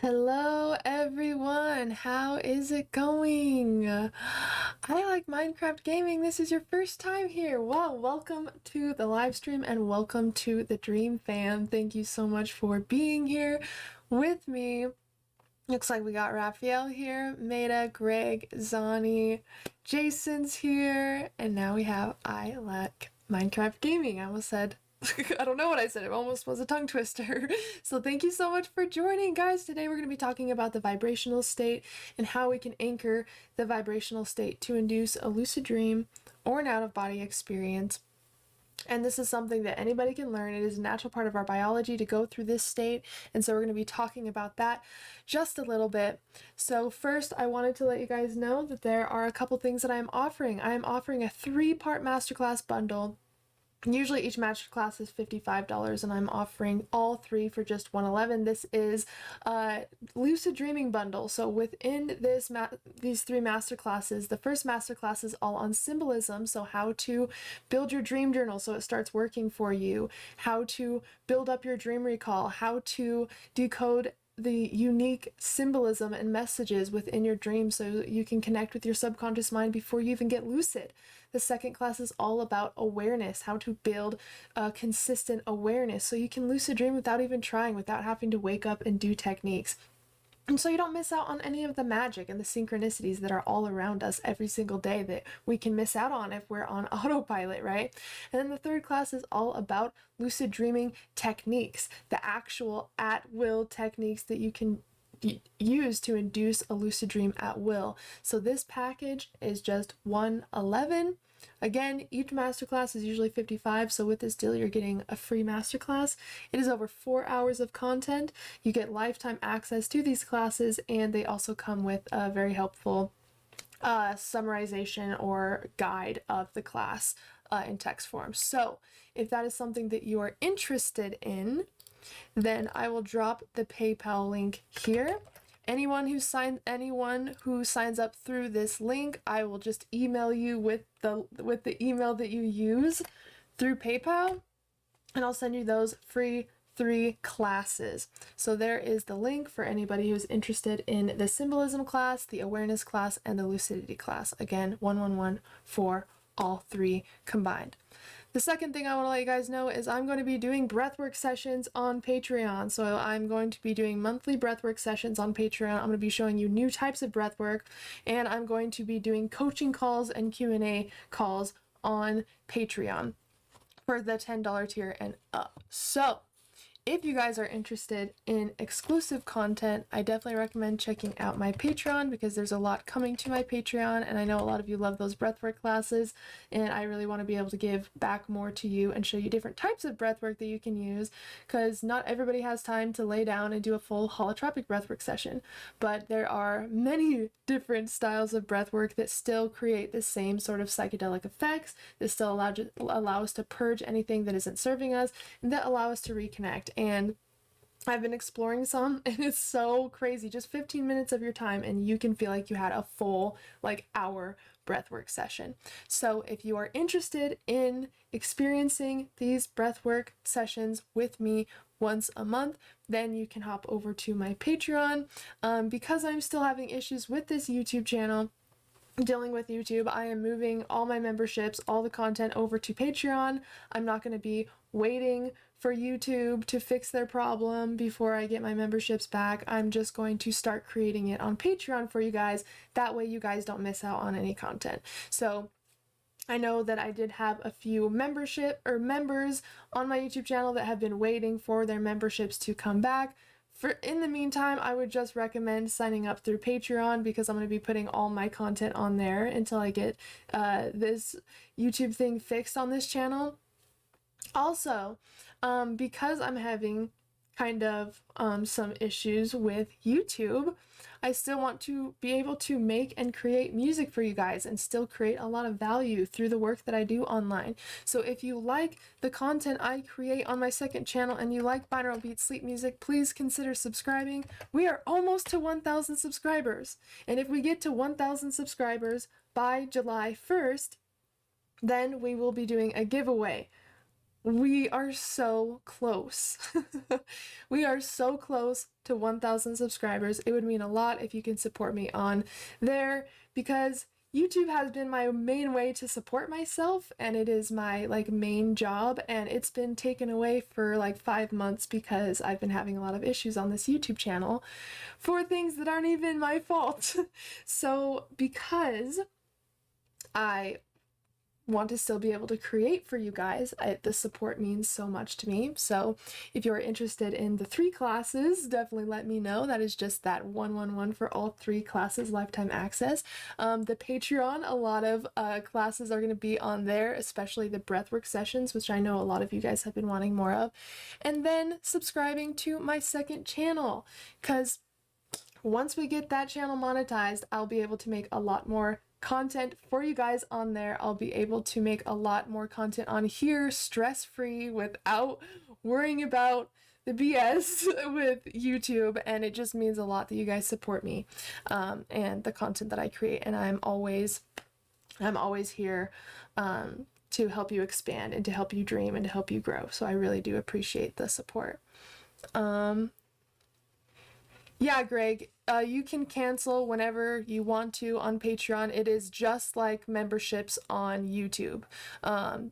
Hello everyone, how is it going? I like Minecraft gaming. This is your first time here. Wow, welcome to the live stream and welcome to the Dream Fam. Thank you so much for being here with me. Looks like we got Raphael here, Meta, Greg, Zani, Jason's here, and now we have I like Minecraft gaming. I almost said I don't know what I said. It almost was a tongue twister. So thank you so much for joining, guys. Today we're going to be talking about the vibrational state and how we can anchor the vibrational state to induce a lucid dream or an out-of-body experience. And this is something that anybody can learn. It is a natural part of our biology to go through this state. And so we're going to be talking about that just a little bit. So first, I wanted to let you guys know that there are a couple things that I am offering. I am offering a 3-part masterclass bundle. Usually each masterclass is $55 and I'm offering all 3 for just $111. This is a Lucid Dreaming bundle. So within this these 3 masterclasses, the first masterclass is all on symbolism, so how to build your dream journal so it starts working for you, how to build up your dream recall, how to decode the unique symbolism and messages within your dreams so you can connect with your subconscious mind before you even get lucid. The second class is all about awareness, how to build a consistent awareness so you can lucid dream without even trying, without having to wake up and do techniques. And so you don't miss out on any of the magic and the synchronicities that are all around us every single day that we can miss out on if we're on autopilot, right? And then the third class is all about lucid dreaming techniques, the actual at-will techniques that you can use to induce a lucid dream at will. So this package is just $111. Again, each masterclass is usually $55, so with this deal you're getting a free masterclass. It is over 4 hours of content. You get lifetime access to these classes, and they also come with a very helpful summarization or guide of the class in text form. So if that is something that you are interested in, then I will drop the PayPal link here. Anyone who signs up through this link, I will just email you with the email that you use through PayPal, and I'll send you those free 3 classes. So there is the link for anybody who's interested in the symbolism class, the awareness class, and the lucidity class. Again, 111 for all 3 combined. The second thing I want to let you guys know is I'm going to be doing breathwork sessions on Patreon. So I'm going to be doing monthly breathwork sessions on Patreon. I'm going to be showing you new types of breathwork, and I'm going to be doing coaching calls and Q&A calls on Patreon for the $10 tier and up. So if you guys are interested in exclusive content, I definitely recommend checking out my Patreon because there's a lot coming to my Patreon, and I know a lot of you love those breathwork classes, and I really want to be able to give back more to you and show you different types of breathwork that you can use, because not everybody has time to lay down and do a full holotropic breathwork session, but there are many different styles of breathwork that still create the same sort of psychedelic effects, that still allow us to purge anything that isn't serving us, and that allow us to reconnect. And I've been exploring some, and it's so crazy. Just 15 minutes of your time and you can feel like you had a full hour breathwork session. So if you are interested in experiencing these breathwork sessions with me once a month, then you can hop over to my Patreon. Because I'm still having issues with this YouTube channel, dealing with YouTube, I am moving all my memberships, all the content over to Patreon. I'm not going to be waiting for YouTube to fix their problem before I get my memberships back. I'm just going to start creating it on Patreon for you guys. That way you guys don't miss out on any content. So I know that I did have a few members on my YouTube channel that have been waiting for their memberships to come back. In the meantime, I would just recommend signing up through Patreon because I'm going to be putting all my content on there until I get this YouTube thing fixed on this channel. Also, because I'm having kind of some issues with YouTube, I still want to be able to make and create music for you guys and still create a lot of value through the work that I do online. So if you like the content I create on my second channel and you like binaural beat sleep music, please consider subscribing. We are almost to 1,000 subscribers. And if we get to 1,000 subscribers by July 1st, then we will be doing a giveaway. We are so close. We are so close to 1,000 subscribers. It would mean a lot if you can support me on there, because YouTube has been my main way to support myself, and it is my like main job, and it's been taken away for like 5 months because I've been having a lot of issues on this YouTube channel for things that aren't even my fault. So because I want to still be able to create for you guys, the support means so much to me. So if you're interested in the 3 classes, definitely let me know. That is just that 111 for all 3 classes, lifetime access. The Patreon, a lot of classes are going to be on there, especially the breathwork sessions, which I know a lot of you guys have been wanting more of. And then subscribing to my second channel, because once we get that channel monetized, I'll be able to make a lot more content for you guys on there. I'll be able to make a lot more content on here stress-free without worrying about the BS with YouTube, and it just means a lot that you guys support me and the content that I create, and I'm always here to help you expand and to help you dream and to help you grow. So I really do appreciate the support. Yeah, Greg, you can cancel whenever you want to on Patreon. It is just like memberships on YouTube.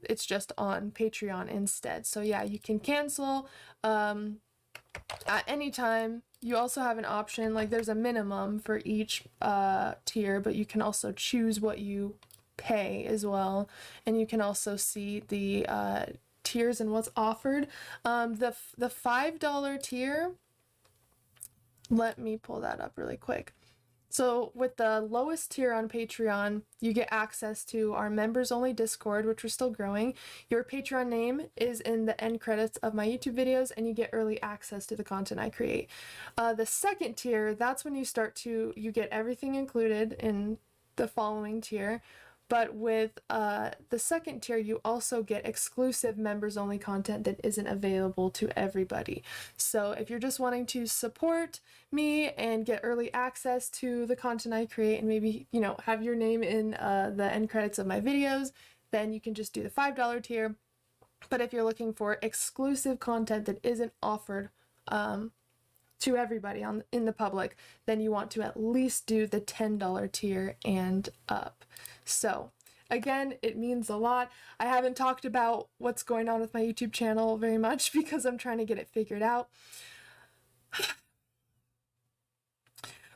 It's just on Patreon instead. So yeah, you can cancel at any time. You also have an option, like there's a minimum for each tier, but you can also choose what you pay as well. And you can also see the tiers and what's offered. The $5 tier, let me pull that up really quick. So with the lowest tier on Patreon, you get access to our members only Discord, which we're still growing. Your Patreon name is in the end credits of my YouTube videos, and you get early access to the content I create. The second tier, that's when you get everything included in the following tier. But with the second tier, you also get exclusive members only content that isn't available to everybody. So if you're just wanting to support me and get early access to the content I create and maybe, you know, have your name in the end credits of my videos, then you can just do the $5 tier. But if you're looking for exclusive content that isn't offered to everybody in the public, then you want to at least do the $10 tier and up. So again, it means a lot. I haven't talked about what's going on with my YouTube channel very much because I'm trying to get it figured out.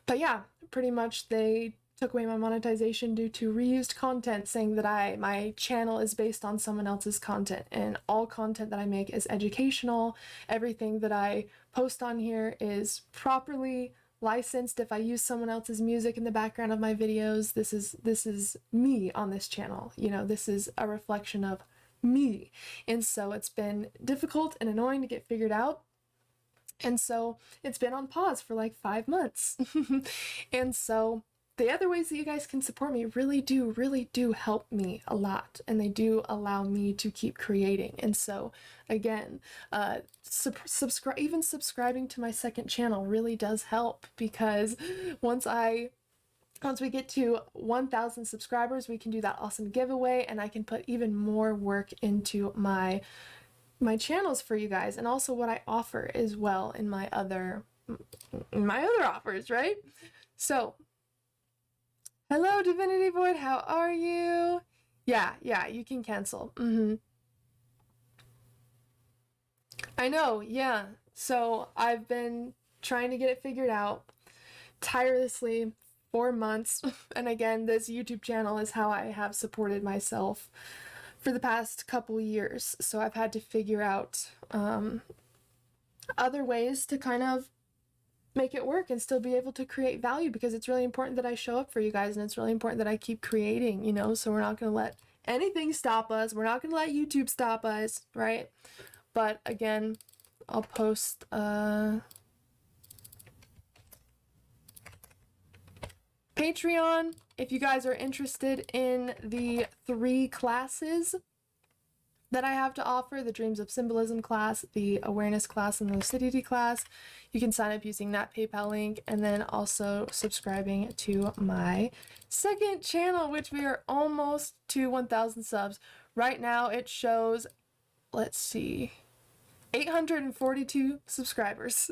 But yeah, pretty much they took away my monetization due to reused content, saying that my channel is based on someone else's content, and all content that I make is educational. Everything that I post on here is properly licensed. If I use someone else's music in the background of my videos, this is me on this channel. You know, this is a reflection of me. And so it's been difficult and annoying to get figured out. And so it's been on pause for like 5 months. And so the other ways that you guys can support me really do help me a lot, and they do allow me to keep creating. And so again, even subscribing to my second channel really does help, because once we get to 1,000 subscribers, we can do that awesome giveaway, and I can put even more work into my channels for you guys, and also what I offer as well in my other offers, right? So hello, Divinity Void, how are you? Yeah, you can cancel. I know, yeah. So I've been trying to get it figured out tirelessly 4 months. And again, this YouTube channel is how I have supported myself for the past couple years. So I've had to figure out other ways to kind of make it work and still be able to create value, because it's really important that I show up for you guys, and it's really important that I keep creating, you know. So we're not going to let anything stop us. We're not going to let YouTube stop us, right? But again, I'll post Patreon if you guys are interested in the 3 classes that I have to offer: the Dreams of Symbolism class, the Awareness class, and the Lucidity class. You can sign up using that PayPal link, and then also subscribing to my second channel, which we are almost to 1,000 subs. Right now it shows let's see, 842 subscribers.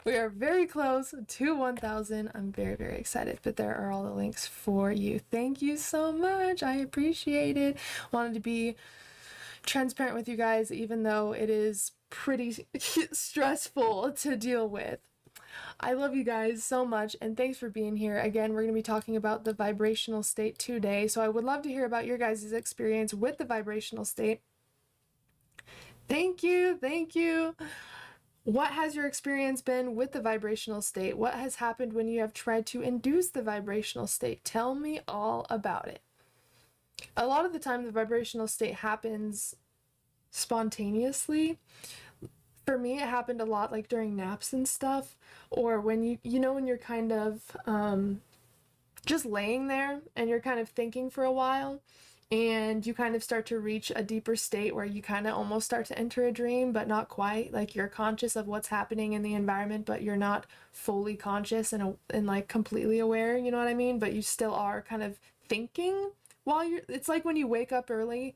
We are very close to 1,000. I'm very, very excited, but there are all the links for you. Thank you so much. I appreciate it. Wanted to be transparent with you guys, even though it is pretty stressful to deal with. I love you guys so much, and thanks for being here. Again, we're going to be talking about the vibrational state today, so I would love to hear about your guys' experience with the vibrational state. Thank you, thank you. What has your experience been with the vibrational state? What has happened when you have tried to induce the vibrational state? Tell me all about it. A lot of the time, the vibrational state happens spontaneously. For me, it happened a lot like during naps and stuff, or when you know, when you're kind of just laying there and you're kind of thinking for a while, and you kind of start to reach a deeper state where you kind of almost start to enter a dream, but not quite. Like, you're conscious of what's happening in the environment, but you're not fully conscious and like completely aware, you know what I mean? But you still are kind of thinking while it's like when you wake up early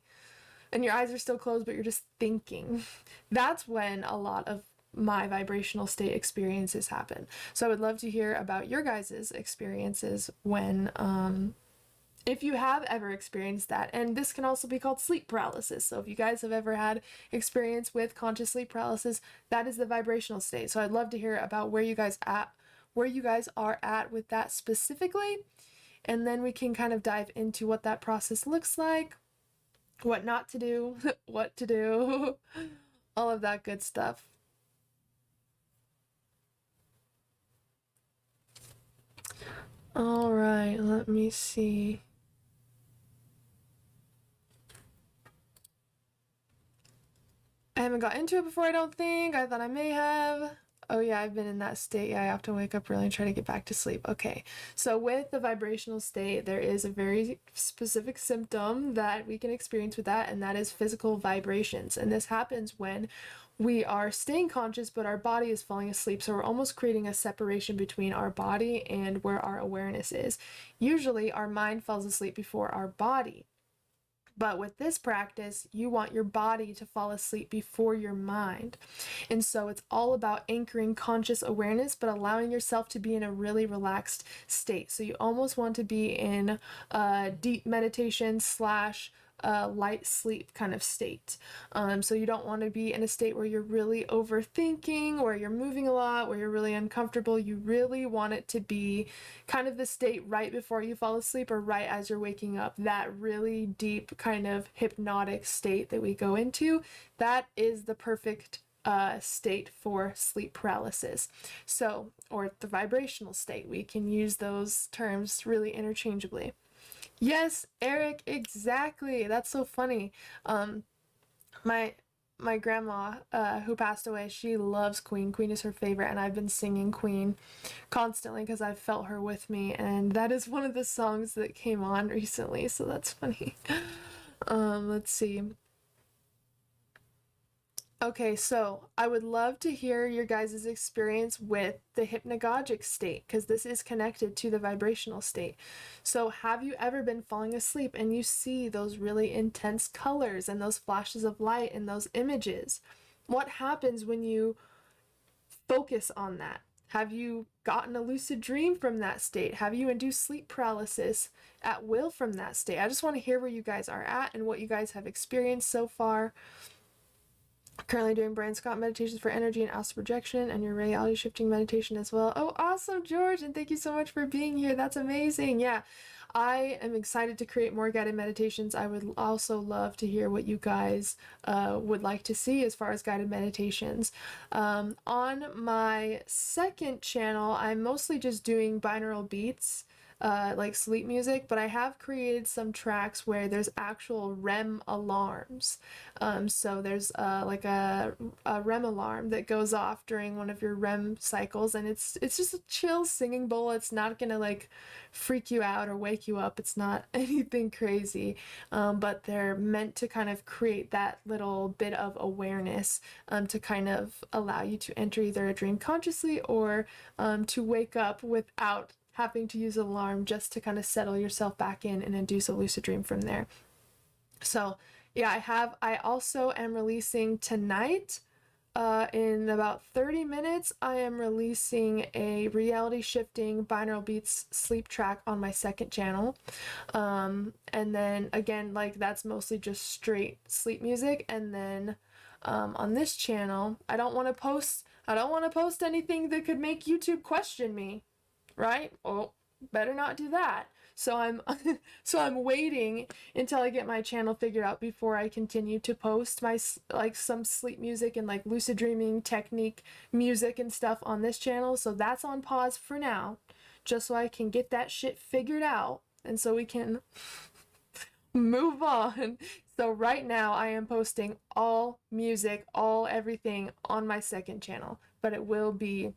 and your eyes are still closed, but you're just thinking. That's when a lot of my vibrational state experiences happen. So I would love to hear about your guys' experiences when, if you have ever experienced that. And this can also be called sleep paralysis. So if you guys have ever had experience with conscious sleep paralysis, that is the vibrational state. So I'd love to hear about where you guys are at with that specifically. And then we can kind of dive into what that process looks like, what not to do, what to do, all of that good stuff. All right, let me see. I haven't got into it before, I don't think. I thought I may have. Oh yeah, I've been in that state. Yeah, I have to wake up early and try to get back to sleep. Okay, so with the vibrational state, there is a very specific symptom that we can experience with that, and that is physical vibrations. And this happens when we are staying conscious, but our body is falling asleep. So we're almost creating a separation between our body and where our awareness is. Usually our mind falls asleep before our body. But with this practice, you want your body to fall asleep before your mind. And so it's all about anchoring conscious awareness, but allowing yourself to be in a really relaxed state. So you almost want to be in a deep meditation slash light sleep kind of state. So you don't want to be in a state where you're really overthinking, where you're moving a lot, where you're really uncomfortable. You really want it to be kind of the state right before you fall asleep or right as you're waking up. That really deep kind of hypnotic state that we go into, that is the perfect state for sleep paralysis. So, or the vibrational state. We can use those terms really interchangeably. Yes, Eric, exactly. That's so funny. My grandma, who passed away, she loves Queen. Queen is her favorite, and I've been singing Queen constantly because I've felt her with me, and that is one of the songs that came on recently, so that's funny. Let's see. Okay, so I would love to hear your guys' experience with the hypnagogic state, because this is connected to the vibrational state. So have you ever been falling asleep and you see those really intense colors and those flashes of light and those images? What happens when you focus on that? Have you gotten a lucid dream from that state? Have you induced sleep paralysis at will from that state? I just want to hear where you guys are at and what you guys have experienced so far. Currently doing brain Scott meditations for energy and astral projection, and your reality shifting meditation as well. Oh, awesome, George, and thank you so much for being here. That's amazing. Yeah, I am excited to create more guided meditations. I would also love to hear what you guys would like to see as far as guided meditations. On my second channel, I'm mostly just doing binaural beats, like sleep music, but I have created some tracks where there's actual REM alarms. So there's like a REM alarm that goes off during one of your REM cycles, and it's just a chill singing bowl. It's not gonna like freak you out or wake you up. It's not anything crazy, but they're meant to kind of create that little bit of awareness, to kind of allow you to enter either a dream consciously or to wake up without having to use an alarm, just to kind of settle yourself back in and induce a lucid dream from there. So yeah, I also am releasing tonight. In about 30 minutes, I am releasing a reality shifting binaural beats sleep track on my second channel. And then again, like that's mostly just straight sleep music. And then on this channel, I don't want to post anything that could make YouTube question me, right? Oh, better not do that. So I'm waiting until I get my channel figured out before I continue to post my like some sleep music and like lucid dreaming technique music and stuff on this channel. So that's on pause for now, just so I can get that shit figured out and so we can move on. So right now I am posting all music, all everything on my second channel, but it will be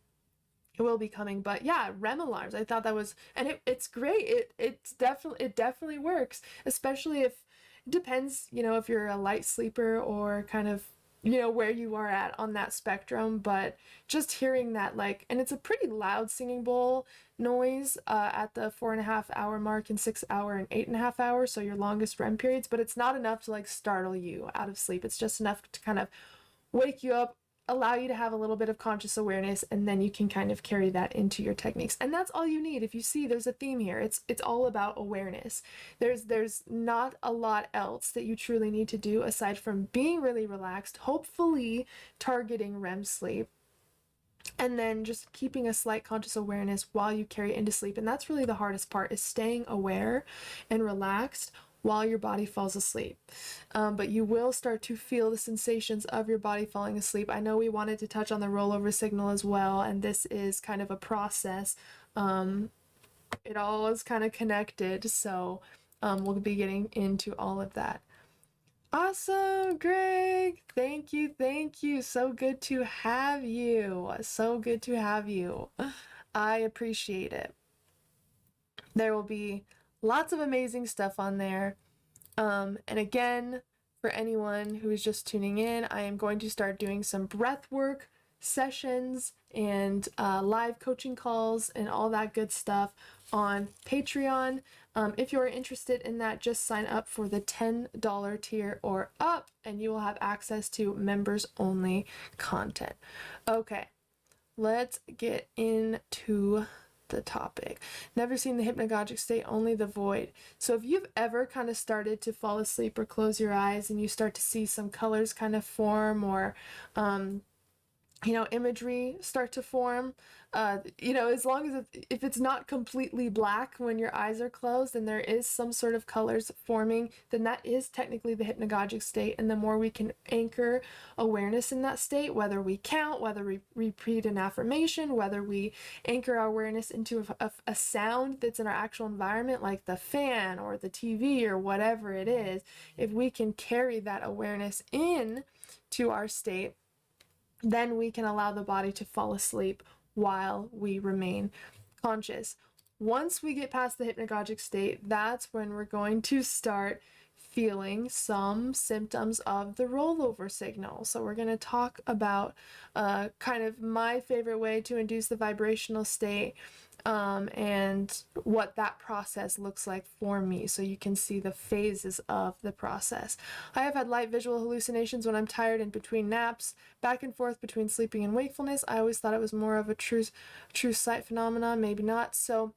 coming. But yeah, REM alarms, I thought that was, and it's great. It definitely works, especially if it depends, you know, if you're a light sleeper or kind of, you know, where you are at on that spectrum. But just hearing that, like, and it's a pretty loud singing bowl noise at the 4.5 hour mark and 6 hour and 8.5 hours, so your longest REM periods, but it's not enough to like startle you out of sleep. It's just enough to kind of wake you up, allow you to have a little bit of conscious awareness, and then you can kind of carry that into your techniques. And that's all you need. If you see, there's a theme here. It's all about awareness. There's not a lot else that you truly need to do aside from being really relaxed, hopefully targeting REM sleep, and then just keeping a slight conscious awareness while you carry it into sleep. And that's really the hardest part, is staying aware and relaxed while your body falls asleep. But you will start to feel the sensations of your body falling asleep. I know we wanted to touch on the rollover signal as well, and this is kind of a process. It all is kind of connected, so we'll be getting into all of that. Awesome, Greg! Thank you. So good to have you. So good to have you. I appreciate it. There will be lots of amazing stuff on there. And again, for anyone who is just tuning in, I am going to start doing some breath work sessions and live coaching calls and all that good stuff on Patreon. If you're interested in that, just sign up for the $10 tier or up, and you will have access to members only content. Okay, let's get into the topic. Never seen the hypnagogic state, only the void. So if you've ever kind of started to fall asleep or close your eyes and you start to see some colors kind of form, or you know, imagery start to form, you know, as long as if it's not completely black when your eyes are closed and there is some sort of colors forming, then that is technically the hypnagogic state. And the more we can anchor awareness in that state, whether we count, whether we repeat an affirmation, whether we anchor our awareness into a sound that's in our actual environment, like the fan or the TV or whatever it is, if we can carry that awareness in to our state, then we can allow the body to fall asleep while we remain conscious. Once we get past the hypnagogic state, that's when we're going to start feeling some symptoms of the rollover signal. So we're going to talk about kind of my favorite way to induce the vibrational state, and what that process looks like for me, so you can see the phases of the process. I have had light visual hallucinations when I'm tired and between naps, back and forth between sleeping and wakefulness. I always thought it was more of a true sight phenomenon, maybe not. So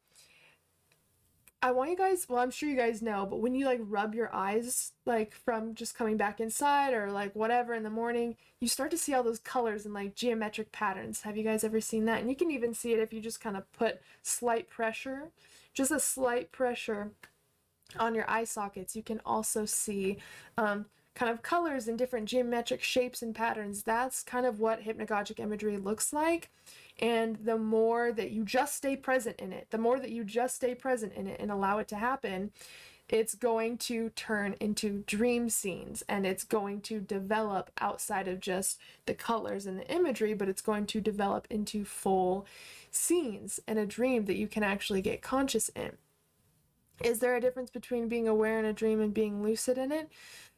I want you guys, well, I'm sure you guys know, but when you like rub your eyes, like from just coming back inside or like whatever in the morning, you start to see all those colors and like geometric patterns. Have you guys ever seen that? And you can even see it if you just kind of put slight pressure, just a slight pressure on your eye sockets. You can also see kind of colors and different geometric shapes and patterns. That's kind of what hypnagogic imagery looks like. And the more that you just stay present in it, and allow it to happen, it's going to turn into dream scenes, and it's going to develop outside of just the colors and the imagery, but it's going to develop into full scenes and a dream that you can actually get conscious in. Is there a difference between being aware in a dream and being lucid in it?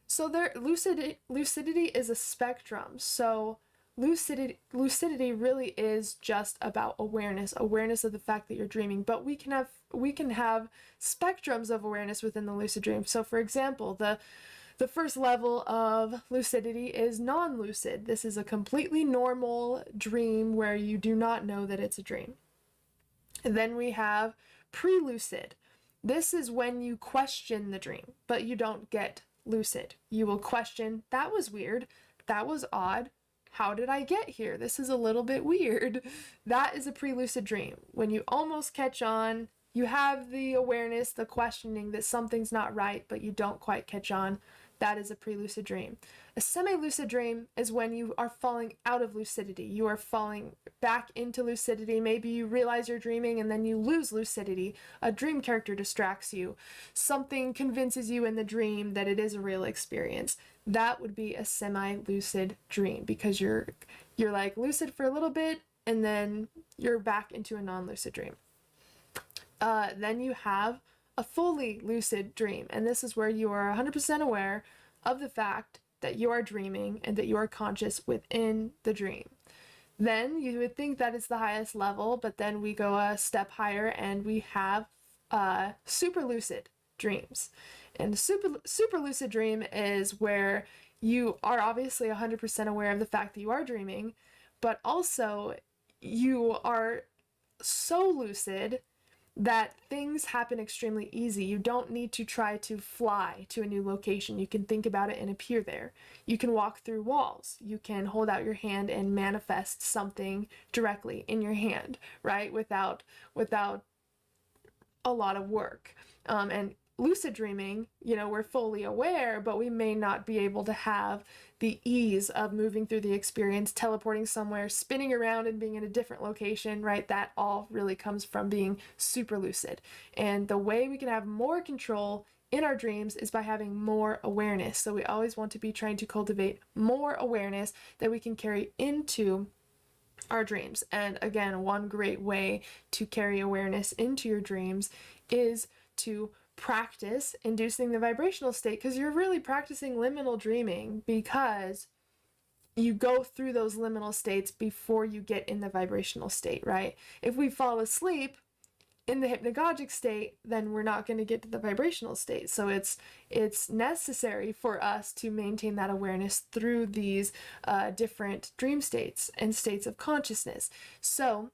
So lucidity is a spectrum. So lucidity really is just about awareness of the fact that you're dreaming, but we can have spectrums of awareness within the lucid dream. So for example, The first level of lucidity is non-lucid. This is a completely normal dream where you do not know that it's a dream. And then we have pre-lucid. This is when you question the dream, but you don't get lucid. You will question, that was weird, that was odd, how did I get here? This is a little bit weird. That is a pre-lucid dream. When you almost catch on, you have the awareness, the questioning that something's not right, but you don't quite catch on. That is a pre-lucid dream. A semi-lucid dream is when you are falling out of lucidity. You are falling back into lucidity. Maybe you realize you're dreaming and then you lose lucidity. A dream character distracts you. Something convinces you in the dream that it is a real experience. That would be a semi-lucid dream, because you're like lucid for a little bit and then you're back into a non-lucid dream. Then you have a fully lucid dream, and this is where you are 100% aware of the fact that you are dreaming and that you are conscious within the dream. Then you would think that is the highest level, but then we go a step higher and we have super lucid dreams. And super lucid dream is where you are obviously 100% aware of the fact that you are dreaming, but also you are so lucid that things happen extremely easy. You don't need to try to fly to a new location. You can think about it and appear there. You can walk through walls. You can hold out your hand and manifest something directly in your hand, right? Without a lot of work. And lucid dreaming, we're fully aware, but we may not be able to have the ease of moving through the experience, teleporting somewhere, spinning around and being in a different location, right? That all really comes from being super lucid. And the way we can have more control in our dreams is by having more awareness. So we always want to be trying to cultivate more awareness that we can carry into our dreams. And again, one great way to carry awareness into your dreams is to practice inducing the vibrational state, because you're really practicing liminal dreaming, because you go through those liminal states before you get in the vibrational state, right? If we fall asleep in the hypnagogic state, then we're not going to get to the vibrational state. So it's necessary for us to maintain that awareness through these different dream states and states of consciousness. So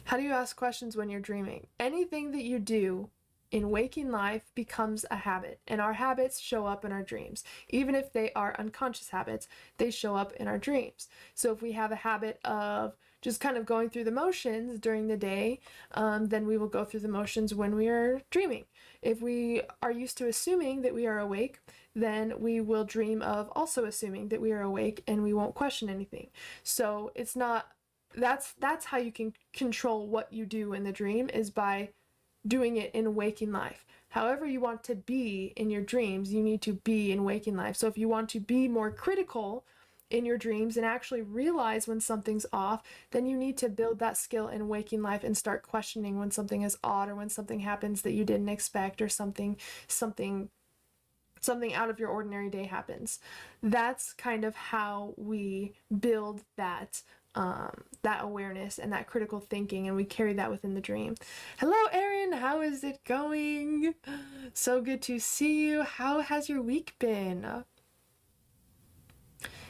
how do you ask questions when you're dreaming? Anything that you do in waking life becomes a habit, and our habits show up in our dreams. Even if they are unconscious habits, they show up in our dreams. So if we have a habit of just kind of going through the motions during the day, then we will go through the motions when we are dreaming. If we are used to assuming that we are awake, then we will dream of also assuming that we are awake, and we won't question anything. So it's not that's how you can control what you do in the dream, is by doing it in waking life. However you want to be in your dreams, you need to be in waking life. So if you want to be more critical in your dreams and actually realize when something's off, then you need to build that skill in waking life and start questioning when something is odd, or when something happens that you didn't expect, or something out of your ordinary day happens. That's kind of how we build that awareness and that critical thinking, and we carry that within the dream. Hello, Erin. How is it going? So good to see you. How has your week been?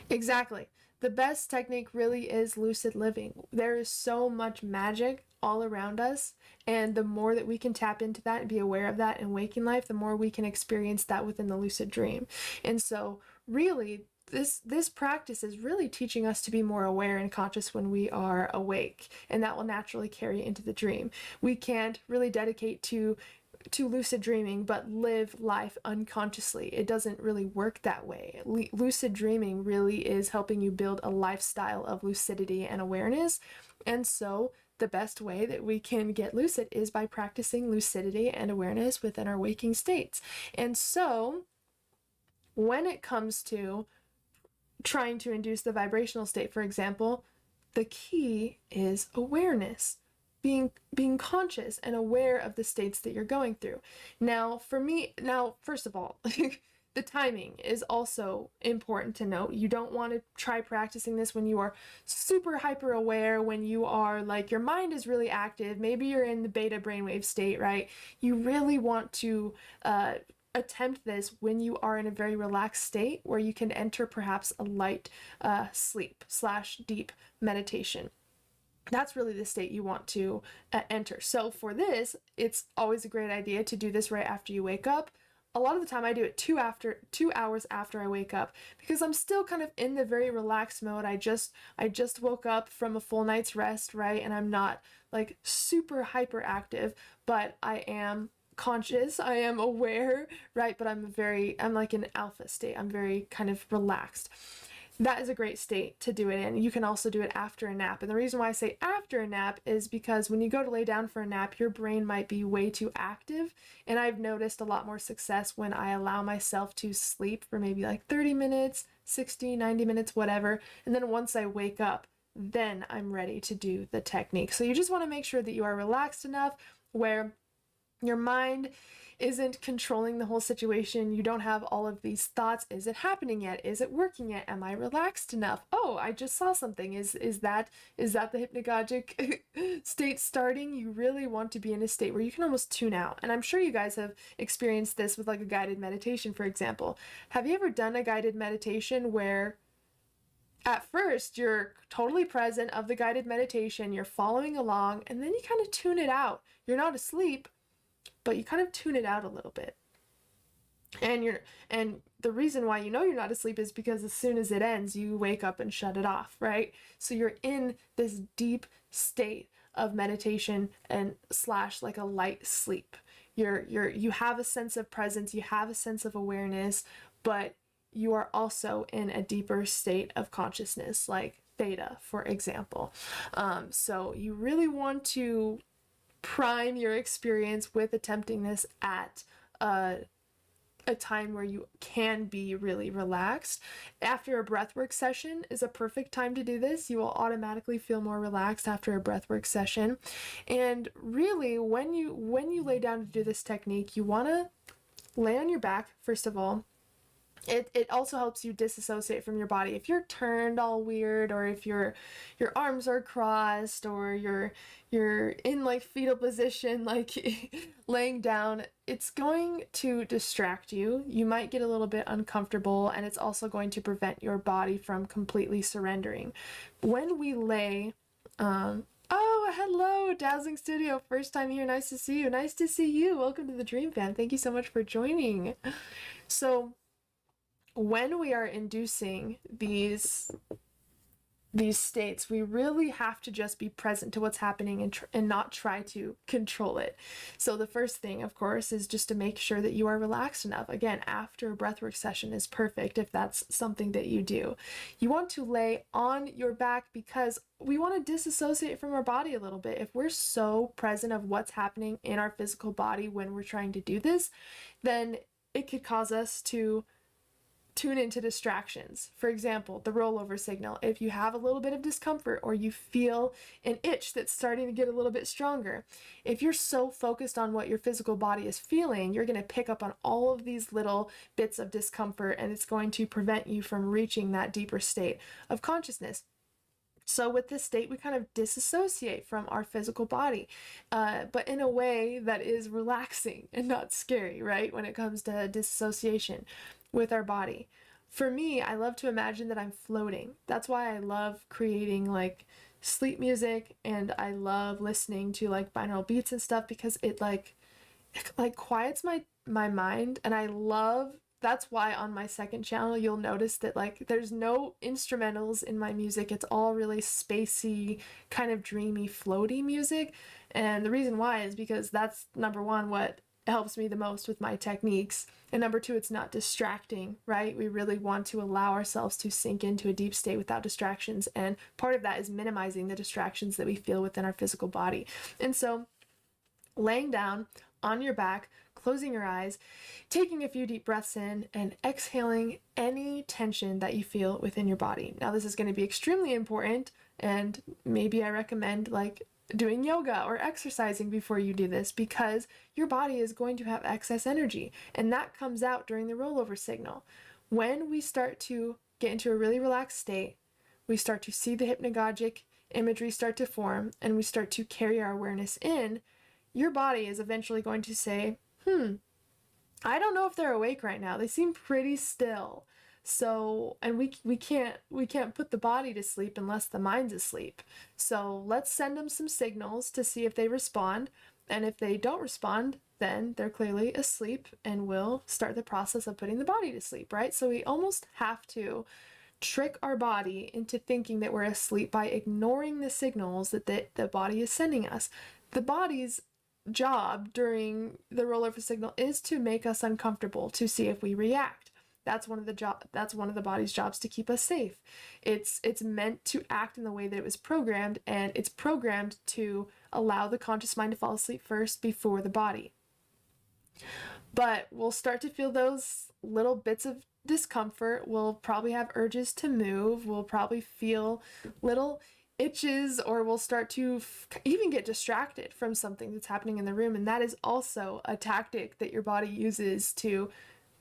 Exactly. The best technique really is lucid living. There is so much magic all around us, and the more that we can tap into that and be aware of that in waking life, the more we can experience that within the lucid dream. And so really, this practice is really teaching us to be more aware and conscious when we are awake, and that will naturally carry into the dream. We can't really dedicate to lucid dreaming but live life unconsciously. It doesn't really work that way. Lucid dreaming really is helping you build a lifestyle of lucidity and awareness. And so the best way that we can get lucid is by practicing lucidity and awareness within our waking states. And so when it comes to trying to induce the vibrational state, for example, the key is awareness, being conscious and aware of the states that you're going through. Now, for me, first of all, the timing is also important to note. You don't want to try practicing this when you are super hyper aware, when you are like, your mind is really active. Maybe you're in the beta brainwave state, right? You really want to attempt this when you are in a very relaxed state where you can enter perhaps a light sleep / deep meditation. That's really the state you want to enter. So for this, it's always a great idea to do this right after you wake up. A lot of the time I do it 2 hours after I wake up, because I'm still kind of in the very relaxed mode. I just woke up from a full night's rest, right? And I'm not like super hyperactive, but I am conscious, I am aware, right? But I'm like in alpha state. I'm very kind of relaxed. That is a great state to do it in. You can also do it after a nap. And the reason why I say after a nap is because when you go to lay down for a nap, your brain might be way too active. And I've noticed a lot more success when I allow myself to sleep for maybe like 30 minutes, 60, 90 minutes, whatever. And then once I wake up, then I'm ready to do the technique. So you just want to make sure that you are relaxed enough where your mind isn't controlling the whole situation. You don't have all of these thoughts. Is it happening yet? Is it working yet? Am I relaxed enough? Oh, I just saw something. Is that the hypnagogic state starting? You really want to be in a state where you can almost tune out. And I'm sure you guys have experienced this with like a guided meditation, for example. Have you ever done a guided meditation where at first you're totally present of the guided meditation, you're following along, and then you kind of tune it out? You're not asleep, but you kind of tune it out a little bit. And the reason why you know you're not asleep is because as soon as it ends, you wake up and shut it off, right? So you're in this deep state of meditation and / like a light sleep. You have a sense of presence, you have a sense of awareness, but you are also in a deeper state of consciousness, like theta, for example. So you really want to prime your experience with attempting this at a time where you can be really relaxed. After a breathwork session is a perfect time to do this. You will automatically feel more relaxed after a breathwork session. And really, when you lay down to do this technique, you want to lay on your back, first of all. It also helps you disassociate from your body. If you're turned all weird, or if your arms are crossed, or you're in like fetal position, like laying down, it's going to distract you. You might get a little bit uncomfortable, and it's also going to prevent your body from completely surrendering. When we lay, oh, hello, Dazzling Studio, first time here, nice to see you. Nice to see you. Welcome to the Dream Fam. Thank you so much for joining. So when we are inducing these states, we really have to just be present to what's happening and not try to control it. So the first thing, of course, is just to make sure that you are relaxed enough. Again, after a breathwork session is perfect if that's something that you do. You want to lay on your back because we want to disassociate from our body a little bit. If we're so present of what's happening in our physical body when we're trying to do this, then it could cause us to tune into distractions. For example, the rollover signal. If you have a little bit of discomfort or you feel an itch that's starting to get a little bit stronger, if you're so focused on what your physical body is feeling, you're going to pick up on all of these little bits of discomfort, and it's going to prevent you from reaching that deeper state of consciousness. So with this state, we kind of disassociate from our physical body, but in a way that is relaxing and not scary, right? When it comes to disassociation with our body. For me, I love to imagine that I'm floating. That's why I love creating like sleep music, and I love listening to like binaural beats and stuff, because it quiets my mind. And that's why on my second channel you'll notice that like there's no instrumentals in my music. It's all really spacey, kind of dreamy, floaty music. And the reason why is because that's, number one, what helps me the most with my techniques, and number two, it's not distracting, right? We really want to allow ourselves to sink into a deep state without distractions, and part of that is minimizing the distractions that we feel within our physical body. And so laying down on your back, closing your eyes, taking a few deep breaths in, and exhaling any tension that you feel within your body. Now, this is going to be extremely important, and maybe I recommend like doing yoga or exercising before you do this, because your body is going to have excess energy, and that comes out during the rollover signal. When we start to get into a really relaxed state, we start to see the hypnagogic imagery start to form, and we start to carry our awareness in. Your body is eventually going to say, I don't know if they're awake right now. They seem pretty still. So, and we can't put the body to sleep unless the mind's asleep. So let's send them some signals to see if they respond. And if they don't respond, then they're clearly asleep, and we'll start the process of putting the body to sleep, right? So we almost have to trick our body into thinking that we're asleep by ignoring the signals that the body is sending us. The body's job during the rollover signal is to make us uncomfortable, to see if we react. That's one of the body's jobs, to keep us safe. It's meant to act in the way that it was programmed, and it's programmed to allow the conscious mind to fall asleep first before the body. But we'll start to feel those little bits of discomfort. We'll probably have urges to move. We'll probably feel little itches, or we'll start to even get distracted from something that's happening in the room. And that is also a tactic that your body uses to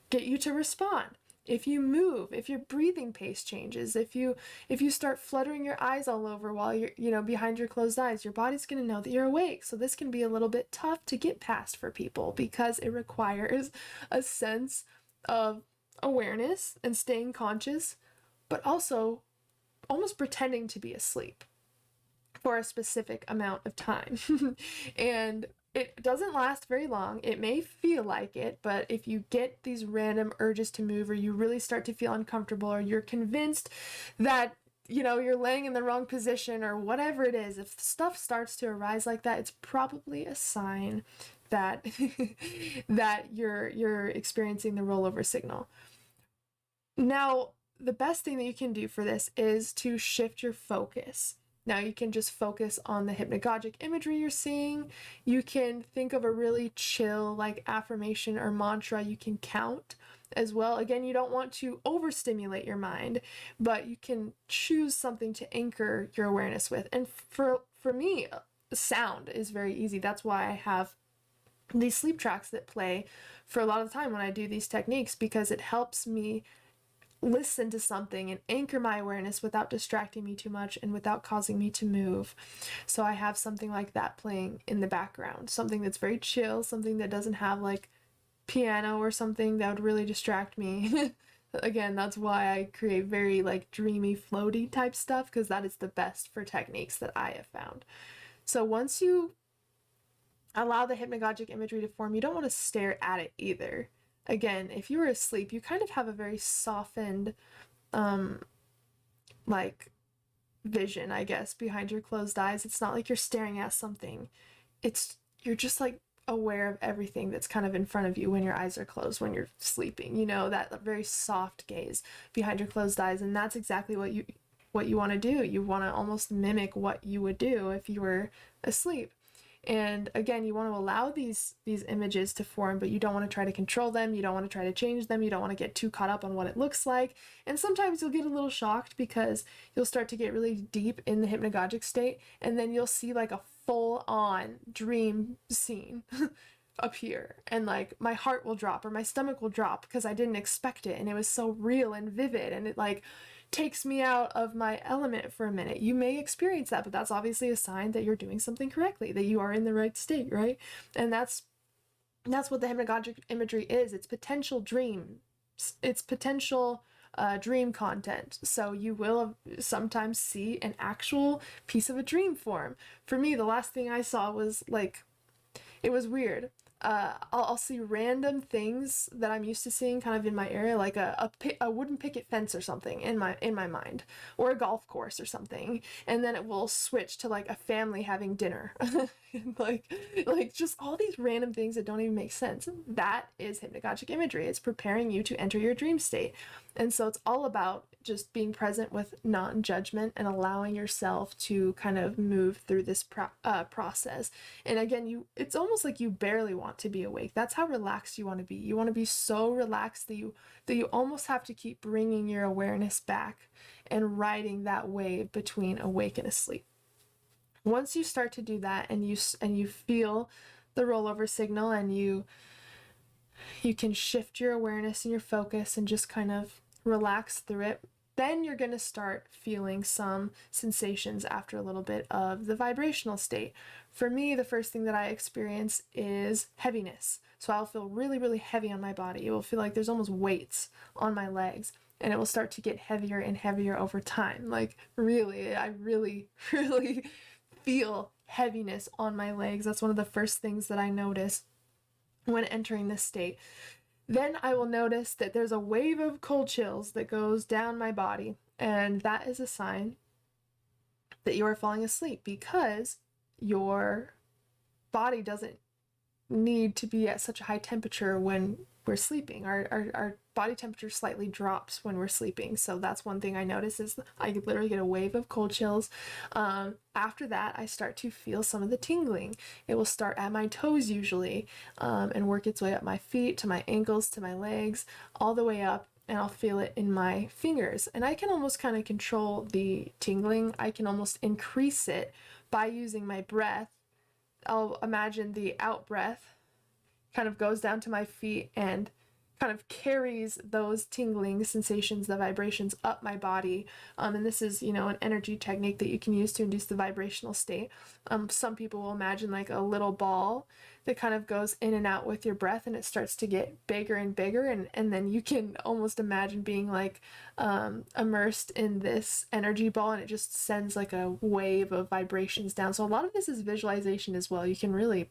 get you to respond. If you move, if your breathing pace changes, if you start fluttering your eyes all over while you're, behind your closed eyes, your body's going to know that you're awake. So this can be a little bit tough to get past for people, because it requires a sense of awareness and staying conscious, but also almost pretending to be asleep for a specific amount of time. And it doesn't last very long. It may feel like it, but if you get these random urges to move, or you really start to feel uncomfortable, or you're convinced that you're laying in the wrong position, or whatever it is, if stuff starts to arise like that, it's probably a sign that that you're experiencing the rollover signal. Now, the best thing that you can do for this is to shift your focus. Now you can just focus on the hypnagogic imagery you're seeing. You can think of a really chill, like, affirmation or mantra you can count as well. Again, you don't want to overstimulate your mind, but you can choose something to anchor your awareness with. And for me, sound is very easy. That's why I have these sleep tracks that play for a lot of the time when I do these techniques, because it helps me listen to something and anchor my awareness without distracting me too much and without causing me to move. So I have something like that playing in the background, something that's very chill, something that doesn't have like piano or something that would really distract me. Again, that's why I create very like dreamy, floaty type stuff, because that is the best for techniques that I have found. So once you allow the hypnagogic imagery to form, you don't want to stare at it either. Again, if you were asleep, you kind of have a very softened, like, vision, I guess, behind your closed eyes. It's not like you're staring at something. You're just, like, aware of everything that's kind of in front of you when your eyes are closed, when you're sleeping. That very soft gaze behind your closed eyes. And that's exactly what you want to do. You want to almost mimic what you would do if you were asleep. And again, you want to allow these images to form, but you don't want to try to control them. You don't want to try to change them. You don't want to get too caught up on what it looks like. And sometimes you'll get a little shocked, because you'll start to get really deep in the hypnagogic state, and then you'll see like a full-on dream scene appear, and like my heart will drop or my stomach will drop because I didn't expect it, and it was so real and vivid, and it like takes me out of my element for a minute. You may experience that, but that's obviously a sign that you're doing something correctly, that you are in the right state, right? And that's what the hypnagogic imagery is. It's potential dreams. It's potential dream content. So you will sometimes see an actual piece of a dream form. For me, the last thing I saw was like, it was weird. I'll see random things that I'm used to seeing kind of in my area, like a wooden picket fence or something in my mind, or a golf course or something, and then it will switch to like a family having dinner. like just all these random things that don't even make sense. That is hypnagogic imagery. It's preparing you to enter your dream state. And so it's all about just being present with non-judgment and allowing yourself to kind of move through this process. And again, it's almost like you barely want to be awake. That's how relaxed you want to be. You want to be so relaxed that you almost have to keep bringing your awareness back and riding that wave between awake and asleep. Once you start to do that, and you feel the rollover signal, and you can shift your awareness and your focus and just kind of relax through it, then you're going to start feeling some sensations after a little bit of the vibrational state. For me, the first thing that I experience is heaviness. So I'll feel really, really heavy on my body. It will feel like there's almost weights on my legs, and it will start to get heavier and heavier over time. Like really, I really, really feel heaviness on my legs. That's one of the first things that I notice when entering this state. Then I will notice that there's a wave of cold chills that goes down my body, and that is a sign that you are falling asleep, because your body doesn't need to be at such a high temperature when we're sleeping. Our body temperature slightly drops when we're sleeping. So that's one thing I notice, is I literally get a wave of cold chills. After that, I start to feel some of the tingling. It will start at my toes usually, and work its way up my feet, to my ankles, to my legs, all the way up, and I'll feel it in my fingers. And I can almost kind of control the tingling. I can almost increase it by using my breath. I'll imagine the out breath kind of goes down to my feet and kind of carries those tingling sensations, the vibrations, up my body. And this is, you know, an energy technique that you can use to induce the vibrational state. Some people will imagine like a little ball that kind of goes in and out with your breath, and it starts to get bigger and bigger, and then you can almost imagine being like immersed in this energy ball, and it just sends like a wave of vibrations down. So a lot of this is visualization as well. You can really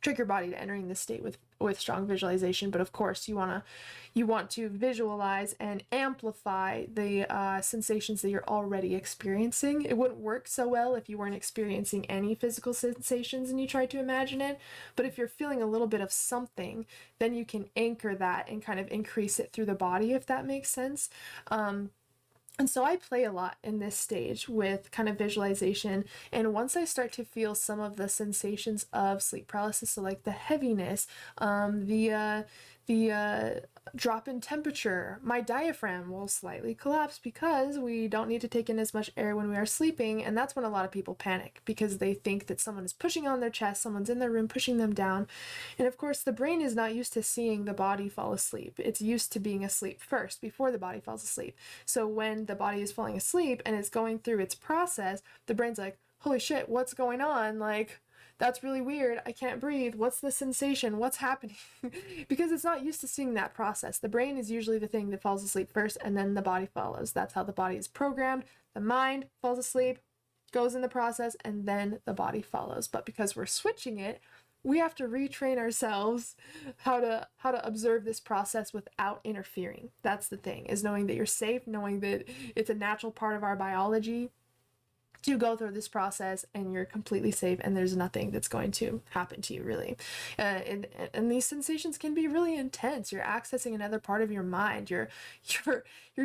trick your body to entering this state with strong visualization, but of course you want to visualize and amplify the sensations that you're already experiencing. It wouldn't work so well if you weren't experiencing any physical sensations and you tried to imagine it, but if you're feeling a little bit of something, then you can anchor that and kind of increase it through the body, if that makes sense. And so I play a lot in this stage with kind of visualization, and once I start to feel some of the sensations of sleep paralysis, so like the heaviness, the drop in temperature, my diaphragm will slightly collapse because we don't need to take in as much air when we are sleeping, and that's when a lot of people panic because they think that someone is pushing on their chest, someone's in their room pushing them down. And of course the brain is not used to seeing the body fall asleep. It's used to being asleep first before the body falls asleep. So when the body is falling asleep and it's going through its process, the brain's like, holy shit, what's going on? Like, that's really weird. I can't breathe. What's the sensation? What's happening? Because it's not used to seeing that process. The brain is usually the thing that falls asleep first, and then the body follows. That's how the body is programmed. The mind falls asleep, goes in the process, and then the body follows. But because we're switching it, we have to retrain ourselves how to observe this process without interfering. That's the thing, is knowing that you're safe, knowing that it's a natural part of our biology to go through this process, and you're completely safe, and there's nothing that's going to happen to you, really. And these sensations can be really intense. You're accessing another part of your mind. You're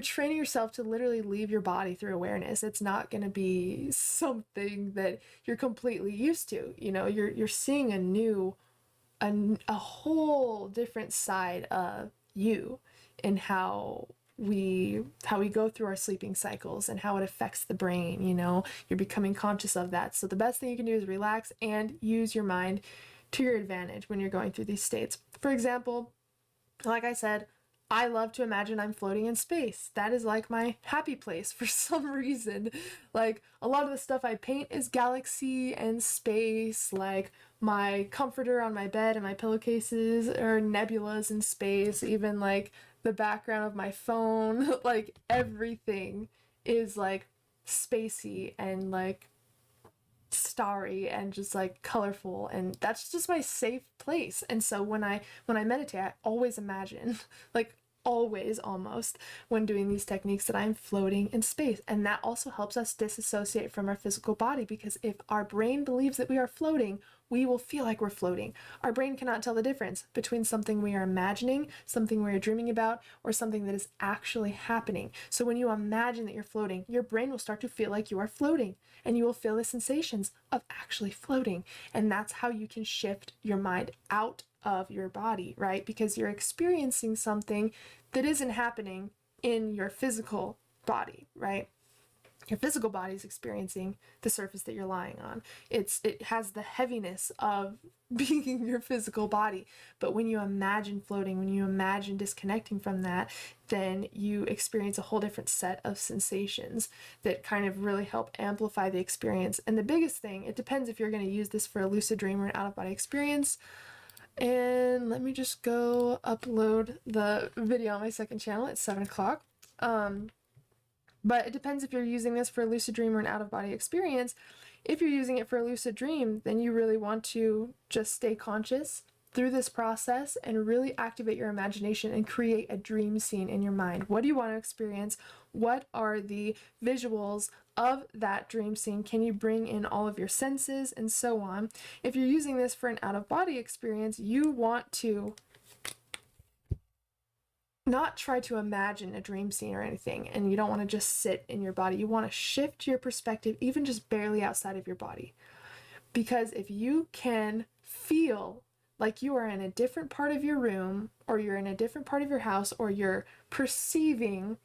training yourself to literally leave your body through awareness. It's not going to be something that you're completely used to. You know, you're seeing a whole different side of you, and how we go through our sleeping cycles and how it affects the brain. You know, you're becoming conscious of that. So the best thing you can do is relax and use your mind to your advantage when you're going through these states. For example, like I said, I love to imagine I'm floating in space. That is like my happy place for some reason. Like, a lot of the stuff I paint is galaxy and space. Like, my comforter on my bed and my pillowcases are nebulas in space. Even like the background of my phone, like everything is like spacey and like starry and just like colorful, and that's just my safe place. And so when I meditate, I always imagine, like always almost, when doing these techniques, that I'm floating in space. And that also helps us disassociate from our physical body, because if our brain believes that we are floating, we will feel like we're floating. Our brain cannot tell the difference between something we are imagining, something we are dreaming about, or something that is actually happening. So when you imagine that you're floating, your brain will start to feel like you are floating, and you will feel the sensations of actually floating. And that's how you can shift your mind out of your body, right? Because you're experiencing something that isn't happening in your physical body, right? Your physical body is experiencing the surface that you're lying on. It has the heaviness of being your physical body. But when you imagine floating, when you imagine disconnecting from that, then you experience a whole different set of sensations that kind of really help amplify the experience. And the biggest thing, it depends if you're going to use this for a lucid dream or an out-of-body experience. And let me just go upload the video on my second channel at 7 o'clock. But it depends if you're using this for a lucid dream or an out-of-body experience. If you're using it for a lucid dream, then you really want to just stay conscious through this process and really activate your imagination and create a dream scene in your mind. What do you want to experience? What are the visuals of that dream scene? Can you bring in all of your senses and so on? If you're using this for an out-of-body experience, you want to not try to imagine a dream scene or anything, and you don't want to just sit in your body. You want to shift your perspective even just barely outside of your body. Because if you can feel like you are in a different part of your room, or you're in a different part of your house, or you're perceiving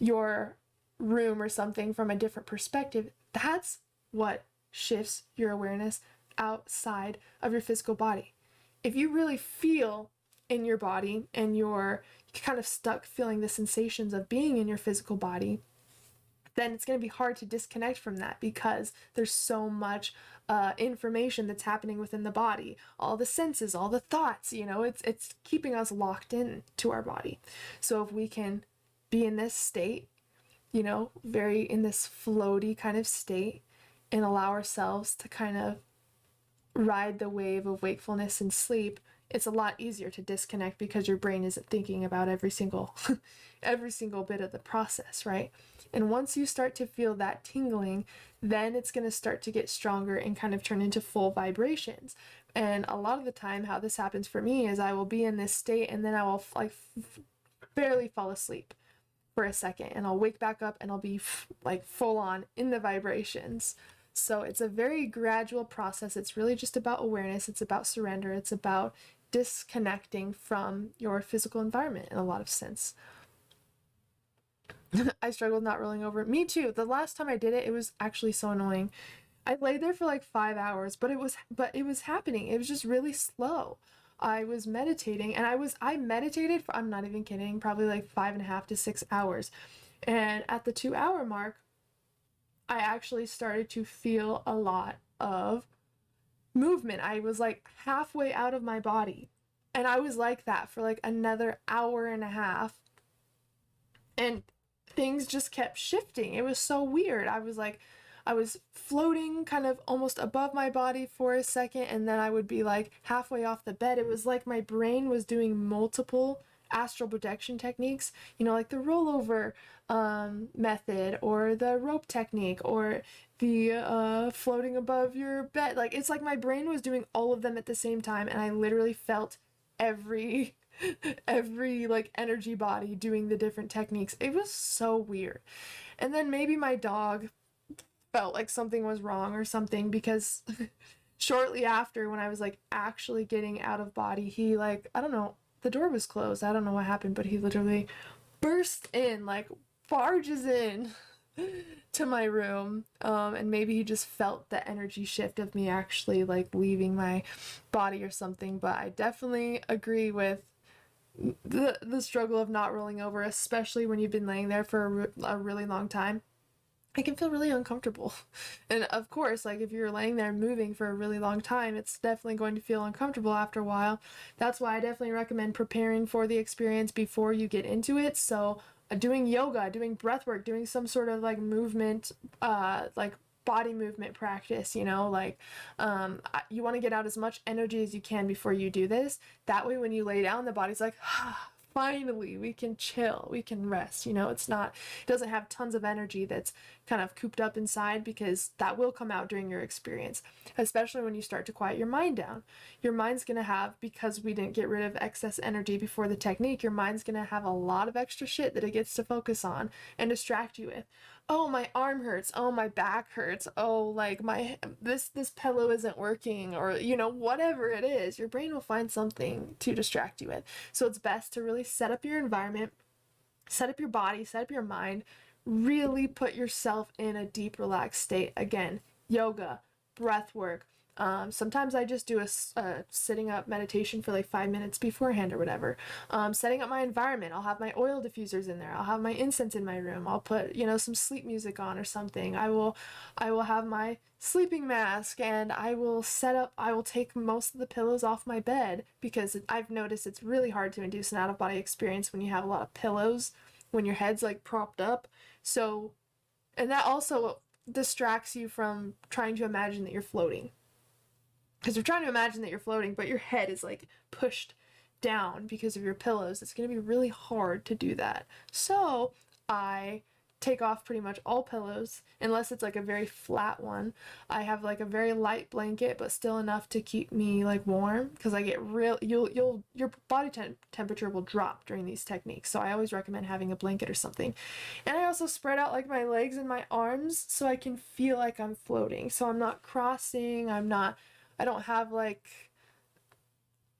your room or something from a different perspective, that's what shifts your awareness outside of your physical body. If you really feel in your body and you're kind of stuck feeling the sensations of being in your physical body, then it's going to be hard to disconnect from that, because there's so much information that's happening within the body, all the senses, all the thoughts, you know, it's keeping us locked in to our body. So if we can be in this state, you know, very in this floaty kind of state, and allow ourselves to kind of ride the wave of wakefulness and sleep, it's a lot easier to disconnect, because your brain isn't thinking about every single bit of the process, right? And once you start to feel that tingling, then it's going to start to get stronger and kind of turn into full vibrations. And a lot of the time, how this happens for me is I will be in this state, and then I will like barely fall asleep for a second, and I'll wake back up and I'll be like full on in the vibrations. So it's a very gradual process. It's really just about awareness. It's about surrender. It's about disconnecting from your physical environment in a lot of sense. I struggle with not rolling over. Me too. The last time I did it, it was actually so annoying. I laid there for like 5 hours, but it was happening. It was just really slow. I was meditating, and I meditated for, I'm not even kidding, probably like 5.5 to 6 hours. And at the 2-hour mark, I actually started to feel a lot of movement. I was like halfway out of my body, and I was like that for like another 1.5 hours, and things just kept shifting. It was so weird. I was floating kind of almost above my body for a second, and then I would be like halfway off the bed. It was like my brain was doing multiple astral projection techniques, you know, like the rollover method, or the rope technique, or the floating above your bed. Like, it's like my brain was doing all of them at the same time, and I literally felt every like energy body doing the different techniques. It was so weird. And then maybe my dog felt like something was wrong or something, because shortly after, when I was like actually getting out of body, he, like, I don't know, the door was closed, I don't know what happened, but he literally burst in, like barges in to my room, and maybe he just felt the energy shift of me actually like leaving my body or something. But I definitely agree with the struggle of not rolling over, especially when you've been laying there for a really long time. It can feel really uncomfortable. And of course, like if you're laying there moving for a really long time, it's definitely going to feel uncomfortable after a while. That's why I definitely recommend preparing for the experience before you get into it. So doing yoga, doing breath work, doing some sort of like movement, like body movement practice, you know, like you want to get out as much energy as you can before you do this. That way when you lay down, the body's like, finally we can chill, we can rest, you know. It doesn't have tons of energy that's kind of cooped up inside, because that will come out during your experience, especially when you start to quiet your mind down. Your mind's gonna have, because we didn't get rid of excess energy before the technique, your mind's gonna have a lot of extra shit that it gets to focus on and distract you with. Oh, my arm hurts, oh, my back hurts, oh, like this pillow isn't working, or, you know, whatever it is, your brain will find something to distract you with. So it's best to really set up your environment, set up your body, set up your mind, really put yourself in a deep relaxed state. Again, yoga, breath work, Sometimes I just do a sitting up meditation for like 5 minutes beforehand or whatever. Setting up my environment, I'll have my oil diffusers in there. I'll have my incense in my room. I'll put, you know, some sleep music on or something. I will have my sleeping mask, and I will take most of the pillows off my bed, because I've noticed it's really hard to induce an out-of-body experience when you have a lot of pillows, when your head's like propped up. So, and that also distracts you from trying to imagine that you're floating. Because you're trying to imagine that you're floating, but your head is like pushed down because of your pillows. It's going to be really hard to do that. So I take off pretty much all pillows, unless it's like a very flat one. I have like a very light blanket, but still enough to keep me like warm, because I get your body temperature will drop during these techniques. So I always recommend having a blanket or something. And I also spread out like my legs and my arms so I can feel like I'm floating. So I'm not crossing, I don't have like,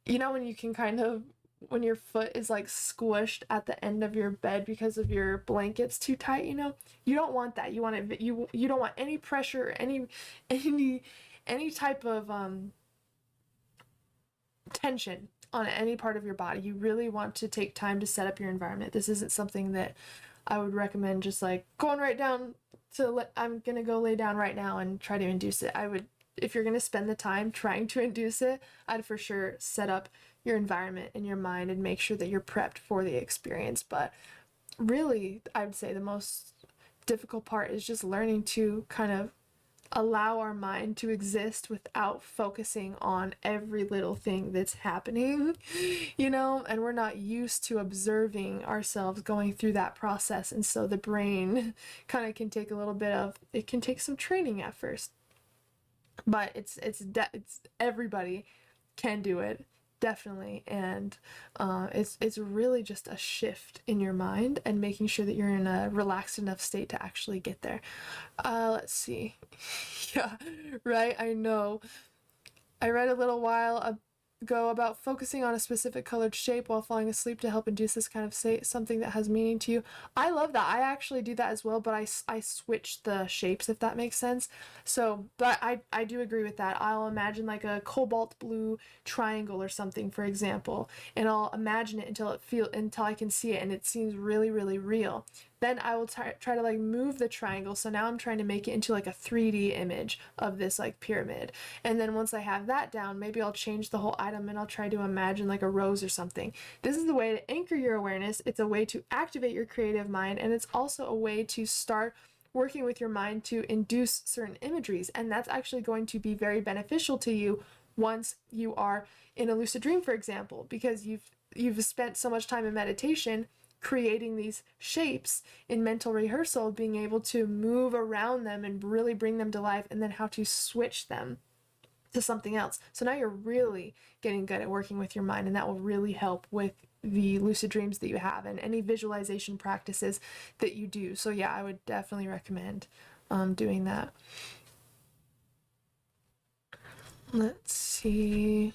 you know, when you can kind of, when your foot is like squished at the end of your bed because of your blankets too tight, you know, you don't want that. You want it, you don't want any pressure, any type of tension on any part of your body. You really want to take time to set up your environment. This isn't something that I would recommend just like going right down to I'm gonna go lay down right now and try to induce it. I would, if you're gonna spend the time trying to induce it, I'd for sure set up your environment and your mind and make sure that you're prepped for the experience. But really, I would say the most difficult part is just learning to kind of allow our mind to exist without focusing on every little thing that's happening, you know, and we're not used to observing ourselves going through that process. And so the brain kind of can take a little bit of, it can take some training at first, but it's everybody can do it. Definitely. And it's really just a shift in your mind and making sure that you're in a relaxed enough state to actually get there. Let's see. Yeah, right. I know. I read a little while ago about focusing on a specific colored shape while falling asleep to help induce this kind of state, something that has meaning to you. I love that. I actually do that as well, but I switch the shapes, if that makes sense. So, but I do agree with that. I'll imagine like a cobalt blue triangle or something, for example, and I'll imagine it until I can see it and it seems really, really real. Then I will try to like move the triangle. So now I'm trying to make it into like a 3D image of this like pyramid. And then once I have that down, maybe I'll change the whole item and I'll try to imagine like a rose or something. This is the way to anchor your awareness. It's a way to activate your creative mind. And it's also a way to start working with your mind to induce certain imageries. And that's actually going to be very beneficial to you once you are in a lucid dream, for example, because you've spent so much time in meditation creating these shapes in mental rehearsal, being able to move around them and really bring them to life, and then how to switch them to something else. So now you're really getting good at working with your mind, and that will really help with the lucid dreams that you have and any visualization practices that you do. So yeah, I would definitely recommend doing that. Let's see.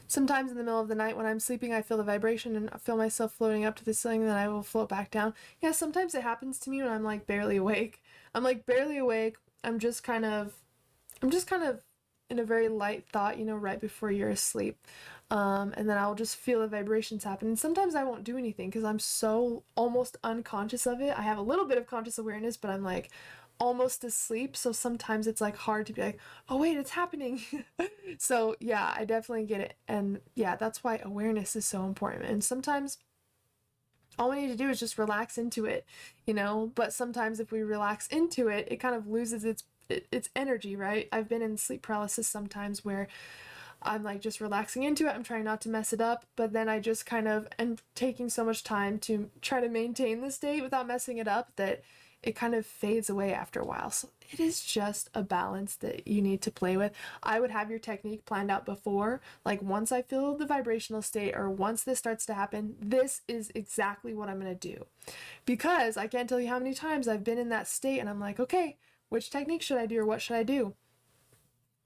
Sometimes in the middle of the night when I'm sleeping, I feel the vibration and I feel myself floating up to the ceiling, and then I will float back down. Yeah, sometimes it happens to me when I'm like barely awake. I'm just kind of in a very light thought, you know, right before you're asleep. And then I'll just feel the vibrations happen. And sometimes I won't do anything because I'm so almost unconscious of it. I have a little bit of conscious awareness, but I'm like almost asleep, so sometimes it's like hard to be like, oh wait, it's happening. So yeah, I definitely get it. And yeah, that's why awareness is so important. And sometimes all we need to do is just relax into it, you know. But sometimes if we relax into it, it kind of loses its energy, right? I've been in sleep paralysis sometimes where I'm like just relaxing into it, I'm trying not to mess it up, but then I just kind of am taking so much time to try to maintain the state without messing it up that it kind of fades away after a while. So it is just a balance that you need to play with. I would have your technique planned out before, like once I feel the vibrational state or once this starts to happen, this is exactly what I'm going to do. Because I can't tell you how many times I've been in that state and I'm like, okay, which technique should I do or what should I do?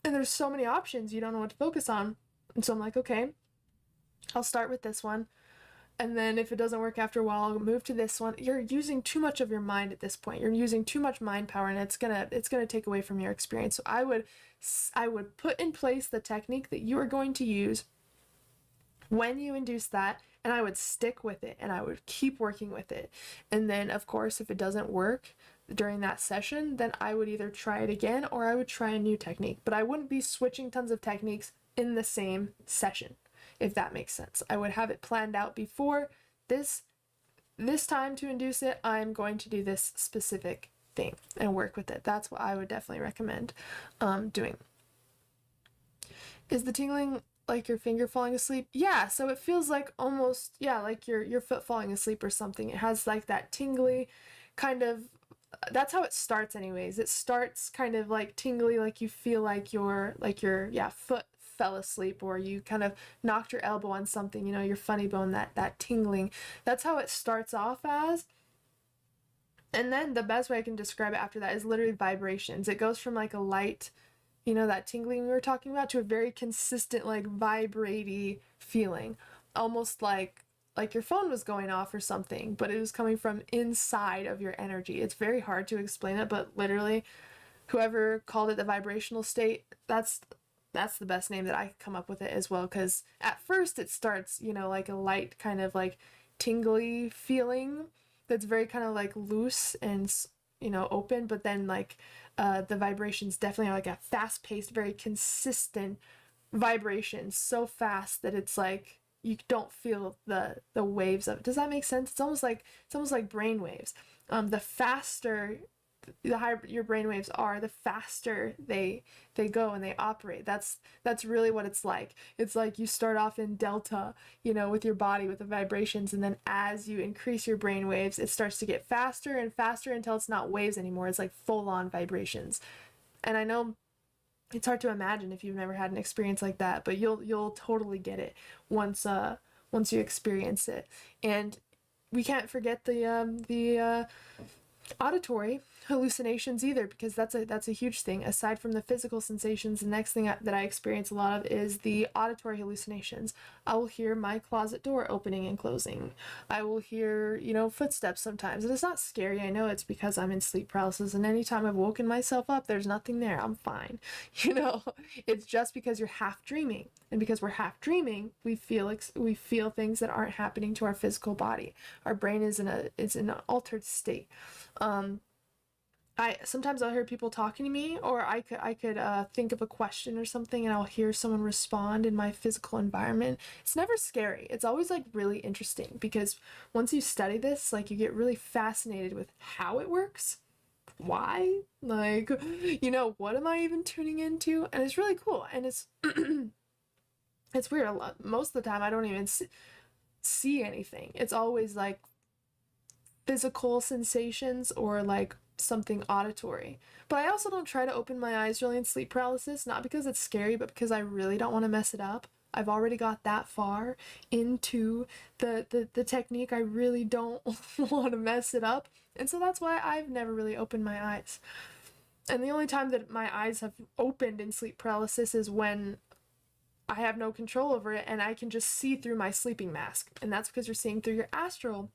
And there's so many options, you don't know what to focus on. And so I'm like, okay, I'll start with this one. and then if it doesn't work after a while, I'll move to this one. You're using too much of your mind at this point. You're using too much mind power, and it's gonna take away from your experience. So I would put in place the technique that you are going to use when you induce that, and I would stick with it, and I would keep working with it. And then, of course, if it doesn't work during that session, then I would either try it again or I would try a new technique. But I wouldn't be switching tons of techniques in the same session, if that makes sense. I would have it planned out before this time to induce it. I'm going to do this specific thing and work with it. That's what I would definitely recommend doing. Is the tingling like your finger falling asleep? Yeah, so it feels like almost, yeah, like your foot falling asleep or something. It has like that tingly kind of, that's how it starts anyways. It starts kind of like tingly, like you feel like your foot fell asleep, or you kind of knocked your elbow on something, you know, your funny bone, that tingling. That's how it starts off as. And then the best way I can describe it after that is literally vibrations. It goes from like a light, you know, that tingling we were talking about, to a very consistent, like vibraty feeling, almost like your phone was going off or something, but it was coming from inside of your energy. It's very hard to explain it, but literally whoever called it the vibrational state, that's the best name that I could come up with it as well, because at first it starts, you know, like a light kind of like tingly feeling that's very kind of like loose and, you know, open, but then like the vibrations definitely are like a fast-paced, very consistent vibration, so fast that it's like you don't feel the waves of it. Does that make sense? It's almost like brain waves. The faster, the higher your brain waves are, the faster they go and they operate. That's really what it's like. It's like you start off in delta, you know, with your body, with the vibrations, and then as you increase your brain waves, it starts to get faster and faster until it's not waves anymore. It's like full-on vibrations. And I know it's hard to imagine if you've never had an experience like that, but you'll totally get it once you experience it. And we can't forget the auditory hallucinations either, because that's a huge thing. Aside from the physical sensations, the next thing that I experience a lot of is the auditory hallucinations. I will hear my closet door opening and closing. I will hear, you know, footsteps sometimes, and it's not scary. I know it's because I'm in sleep paralysis, and anytime I've woken myself up, there's nothing there. I'm fine. You know, it's just because you're half dreaming, and because we're half dreaming, we feel things that aren't happening to our physical body. Our brain is in an altered state. Sometimes I'll hear people talking to me, or I could think of a question or something, and I'll hear someone respond in my physical environment. It's never scary. It's always like really interesting, because once you study this, like, you get really fascinated with how it works, why, like, you know, what am I even tuning into? And it's really cool. And it's it's weird. Most of the time I don't even see anything. It's always like physical sensations or like something auditory. But I also don't try to open my eyes really in sleep paralysis, not because it's scary, but because I really don't want to mess it up. I've already got that far into the technique. I really don't want to mess it up. And so that's why I've never really opened my eyes. And the only time that my eyes have opened in sleep paralysis is when I have no control over it and I can just see through my sleeping mask. And that's because you're seeing through your astral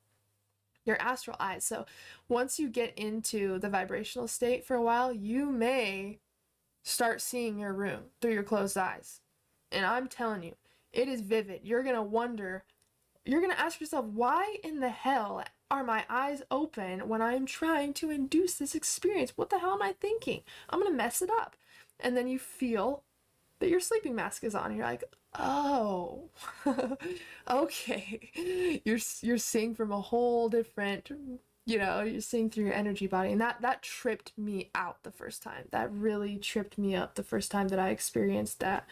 eyes. So once you get into the vibrational state for a while, you may start seeing your room through your closed eyes. And I'm telling you, it is vivid. You're going to wonder, you're going to ask yourself, why in the hell are my eyes open when I'm trying to induce this experience? What the hell am I thinking? I'm going to mess it up. And then you feel that your sleeping mask is on. You're like, oh, okay. You're seeing from a whole different, you know, you're seeing through your energy body. And that tripped me out the first time. That really tripped me up the first time that I experienced that.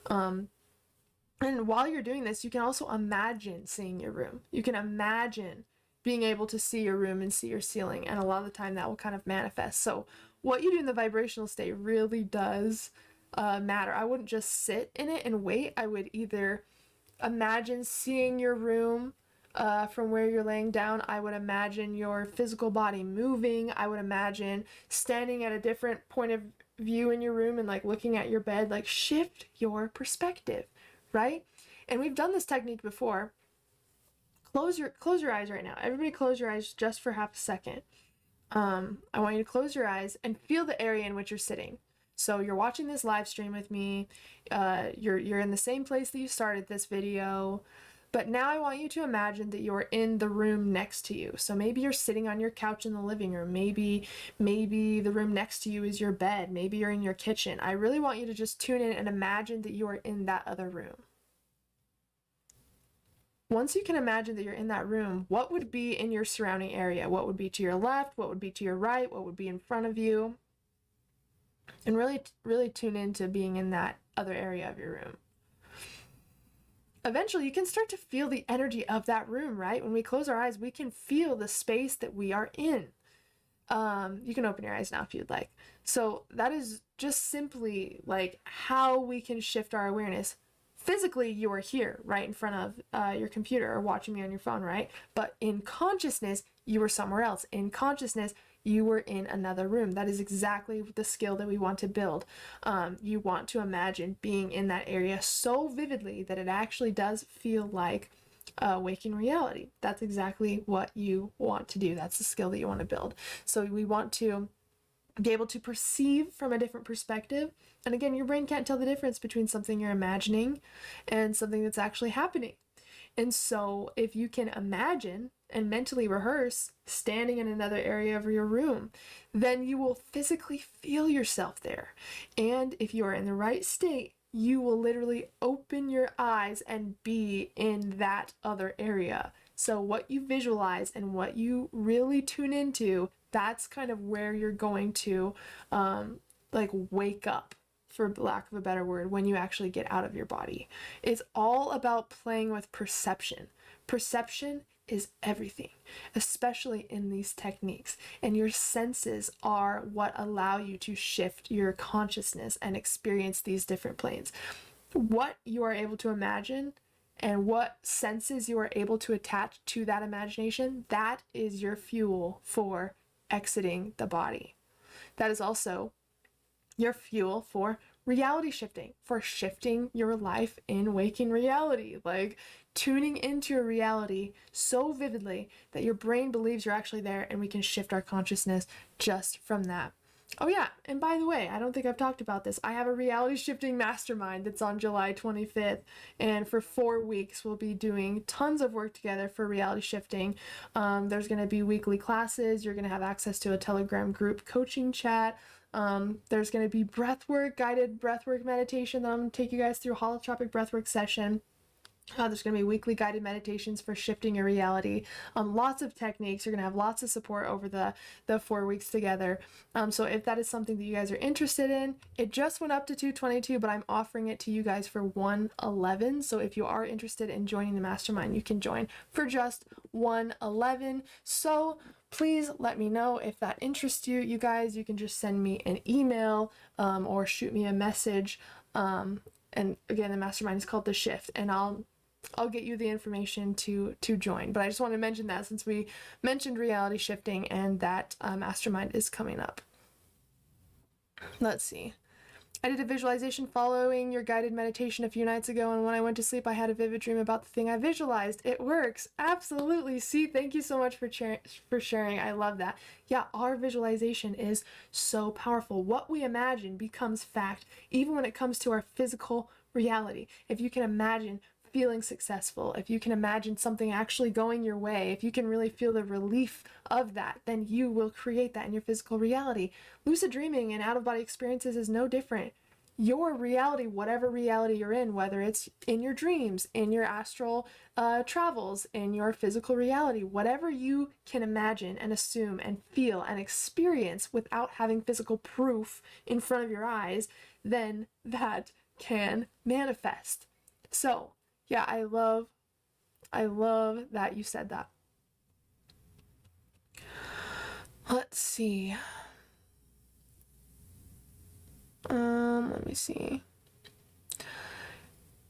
And while you're doing this, you can also imagine seeing your room. You can imagine being able to see your room and see your ceiling. And a lot of the time that will kind of manifest. So what you do in the vibrational state really does matter. I wouldn't just sit in it and wait. I would either imagine seeing your room from where you're laying down. I would imagine your physical body moving. I would imagine standing at a different point of view in your room and like looking at your bed, like shift your perspective, right? And we've done this technique before. close your eyes right now. Everybody close your eyes just for half a second. I want you to close your eyes and feel the area in which you're sitting. So you're watching this live stream with me. You're in the same place that you started this video. But now I want you to imagine that you're in the room next to you. So maybe you're sitting on your couch in the living room. Maybe the room next to you is your bed. Maybe you're in your kitchen. I really want you to just tune in and imagine that you are in that other room. Once you can imagine that you're in that room, what would be in your surrounding area? What would be to your left? What would be to your right? What would be in front of you? And really tune into being in that other area of your room. Eventually, you can start to feel the energy of that room, right? When we close our eyes, we can feel the space that we are in. You can open your eyes now if you'd like. So that is just simply like how we can shift our awareness. Physically, you are here, right in front of your computer or watching me on your phone, right? But in consciousness, you were somewhere else. In consciousness, you were in another room. That is exactly the skill that we want to build. You want to imagine being in that area so vividly that it actually does feel like waking reality. That's exactly what you want to do. That's the skill that you want to build. So we want to be able to perceive from a different perspective. And again, your brain can't tell the difference between something you're imagining and something that's actually happening. And so if you can imagine and mentally rehearse standing in another area of your room, then you will physically feel yourself there. And if you are in the right state, you will literally open your eyes and be in that other area. So what you visualize and what you really tune into, that's kind of where you're going to like wake up, for lack of a better word, when you actually get out of your body. It's all about playing with perception. Perception is everything, especially in these techniques. And your senses are what allow you to shift your consciousness and experience these different planes. What you are able to imagine and what senses you are able to attach to that imagination, that is your fuel for exiting the body. That is also your fuel for reality shifting, for shifting your life in waking reality, like tuning into a reality so vividly that your brain believes you're actually there, and we can shift our consciousness just from that. Oh yeah, and by the way, I don't think I've talked about this. I have a reality shifting mastermind that's on July 25th, and for 4 weeks we'll be doing tons of work together for reality shifting. There's going to be weekly classes. You're going to have access to a Telegram group coaching chat. There's going to be breathwork, guided breathwork meditation that I'm going to take you guys through, a holotropic breathwork session. There's going to be weekly guided meditations for shifting your reality. Lots of techniques. You're going to have lots of support over the 4 weeks together. So if that is something that you guys are interested in, it just went up to $222, but I'm offering it to you guys for $111. So if you are interested in joining the mastermind, you can join for just $111. So please let me know if that interests you. You guys, you can just send me an email or shoot me a message. And again, the mastermind is called The Shift, and I'll get you the information to join. But I just want to mention that since we mentioned reality shifting and that mastermind is coming up. Let's see. I did a visualization following your guided meditation a few nights ago, and when I went to sleep, I had a vivid dream about the thing I visualized. It works. Absolutely. See, thank you so much for sharing. I love that. Yeah, our visualization is so powerful. What we imagine becomes fact, even when it comes to our physical reality. If you can imagine feeling successful, if you can imagine something actually going your way, if you can really feel the relief of that, then you will create that in your physical reality. Lucid dreaming and out-of-body experiences is no different. Your reality, whatever reality you're in, whether it's in your dreams, in your astral travels, in your physical reality, whatever you can imagine and assume and feel and experience without having physical proof in front of your eyes, then that can manifest. So yeah, I love that you said that. Let's see. Let me see.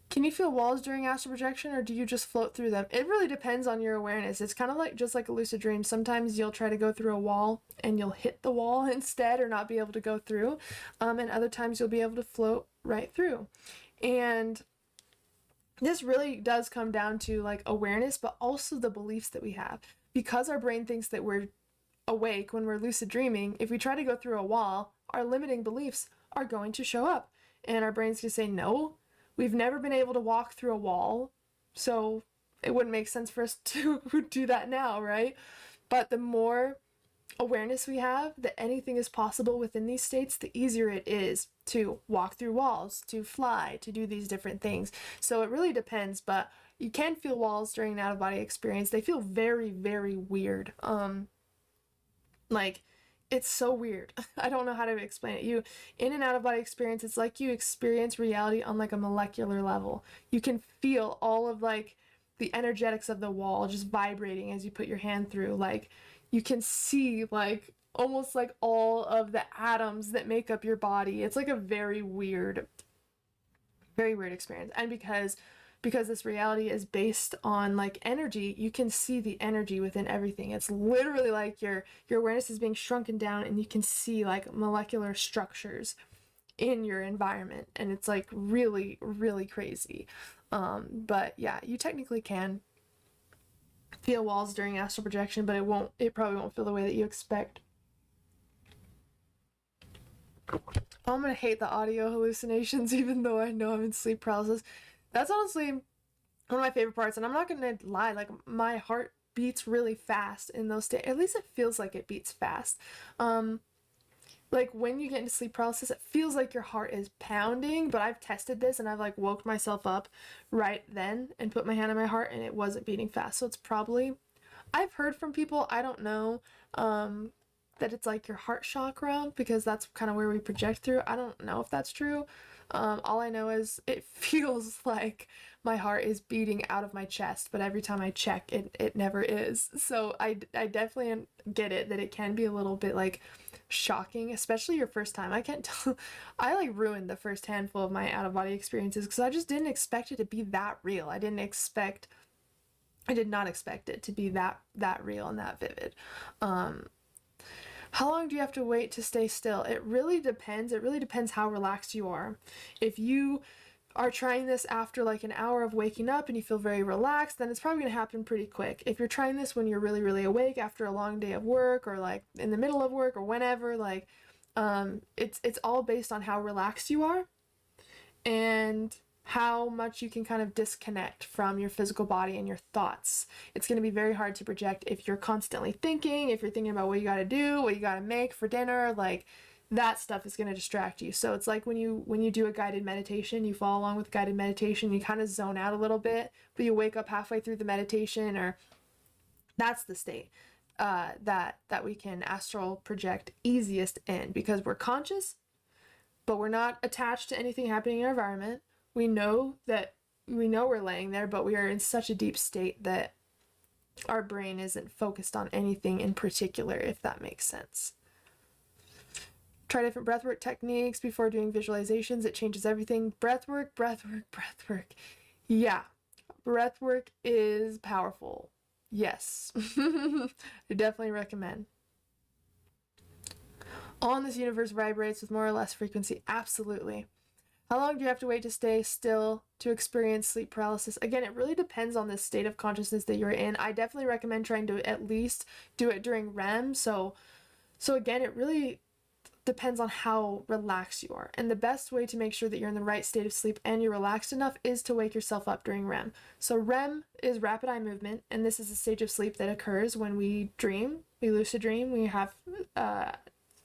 Can you feel walls during astral projection, or do you just float through them? It really depends on your awareness. It's kind of like just like a lucid dream. Sometimes you'll try to go through a wall and you'll hit the wall instead, or not be able to go through. And other times you'll be able to float right through. And this really does come down to like awareness, but also the beliefs that we have. Because our brain thinks that we're awake when we're lucid dreaming, if we try to go through a wall, our limiting beliefs are going to show up. And our brain's going to say, no, we've never been able to walk through a wall, so it wouldn't make sense for us to do that now, right? But the more awareness we have that anything is possible within these states, the easier it is to walk through walls, to fly, to do these different things. So it really depends, but you can feel walls during an out-of-body experience. They feel very, very weird. Like, it's so weird. I don't know how to explain it. You, in an out-of-body experience, it's like you experience reality on like a molecular level. You can feel all of like the energetics of the wall just vibrating as you put your hand through. Like, you can see like almost like all of the atoms that make up your body. It's like a very weird experience. And because this reality is based on like energy, you can see the energy within everything. It's literally like your awareness is being shrunken down, and you can see like molecular structures in your environment, and it's like really, really crazy. But yeah, you technically can feel walls during astral projection, but it probably won't feel the way that you expect. I'm gonna hate the audio hallucinations, even though I know I'm in sleep paralysis. That's honestly one of my favorite parts, and I'm not gonna lie, like my heart beats really fast in those states. At least it feels like it beats fast. Like when you get into sleep paralysis, it feels like your heart is pounding, but I've tested this and I've like woke myself up right then and put my hand on my heart, and it wasn't beating fast. So it's probably, I've heard from people, I don't know, that it's like your heart chakra, because that's kind of where we project through. I don't know if that's true. All I know is it feels like my heart is beating out of my chest, but every time I check, it never is. So I definitely get it, that it can be a little bit like shocking, especially your first time. I can't tell, I like ruined the first handful of my out-of-body experiences because I just didn't expect it to be that real. I did not expect it to be that real and that vivid. How long do you have to wait to stay still? It really depends. It really depends how relaxed you are. If you are trying this after like an hour of waking up and you feel very relaxed, then it's probably going to happen pretty quick. If you're trying this when you're really, really awake after a long day of work, or like in the middle of work, or whenever, like it's all based on how relaxed you are and how much you can kind of disconnect from your physical body and your thoughts. It's going to be very hard to project if you're constantly thinking, if you're thinking about what you got to do, what you got to make for dinner, like that stuff is going to distract you. So it's like when you do a guided meditation, you follow along with guided meditation, you kind of zone out a little bit, but you wake up halfway through the meditation, or that's the state that we can astral project easiest in, because we're conscious, but we're not attached to anything happening in our environment. We know we're laying there, but we are in such a deep state that our brain isn't focused on anything in particular, if that makes sense. Try different breathwork techniques before doing visualizations. It changes everything. Breathwork. Yeah, breathwork is powerful. Yes. I definitely recommend. All in this universe vibrates with more or less frequency. Absolutely. How long do you have to wait to stay still to experience sleep paralysis? Again, it really depends on the state of consciousness that you're in. I definitely recommend trying to at least do it during REM. So again, it really depends on how relaxed you are. And the best way to make sure that you're in the right state of sleep and you're relaxed enough is to wake yourself up during REM. So REM is rapid eye movement, and this is a stage of sleep that occurs when we dream, we lucid dream, we have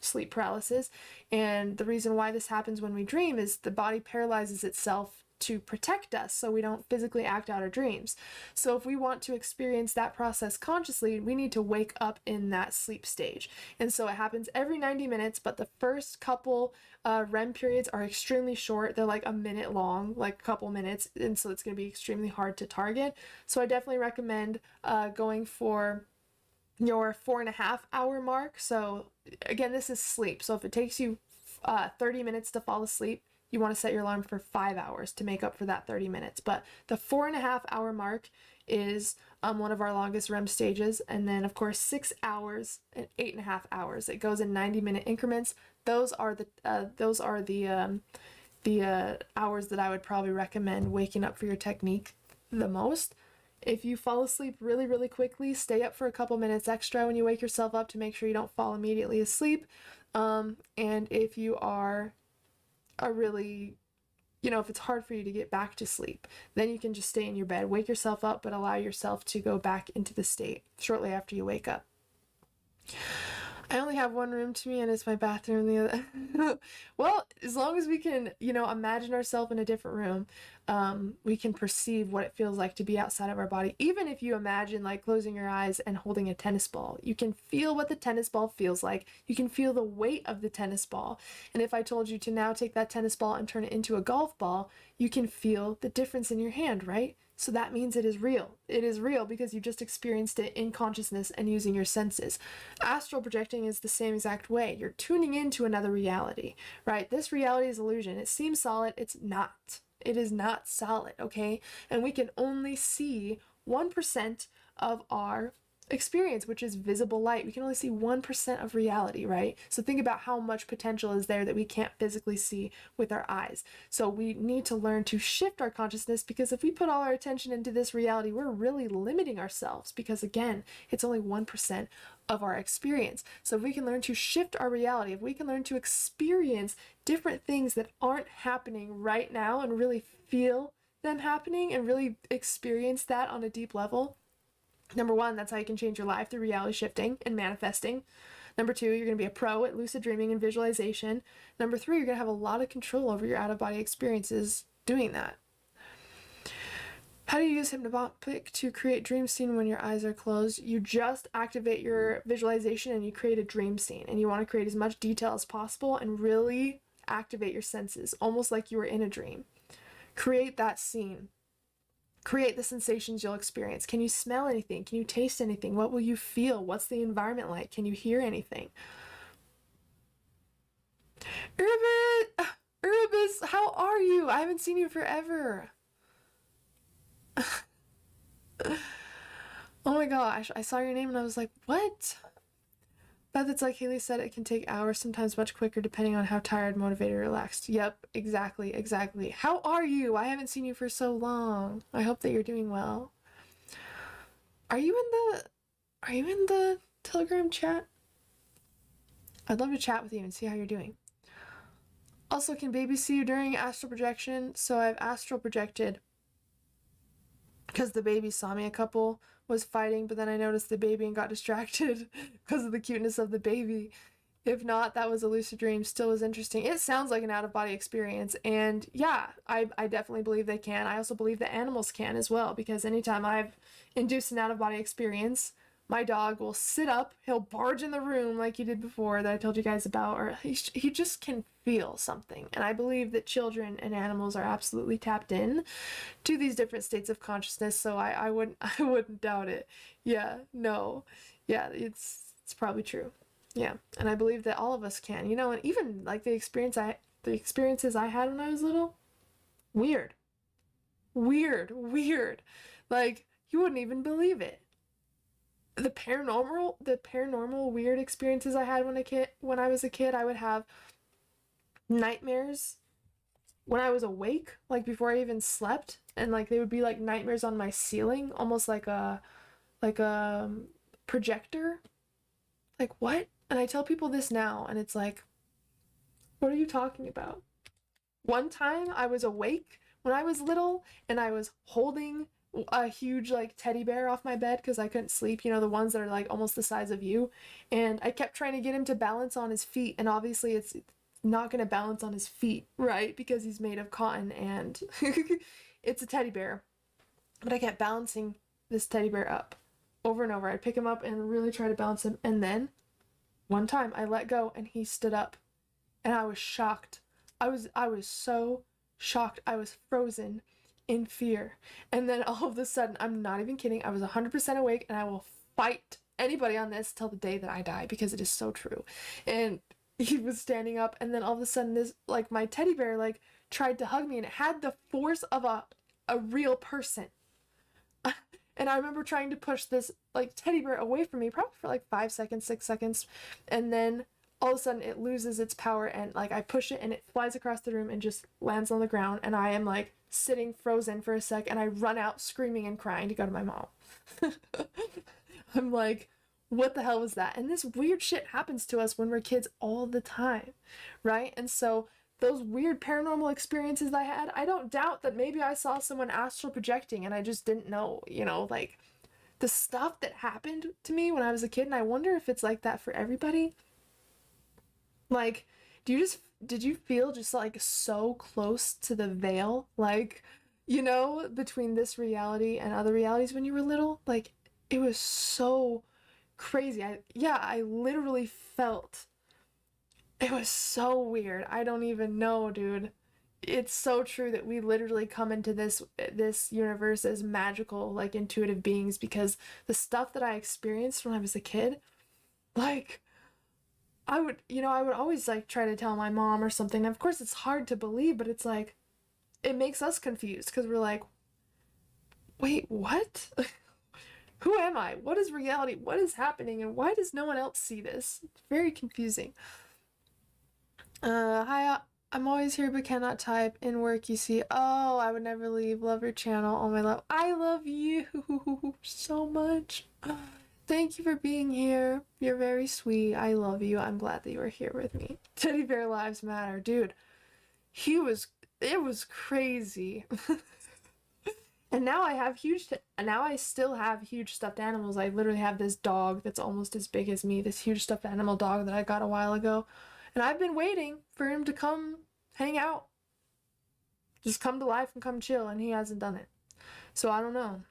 sleep paralysis. And the reason why this happens when we dream is the body paralyzes itself to protect us so we don't physically act out our dreams. So if we want to experience that process consciously, we need to wake up in that sleep stage. And so it happens every 90 minutes, but the first couple REM periods are extremely short. They're like a minute long, like a couple minutes, and so it's going to be extremely hard to target. So I definitely recommend going for your 4.5 hour mark. So again, this is sleep. So if it takes you 30 minutes to fall asleep, you want to set your alarm for 5 hours to make up for that 30 minutes. But the 4.5 hour mark is one of our longest REM stages. And then of course 6 hours and 8.5 hours. It goes in 90-minute increments. Those are the hours that I would probably recommend waking up for your technique the most. If you fall asleep really, really quickly, stay up for a couple minutes extra when you wake yourself up to make sure you don't fall immediately asleep. And if you are really, if it's hard for you to get back to sleep, then you can just stay in your bed, wake yourself up, but allow yourself to go back into the state shortly after you wake up. I only have one room to me, and it's my bathroom. The other. Well, as long as we can, imagine ourselves in a different room, we can perceive what it feels like to be outside of our body. Even if you imagine like closing your eyes and holding a tennis ball, you can feel what the tennis ball feels like. You can feel the weight of the tennis ball. And if I told you to now take that tennis ball and turn it into a golf ball, you can feel the difference in your hand, right? So that means it is real. It is real because you just experienced it in consciousness and using your senses. Astral projecting is the same exact way. You're tuning into another reality, right? This reality is illusion. It seems solid. It's not. It is not solid, okay? And we can only see 1% of our experience, which is visible light. We can only see 1% of reality, right? So think about how much potential is there that we can't physically see with our eyes. So we need to learn to shift our consciousness, because if we put all our attention into this reality, we're really limiting ourselves, because again, it's only 1% of our experience. So if we can learn to shift our reality, if we can learn to experience different things that aren't happening right now and really feel them happening and really experience that on a deep level, number one, that's how you can change your life through reality shifting and manifesting. Number two, you're going to be a pro at lucid dreaming and visualization. Number three, you're going to have a lot of control over your out-of-body experiences doing that. How do you use hypnagogic to create dream scene when your eyes are closed? You just activate your visualization and you create a dream scene. And you want to create as much detail as possible and really activate your senses, almost like you were in a dream. Create that scene. Create the sensations you'll experience. Can you smell anything? Can you taste anything? What will you feel? What's the environment like? Can you hear anything? Erebus, how are you? I haven't seen you forever. Oh my gosh, I saw your name and I was like, what? But it's like Haylee said, it can take hours, sometimes much quicker, depending on how tired, motivated, or relaxed. Yep, exactly. How are you? I haven't seen you for so long. I hope that you're doing well. Are you in the Telegram chat? I'd love to chat with you and see how you're doing. Also, can babies see you during astral projection? So I've astral projected because the baby saw me. A couple was fighting, but then I noticed the baby and got distracted because of the cuteness of the baby. If not, that was a lucid dream. Still was interesting. It sounds like an out-of-body experience, and yeah, I definitely believe they can. I also believe that animals can as well, because anytime I've induced an out-of-body experience, my dog will sit up, he'll barge in the room like he did before that I told you guys about, or he just can feel something. And I believe that children and animals are absolutely tapped in to these different states of consciousness, so I wouldn't doubt it. Yeah, no. Yeah, it's probably true. Yeah, and I believe that all of us can, and even like the experiences I had when I was little, weird. Like, you wouldn't even believe it. The paranormal weird experiences I had when I was a kid, I would have nightmares when I was awake, like before I even slept, and like they would be like nightmares on my ceiling, almost like a projector. Like, what? And I tell people this now, and it's like, what are you talking about? One time I was awake when I was little, and I was holding a huge like teddy bear off my bed because I couldn't sleep, the ones that are like almost the size of you, and I kept trying to get him to balance on his feet, and obviously it's not going to balance on his feet, right? Because he's made of cotton and it's a teddy bear. But I kept balancing this teddy bear up over and over. I'd pick him up and really try to balance him, and then one time I let go and he stood up, and I was shocked. I was so shocked. I was frozen in fear. And then all of a sudden, I'm not even kidding, I was 100% awake, and I will fight anybody on this till the day that I die, because it is so true. And he was standing up, and then all of a sudden this, like, my teddy bear like tried to hug me, and it had the force of a real person. And I remember trying to push this like teddy bear away from me, probably for like 5 seconds, 6 seconds, and then all of a sudden it loses its power, and like I push it and it flies across the room and just lands on the ground, and I am like sitting frozen for a sec, and I run out screaming and crying to go to my mom. I'm like, what the hell was that? And this weird shit happens to us when we're kids all the time, right? And so those weird paranormal experiences I had, I don't doubt that maybe I saw someone astral projecting and I just didn't know, you know, like the stuff that happened to me when I was a kid. And I wonder if it's like that for everybody. Like, did you feel just like so close to the veil, like, you know, between this reality and other realities when you were little? Like, it was so crazy. I literally felt, it was so weird. I don't even know, dude. It's so true that we literally come into this universe as magical, like intuitive beings, because the stuff that I experienced when I was a kid, like, I would always like try to tell my mom or something. And of course it's hard to believe, but it's like, it makes us confused because we're like, wait, what? Who am I? What is reality? What is happening? And why does no one else see this? It's very confusing. Hi, I'm always here but cannot type. In work, you see. Oh, I would never leave. Love your channel. Oh my love. I love you so much. Thank you for being here. You're very sweet. I love you. I'm glad that you are here with me. Teddy bear lives matter. Dude, it was crazy. And now I still have huge stuffed animals. I literally have this dog that's almost as big as me, this huge stuffed animal dog that I got a while ago. And I've been waiting for him to come hang out. Just come to life and come chill, and he hasn't done it. So I don't know.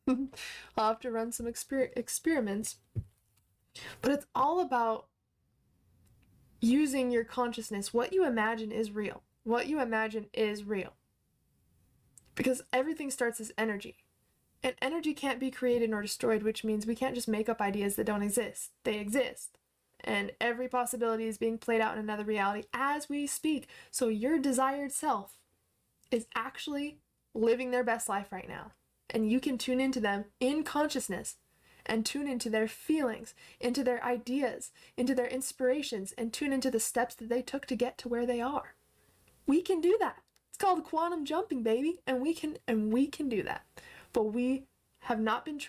I'll have to run some experiments. But it's all about using your consciousness. What you imagine is real. What you imagine is real. Because everything starts as energy. And energy can't be created nor destroyed, which means we can't just make up ideas that don't exist. They exist. And every possibility is being played out in another reality as we speak. So your desired self is actually living their best life right now. And you can tune into them in consciousness and tune into their feelings, into their ideas, into their inspirations, and tune into the steps that they took to get to where they are. We can do that. It's called quantum jumping, baby, and we can do that. But we have not been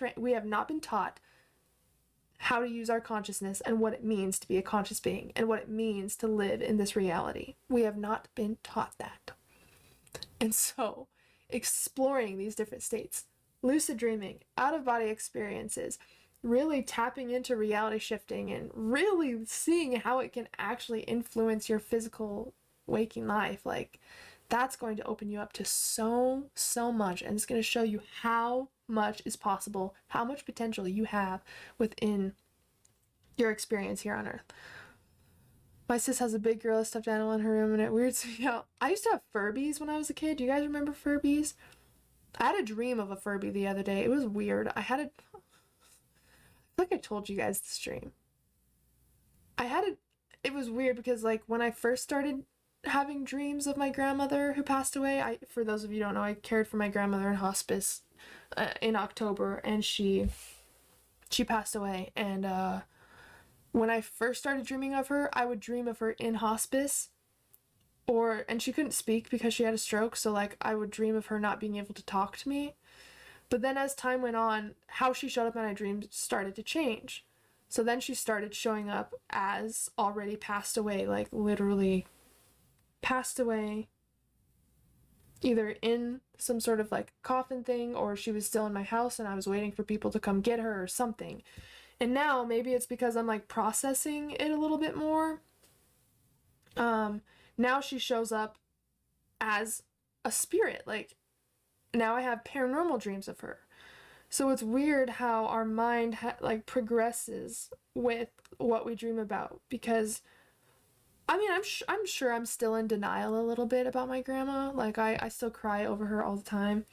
taught how to use our consciousness and what it means to be a conscious being and what it means to live in this reality. We have not been taught that. And so, exploring these different states, lucid dreaming, out-of-body experiences, really tapping into reality shifting and really seeing how it can actually influence your physical waking life, like, that's going to open you up to so much, and it's going to show you how much is possible, how much potential you have within your experience here on Earth. My sis has a big gorilla stuffed animal in her room, and it weirds me out. I used to have Furbies when I was a kid. Do you guys remember Furbies? I had a dream of a Furby the other day. It was weird. I feel like I told you guys this dream. It was weird because, like, when I first started having dreams of my grandmother who passed away, for those of you who don't know, I cared for my grandmother in hospice in October, and she passed away. And when I first started dreaming of her, I would dream of her in hospice, and she couldn't speak because she had a stroke, so like I would dream of her not being able to talk to me. But then as time went on, how she showed up in my dreams started to change. So then she started showing up as already passed away, like literally passed away, either in some sort of like coffin thing, or she was still in my house and I was waiting for people to come get her or something. And now maybe it's because I'm like processing it a little bit more. Now she shows up as a spirit. Like, now I have paranormal dreams of her. So it's weird how our mind like progresses with what we dream about, because I mean, I'm sure I'm still in denial a little bit about my grandma. Like, I still cry over her all the time.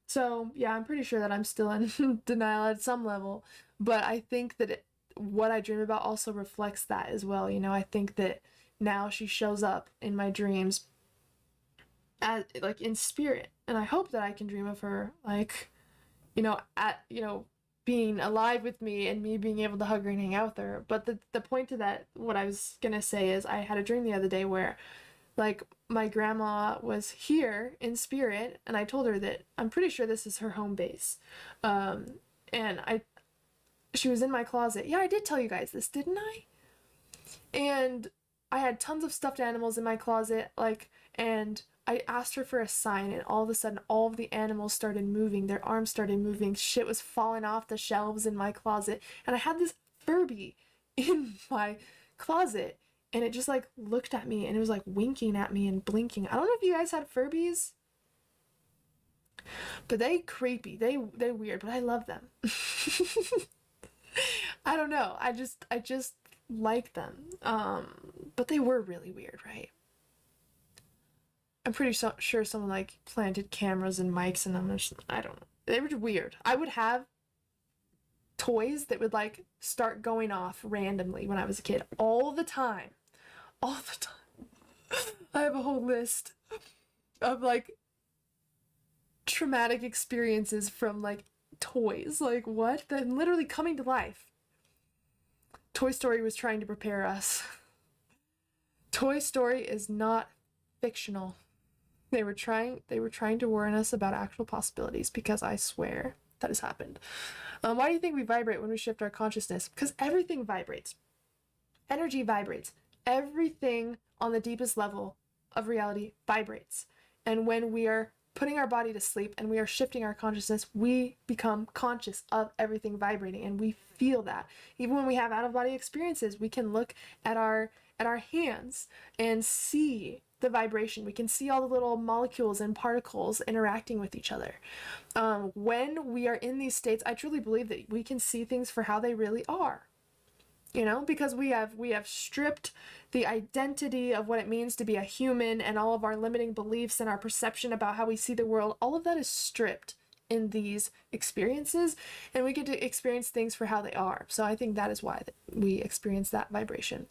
So yeah, I'm pretty sure that I'm still in denial at some level, but I think that what I dream about also reflects that as well. You know, I think that now she shows up in my dreams as, like, in spirit, and I hope that I can dream of her, like, you know, being alive with me and me being able to hug her and hang out with her. But the point to that, what I was gonna say is, I had a dream the other day where, like, my grandma was here in spirit, and I told her that I'm pretty sure this is her home base. And she was in my closet. Yeah, I did tell you guys this, didn't I? And I had tons of stuffed animals in my closet, like, and I asked her for a sign, and all of a sudden all of the animals started moving. Their arms started moving. Shit was falling off the shelves in my closet. And I had this Furby in my closet, and it just like looked at me, and it was like winking at me and blinking. I don't know if you guys had Furbies, but they creepy. They're weird, but I love them. I don't know. I just like them. But they were really weird, right? I'm pretty sure someone like planted cameras and mics in them. I don't know. They were weird. I would have toys that would like start going off randomly when I was a kid. All the time. All the time. I have a whole list of like traumatic experiences from like toys. Like what? They're literally coming to life. Toy Story was trying to prepare us. Toy Story is not fictional. They were trying to warn us about actual possibilities, because I swear that has happened. Why do you think we vibrate when we shift our consciousness? Because everything vibrates. Energy vibrates. Everything on the deepest level of reality vibrates. And when we are putting our body to sleep and we are shifting our consciousness, we become conscious of everything vibrating, and we feel that. Even when we have out-of-body experiences, we can look at our hands and see the vibration. We can see all the little molecules and particles interacting with each other. When we are in these states, I truly believe that we can see things for how they really are. You know, because we have stripped the identity of what it means to be a human, and all of our limiting beliefs and our perception about how we see the world. All of that is stripped in these experiences, and we get to experience things for how they are. So I think that is why we experience that vibration.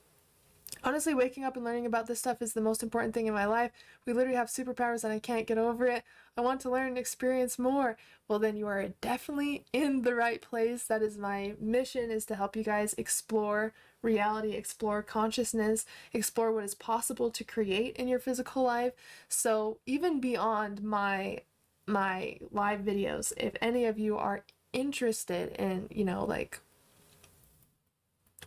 Honestly, waking up and learning about this stuff is the most important thing in my life. We literally have superpowers and I can't get over it. I want to learn and experience more. Well, then you are definitely in the right place. That is my mission, is to help you guys explore reality, explore consciousness, explore what is possible to create in your physical life. So even beyond my live videos, if any of you are interested in, you know, like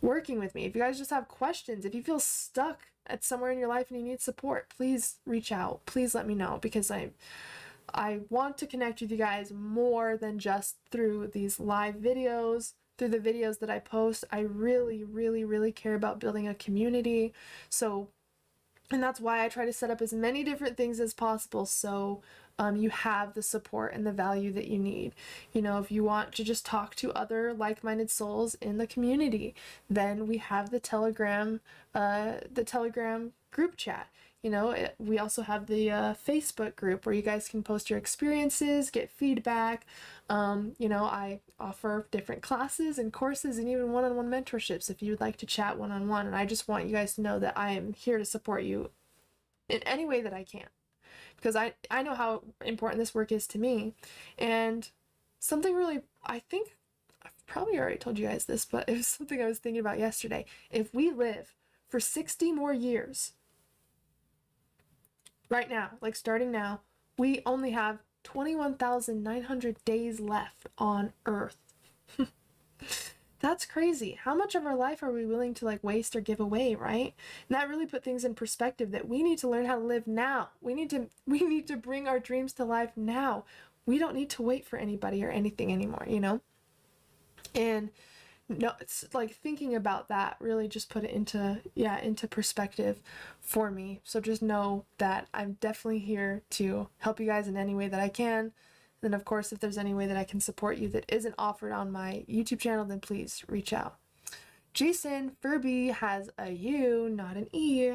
working with me, if you guys just have questions, if you feel stuck at somewhere in your life and you need support, please reach out. Please let me know, because I want to connect with you guys more than just through these live videos, through the videos that I post. I really, really, really care about building a community. So, and that's why I try to set up as many different things as possible, so you have the support and the value that you need. You know, if you want to just talk to other like-minded souls in the community, then we have the Telegram group chat. You know, we also have the Facebook group where you guys can post your experiences, get feedback. You know, I offer different classes and courses and even one-on-one mentorships if you would like to chat one-on-one. And I just want you guys to know that I am here to support you in any way that I can, because I know how important this work is to me. And something really, I think I've probably already told you guys this, but it was something I was thinking about yesterday. If we live for 60 more years, right now, like starting now, we only have 21,900 days left on Earth. That's crazy. How much of our life are we willing to like waste or give away, right? And that really put things in perspective, that we need to learn how to live now. We need to bring our dreams to life now. We don't need to wait for anybody or anything anymore, you know? And no, it's like thinking about that really just put it into perspective for me. So just know that I'm definitely here to help you guys in any way that I can. And then of course, if there's any way that I can support you that isn't offered on my YouTube channel, then please reach out. Jason, Furby has a U, not an E.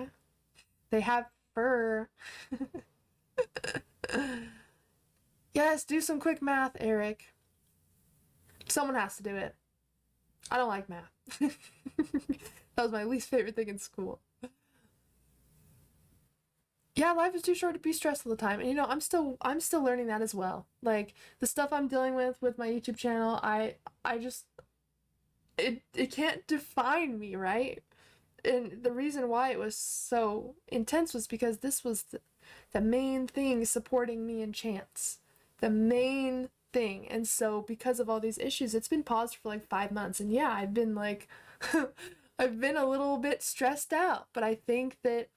They have fur. Yes, do some quick math, Eric. Someone has to do it. I don't like math. That was my least favorite thing in school. Yeah, life is too short to be stressed all the time. And you know, I'm still learning that as well. Like the stuff I'm dealing with my YouTube channel, I just it can't define me, right? And the reason why it was so intense was because this was the main thing supporting me in chance. The main thing. And so because of all these issues, it's been paused for like 5 months. And yeah, I've been like I've been a little bit stressed out, but I think that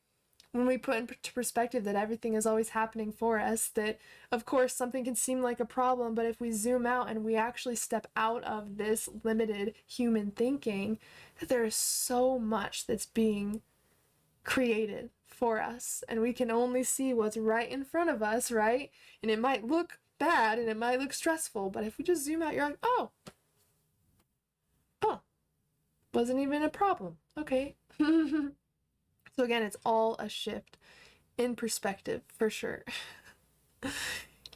when we put into perspective that everything is always happening for us, that of course something can seem like a problem, but if we zoom out and we actually step out of this limited human thinking, that there is so much that's being created for us, and we can only see what's right in front of us, right? And it might look bad and it might look stressful, but if we just zoom out, you're like, oh, wasn't even a problem. Okay. So again, it's all a shift in perspective for sure.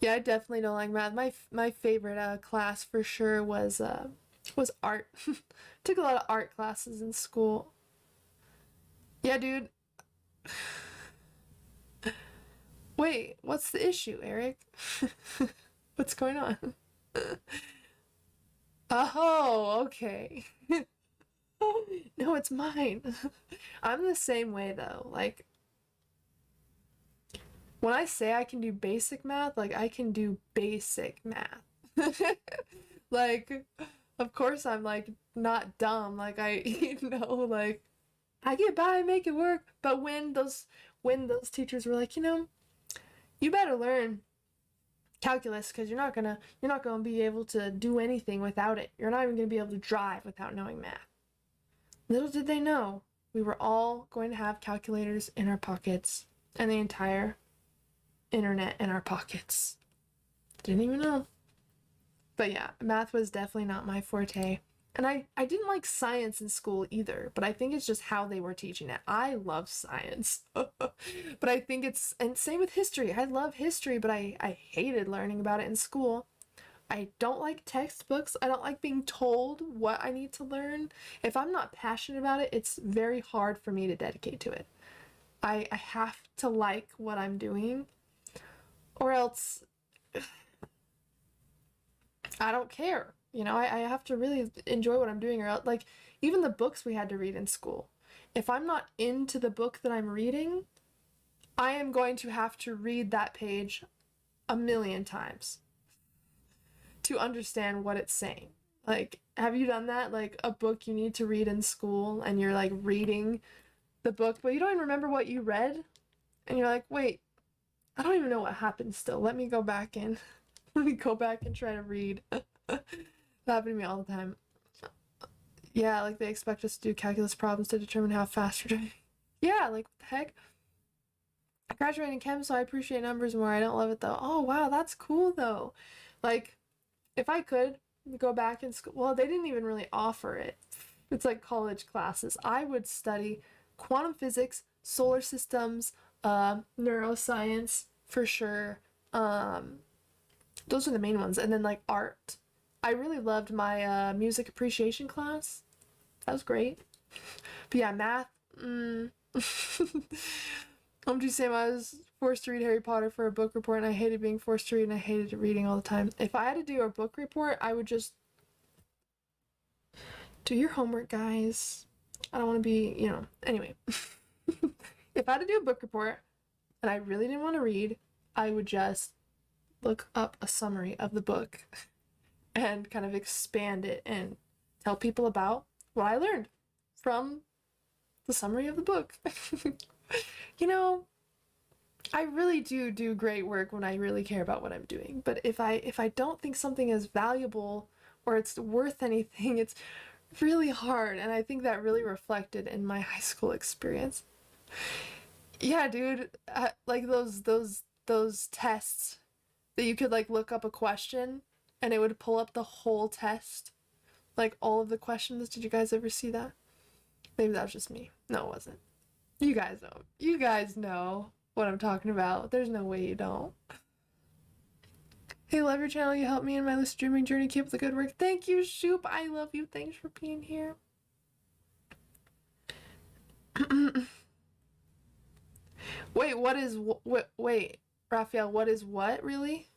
Yeah, I definitely don't like math. My favorite class for sure was art. Took a lot of art classes in school. Yeah, dude. Wait, what's the issue, Eric? What's going on? Oh, okay. No, it's mine. I'm the same way though. Like, when I say I can do basic math, like, I can do basic math. Like, of course I'm, like, not dumb. Like, I, like, I get by, make it work. But when those teachers were like, you better learn calculus because you're not gonna be able to do anything without it. You're not even gonna be able to drive without knowing math. Little did they know, we were all going to have calculators in our pockets and the entire internet in our pockets. Didn't even know. But yeah, math was definitely not my forte. And I didn't like science in school either, but I think it's just how they were teaching it. I love science. But I think it's, and same with history. I love history, but I hated learning about it in school. I don't like textbooks. I don't like being told what I need to learn. If I'm not passionate about it, it's very hard for me to dedicate to it. I have to like what I'm doing, or else I don't care. I have to really enjoy what I'm doing, or else, like, even the books we had to read in school. If I'm not into the book that I'm reading, I am going to have to read that page a million times to understand what it's saying. Like, have you done that? Like, a book you need to read in school and you're like reading the book, but you don't even remember what you read, and you're like, wait, I don't even know what happened still. Let me go back and try to read. That happened to me all the time. Yeah, like, they expect us to do calculus problems to determine how fast we're doing. Yeah, like, what the heck? I graduated in chem, so I appreciate numbers more. I don't love it though. Oh wow, that's cool though. Like, if I could go back in school, well, they didn't even really offer it. It's like college classes. I would study quantum physics, solar systems, neuroscience for sure. Those are the main ones. And then like art. I really loved my music appreciation class. That was great. But yeah, math. I'm just saying, I was forced to read Harry Potter for a book report, and I hated being forced to read, and I hated reading all the time. If I had to do a book report, I would just do your homework, guys. I don't want to be, anyway. If I had to do a book report and I really didn't want to read, I would just look up a summary of the book and kind of expand it and tell people about what I learned from the summary of the book. I really do great work when I really care about what I'm doing. But if I don't think something is valuable or it's worth anything, it's really hard. And I think that really reflected in my high school experience. Yeah, dude, like those tests that you could like look up a question and it would pull up the whole test, like all of the questions. Did you guys ever see that? Maybe that was just me. No, it wasn't. You guys know. You guys know what I'm talking about. There's no way you don't. Hey, love your channel. You helped me in my lucid dreaming journey. Keep up the good work. Thank you, Shoop. I love you. Thanks for being here. Wait, what is wait, Raphael, what is what really?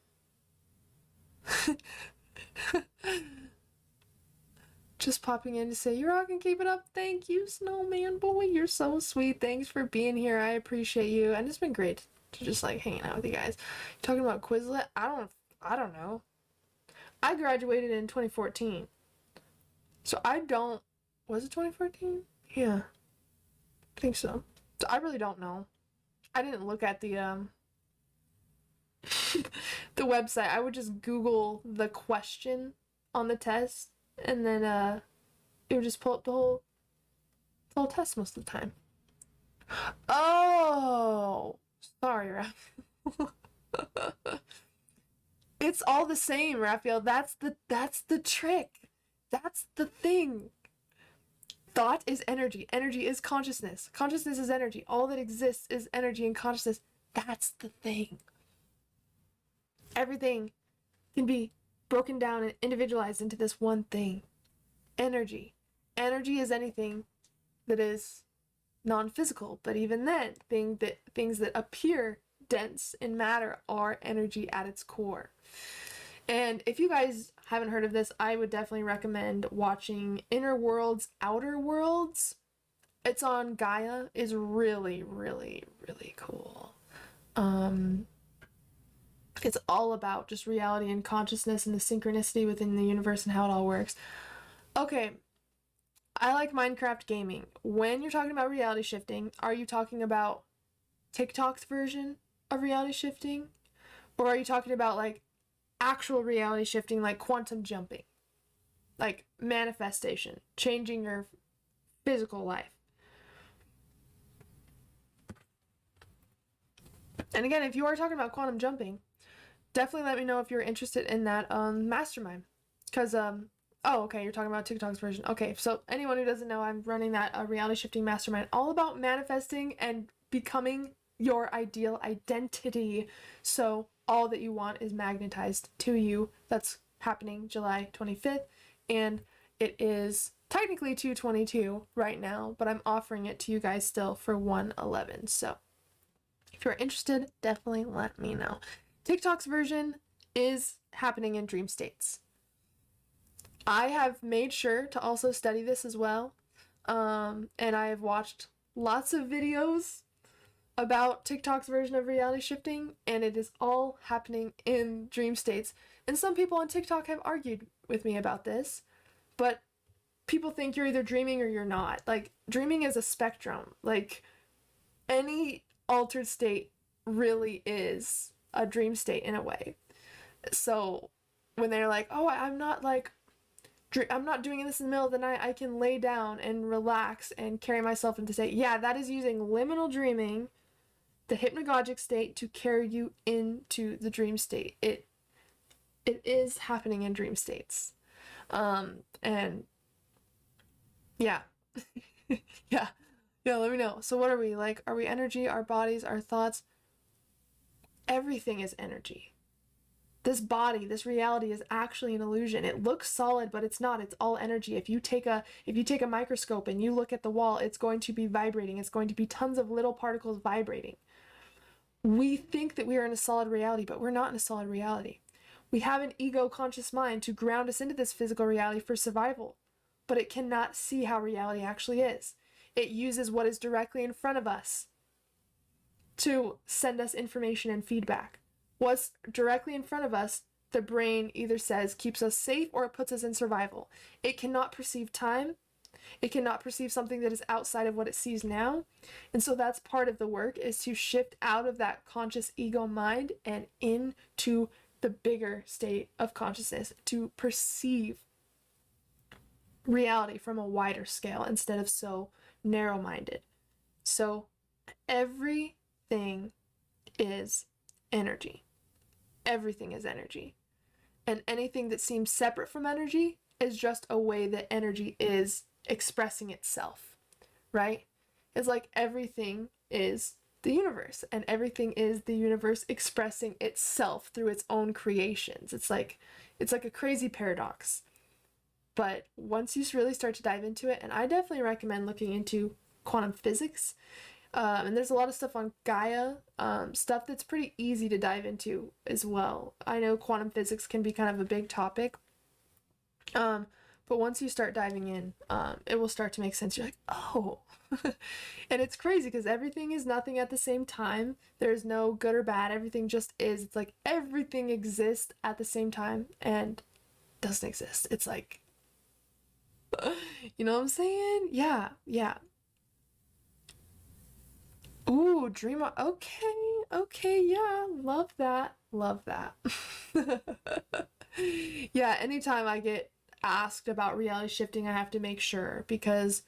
Just popping in to say you're all gonna keep it up. Thank you, Snowman Boy. You're so sweet. Thanks for being here. I appreciate you. And it's been great to just like hanging out with you guys. Talking about Quizlet, I don't know. I graduated in 2014. So I don't, was it 2014? Yeah. I think so. So I really don't know. I didn't look at the the website. I would just Google the question on the test, and then it would just pull up the whole test most of the time. Oh, sorry, Raphael. It's all the same, Raphael. That's the trick. That's the thing. Thought is energy. Energy is consciousness. Consciousness is energy. All that exists is energy and consciousness. That's the thing. Everything can be broken down and individualized into this one thing. Energy. Energy is anything that is non-physical, but even then, things that appear dense in matter are energy at its core. And if you guys haven't heard of this, I would definitely recommend watching Inner Worlds, Outer Worlds. It's on Gaia. It's really, really, really cool. It's all about just reality and consciousness and the synchronicity within the universe and how it all works. Okay, I like Minecraft gaming. When you're talking about reality shifting, are you talking about TikTok's version of reality shifting? Or are you talking about like actual reality shifting, like quantum jumping? Like manifestation, changing your physical life. And again, if you are talking about quantum jumping, definitely let me know if you're interested in that mastermind. Because, oh, okay, you're talking about TikTok's version. Okay, so anyone who doesn't know, I'm running that reality shifting mastermind, all about manifesting and becoming your ideal identity. So all that you want is magnetized to you. That's happening July 25th. And it is technically 222 right now, but I'm offering it to you guys still for 111. So if you're interested, definitely let me know. TikTok's version is happening in dream states. I have made sure to also study this as well. And I have watched lots of videos about TikTok's version of reality shifting, and it is all happening in dream states. And some people on TikTok have argued with me about this, but people think you're either dreaming or you're not. Like, dreaming is a spectrum. Like, any altered state really is a dream state in a way. So when they're like, oh, I'm not doing this in the middle of the night, I can lay down and relax and carry myself into state. Yeah, that is using liminal dreaming, the hypnagogic state, to carry you into the dream state. It is happening in dream states. And yeah. yeah, let me know. So what are we? Like, are we energy, our bodies, our thoughts? Everything is energy. This body, this reality is actually an illusion. It looks solid, but it's not. It's all energy. If you take a microscope and you look at the wall, it's going to be vibrating. It's going to be tons of little particles vibrating. We think that we are in a solid reality, but we're not in a solid reality. We have an ego conscious mind to ground us into this physical reality for survival, but it cannot see how reality actually is. It uses what is directly in front of us to send us information and feedback. What's directly in front of us, the brain either says keeps us safe or it puts us in survival. It cannot perceive time. It cannot perceive something that is outside of what it sees now. And so that's part of the work, is to shift out of that conscious ego mind and into the bigger state of consciousness, to perceive reality from a wider scale instead of so narrow-minded. So everything is energy. Everything is energy. And anything that seems separate from energy is just a way that energy is expressing itself, right? It's like everything is the universe, and everything is the universe expressing itself through its own creations. It's like a crazy paradox. But once you really start to dive into it, and I definitely recommend looking into quantum physics, And there's a lot of stuff on Gaia, stuff that's pretty easy to dive into as well. I know quantum physics can be kind of a big topic, but once you start diving in, it will start to make sense. You're like, oh. And it's crazy because everything is nothing at the same time. There's no good or bad. Everything just is. It's like everything exists at the same time and doesn't exist. It's like, you know what I'm saying? Yeah, yeah. Ooh, dream. Okay, yeah, love that. Love that. Yeah, anytime I get asked about reality shifting, I have to make sure, because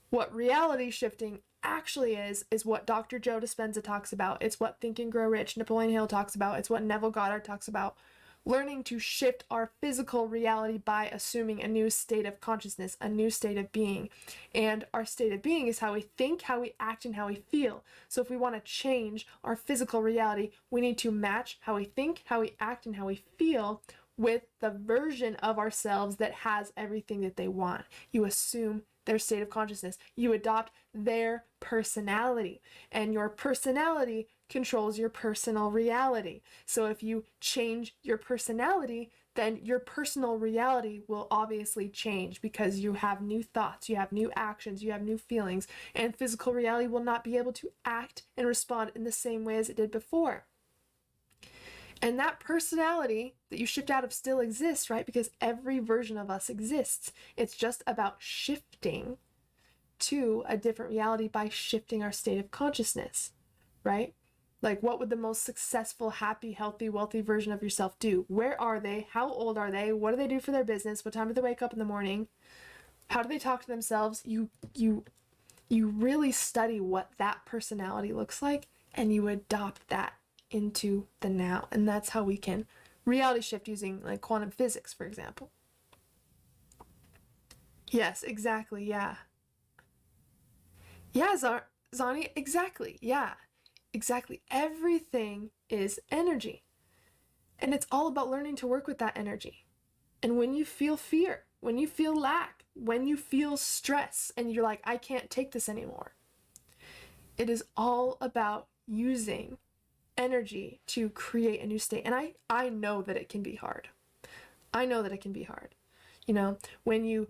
what reality shifting actually is what Dr. Joe Dispenza talks about. It's what Think and Grow Rich, Napoleon Hill talks about. It's what Neville Goddard talks about. Learning to shift our physical reality by assuming a new state of consciousness, a new state of being. And our state of being is how we think, how we act, and how we feel. So if we want to change our physical reality, we need to match how we think, how we act, and how we feel with the version of ourselves that has everything that they want. You assume their state of consciousness. You adopt their personality, and your personality controls your personal reality. So if you change your personality, then your personal reality will obviously change, because you have new thoughts, you have new actions, you have new feelings, and physical reality will not be able to act and respond in the same way as it did before. And that personality that you shift out of still exists, right? Because every version of us exists. It's just about shifting to a different reality by shifting our state of consciousness, right? Like, what would the most successful, happy, healthy, wealthy version of yourself do? Where are they? How old are they? What do they do for their business? What time do they wake up in the morning? How do they talk to themselves? You really study what that personality looks like, and you adopt that into the now. And that's how we can reality shift using like quantum physics, for example. Yes, exactly. Yeah. Yeah, Zani, exactly. Yeah, exactly. Everything is energy. And it's all about learning to work with that energy. And when you feel fear, when you feel lack, when you feel stress, and you're like, I can't take this anymore, it is all about using energy to create a new state. And I know that it can be hard. I know that it can be hard. You know, when you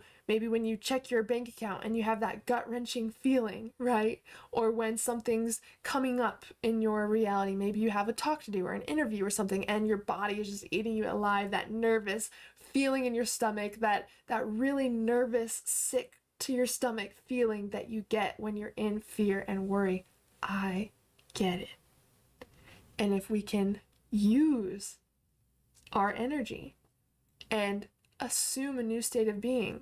check your bank account and you have that gut-wrenching feeling, right? Or when something's coming up in your reality, maybe you have a talk to do or an interview or something, and your body is just eating you alive, that nervous feeling in your stomach, that really nervous, sick to your stomach feeling that you get when you're in fear and worry. I get it. And if we can use our energy and assume a new state of being,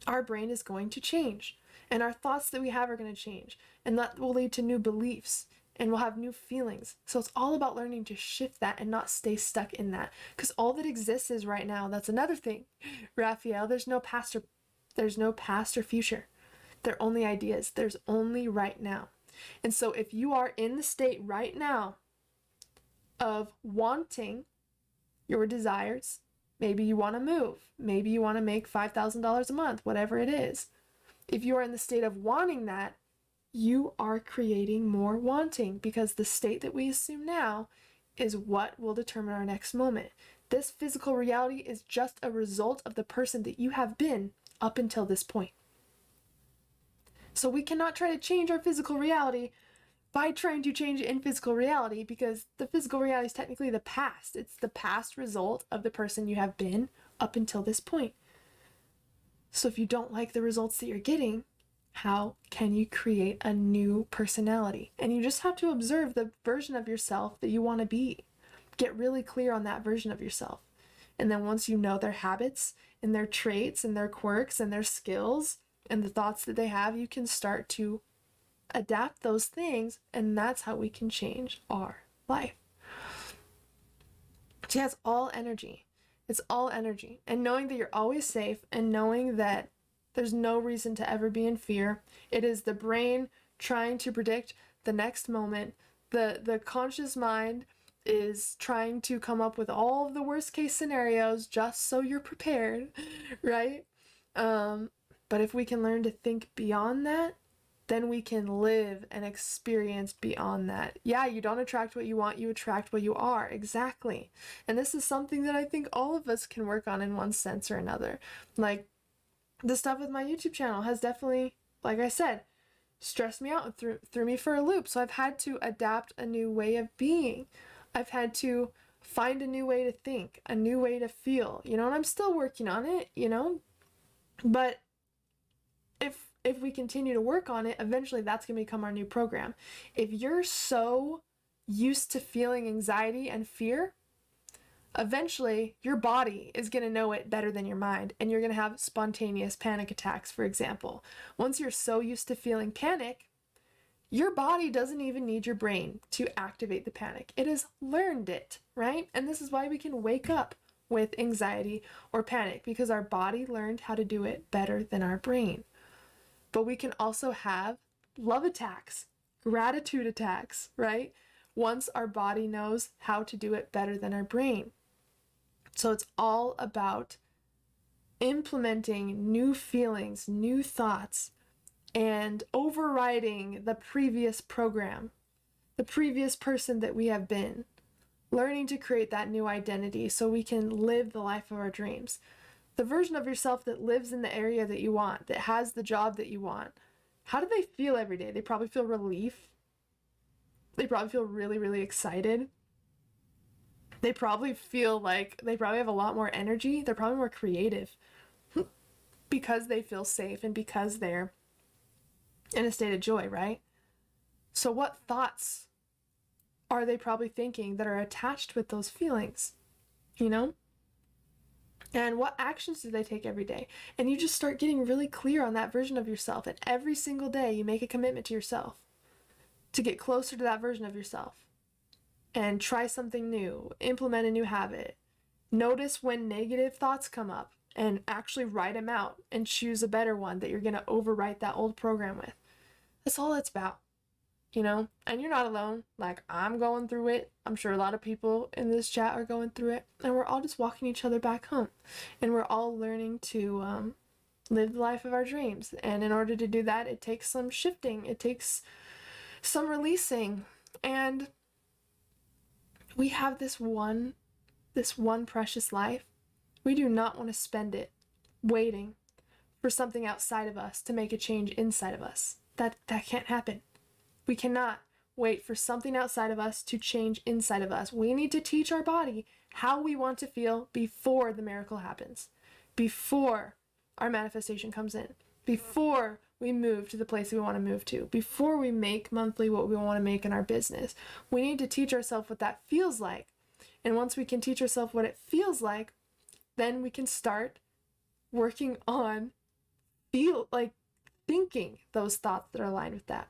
our brain is going to change, and our thoughts that we have are going to change, and that will lead to new beliefs, and we'll have new feelings. So it's all about learning to shift that and not stay stuck in that, because all that exists is right now. That's another thing, Raphael. There's no past or future. They're only ideas. There's only right now. And so if you are in the state right now of wanting your desires, maybe you want to move, maybe you want to make $5,000 a month, whatever it is. If you are in the state of wanting that, you are creating more wanting, because the state that we assume now is what will determine our next moment. This physical reality is just a result of the person that you have been up until this point. So we cannot try to change our physical reality by trying to change it in physical reality, because the physical reality is technically the past. It's the past result of the person you have been up until this point. So if you don't like the results that you're getting, how can you create a new personality? And you just have to observe the version of yourself that you want to be. Get really clear on that version of yourself. And then once you know their habits and their traits and their quirks and their skills and the thoughts that they have, you can start to adapt those things, and that's how we can change our life. So yeah, it's all energy. It's all energy. And knowing that you're always safe, and knowing that there's no reason to ever be in fear. It is the brain trying to predict the next moment. The conscious mind is trying to come up with all of the worst case scenarios just so you're prepared, right? But if we can learn to think beyond that, then we can live and experience beyond that. Yeah, you don't attract what you want, you attract what you are. Exactly. And this is something that I think all of us can work on in one sense or another. Like, the stuff with my YouTube channel has definitely, like I said, stressed me out and threw me for a loop. So I've had to adapt a new way of being. I've had to find a new way to think, a new way to feel, you know, and I'm still working on it, you know, but if we continue to work on it, eventually that's going to become our new program. If you're so used to feeling anxiety and fear, eventually your body is going to know it better than your mind, and you're going to have spontaneous panic attacks, for example. Once you're so used to feeling panic, your body doesn't even need your brain to activate the panic. It has learned it, right? And this is why we can wake up with anxiety or panic, because our body learned how to do it better than our brain. But we can also have love attacks, gratitude attacks, right? Once our body knows how to do it better than our brain. So it's all about implementing new feelings, new thoughts, and overriding the previous program, the previous person that we have been, learning to create that new identity so we can live the life of our dreams. The version of yourself that lives in the area that you want, that has the job that you want, how do they feel every day? They probably feel relief. They probably feel really, really excited. They probably feel like they probably have a lot more energy. They're probably more creative because they feel safe and because they're in a state of joy, right? So what thoughts are they probably thinking that are attached with those feelings, you know? And what actions do they take every day? And you just start getting really clear on that version of yourself. And every single day you make a commitment to yourself to get closer to that version of yourself and try something new, implement a new habit. Notice when negative thoughts come up and actually write them out and choose a better one that you're going to overwrite that old program with. That's all it's about, you know? And you're not alone. Like, I'm going through it. I'm sure a lot of people in this chat are going through it. And we're all just walking each other back home. And we're all learning to live the life of our dreams. And in order to do that, it takes some shifting. It takes some releasing. And we have this one precious life. We do not want to spend it waiting for something outside of us to make a change inside of us. That can't happen. We cannot wait for something outside of us to change inside of us. We need to teach our body how we want to feel before the miracle happens, before our manifestation comes in, before we move to the place we want to move to, before we make monthly what we want to make in our business. We need to teach ourselves what that feels like. And once we can teach ourselves what it feels like, then we can start working on thinking those thoughts that are aligned with that.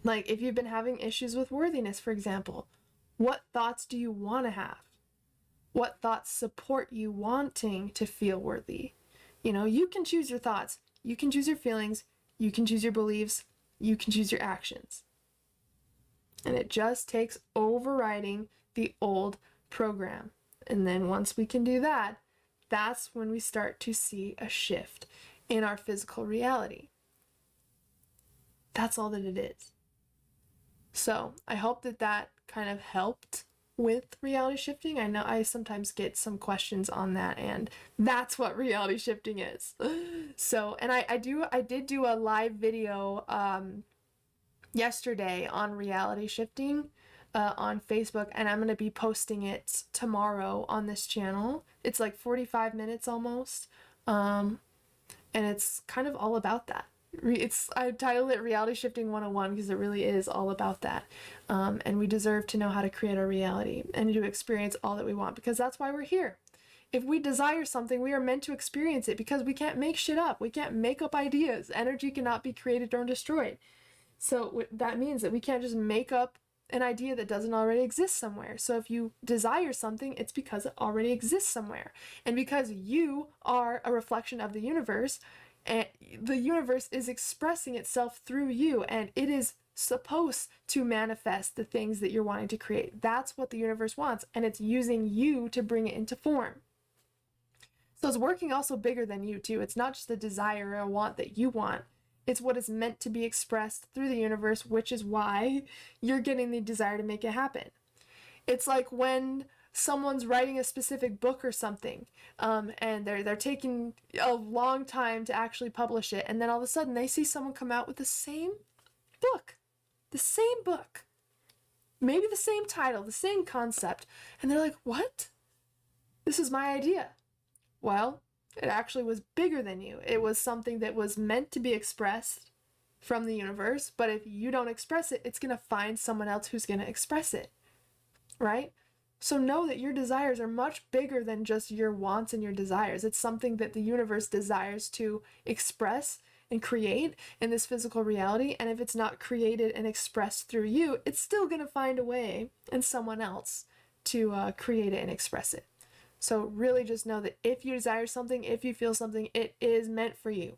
Like, if you've been having issues with worthiness, for example, what thoughts do you want to have? What thoughts support you wanting to feel worthy? You know, you can choose your thoughts, you can choose your feelings, you can choose your beliefs, you can choose your actions. And it just takes overriding the old program. And then once we can do that, that's when we start to see a shift in our physical reality. That's all that it is. So I hope that kind of helped with reality shifting. I know I sometimes get some questions on that, and that's what reality shifting is. So, and I did do a live video yesterday on reality shifting on Facebook, and I'm going to be posting it tomorrow on this channel. It's like 45 minutes almost, and it's kind of all about that. I titled it Reality Shifting 101 because it really is all about that. And we deserve to know how to create our reality and to experience all that we want, because that's why we're here. If we desire something, we are meant to experience it, because we can't make shit up. We can't make up ideas. Energy cannot be created or destroyed. So that means that we can't just make up an idea that doesn't already exist somewhere. So if you desire something, it's because it already exists somewhere. And because you are a reflection of the universe, and the universe is expressing itself through you, and it is supposed to manifest the things that you're wanting to create. That's what the universe wants, and it's using you to bring it into form. So it's working also bigger than you too. It's not just a desire or a want that you want. It's what is meant to be expressed through the universe, which is why you're getting the desire to make it happen. It's like when someone's writing a specific book or something, and they're taking a long time to actually publish it, and then all of a sudden they see someone come out with the same book, maybe the same title, the same concept, and they're like, what? This is my idea. Well, it actually was bigger than you. It was something that was meant to be expressed from the universe, but if you don't express it, it's going to find someone else who's going to express it, right? So know that your desires are much bigger than just your wants and your desires. It's something that the universe desires to express and create in this physical reality, and if it's not created and expressed through you, it's still going to find a way in someone else to create it and express it. So really just know that if you desire something, if you feel something, it is meant for you.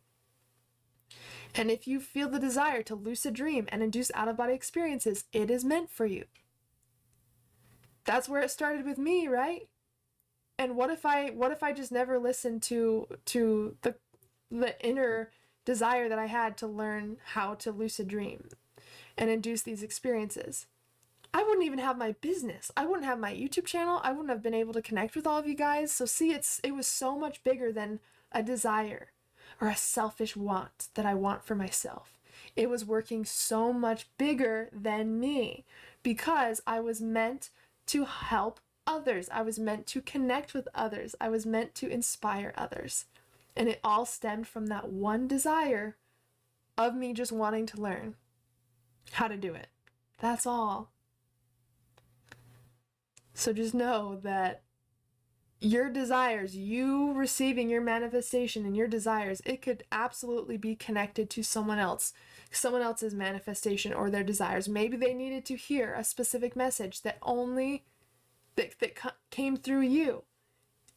And if you feel the desire to lucid dream and induce out-of-body experiences, it is meant for you. That's where it started with me, right? And what if I just never listened to the inner desire that I had to learn how to lucid dream and induce these experiences? I wouldn't even have my business. I wouldn't have my YouTube channel. I wouldn't have been able to connect with all of you guys. So see, it was so much bigger than a desire or a selfish want that I want for myself. It was working so much bigger than me because I was meant to help others. I was meant to connect with others. I was meant to inspire others. And it all stemmed from that one desire of me just wanting to learn how to do it. That's all. So just know that your desires, you receiving your manifestation and your desires, it could absolutely be connected to someone else's manifestation or their desires. Maybe they needed to hear a specific message that came through you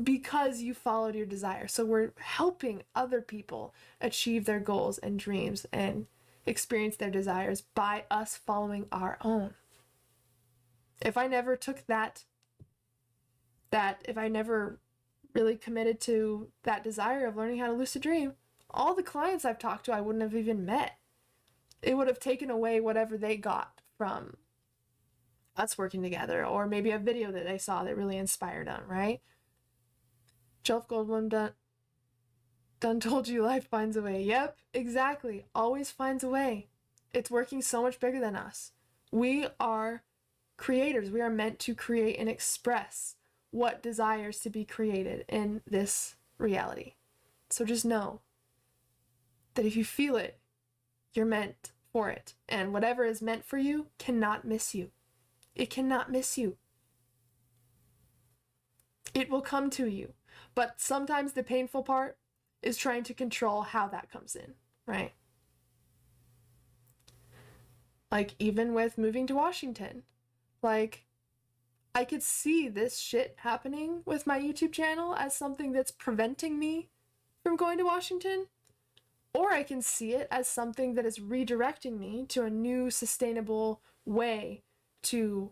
because you followed your desire. So we're helping other people achieve their goals and dreams and experience their desires by us following our own. If I never took if I never really committed to that desire of learning how to lucid dream, all the clients I've talked to I wouldn't have even met. It would have taken away whatever they got from us working together, or maybe a video that they saw that really inspired them, right? Jeff Goldblum done told you life finds a way. Yep, exactly. Always finds a way. It's working so much bigger than us. We are creators. We are meant to create and express what desires to be created in this reality. So just know that if you feel it, you're meant for it. And whatever is meant for you cannot miss you. It cannot miss you. It will come to you. But sometimes the painful part is trying to control how that comes in, right? Like even with moving to Washington, like I could see this shit happening with my YouTube channel as something that's preventing me from going to Washington, or I can see it as something that is redirecting me to a new sustainable way to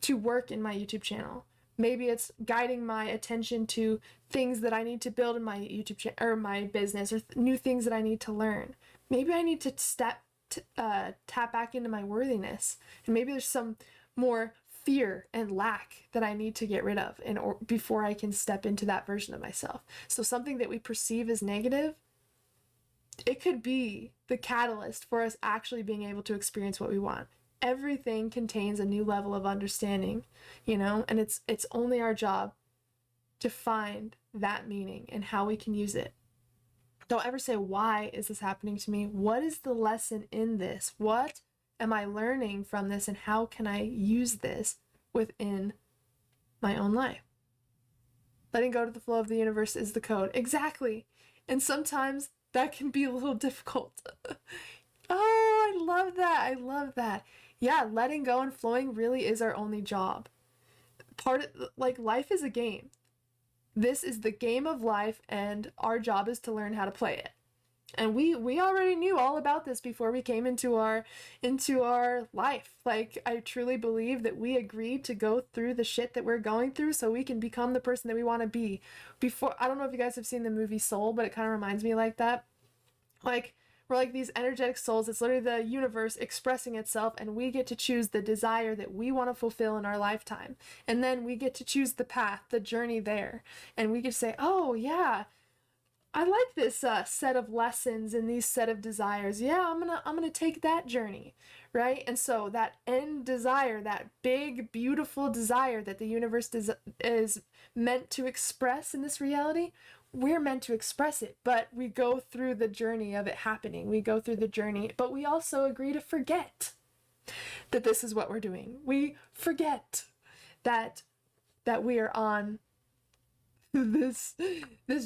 work in my YouTube channel. Maybe it's guiding my attention to things that I need to build in my YouTube channel or my business, or new things that I need to learn. Maybe I need to tap back into my worthiness, and maybe there's some more fear and lack that I need to get rid of before I can step into that version of myself. So something that we perceive as negative, it could be the catalyst for us actually being able to experience what we want. Everything contains a new level of understanding, and it's only our job to find that meaning and how we can use it. Don't ever say, why is this happening to me? What is the lesson in this? What am I learning from this, and how can I use this within my own life? Letting go to the flow of the universe is the code. Exactly. And sometimes that can be a little difficult. Oh, I love that. I love that. Yeah, letting go and flowing really is our only job. Life is a game. This is the game of life, and our job is to learn how to play it. And we already knew all about this before we came into our life. Like, I truly believe that we agreed to go through the shit that we're going through so we can become the person that we want to be. I don't know if you guys have seen the movie Soul, but it kind of reminds me like that. Like, We're like these energetic souls. It's literally the universe expressing itself, and we get to choose the desire that we want to fulfill in our lifetime. And then we get to choose the path, the journey there. And we get to say, oh yeah, I like this set of lessons and these set of desires. Yeah, I'm gonna take that journey, right? And so that end desire, that big, beautiful desire that the universe is meant to express in this reality, we're meant to express it, but we go through the journey of it happening. We go through the journey, but we also agree to forget that this is what we're doing. We forget that we are on this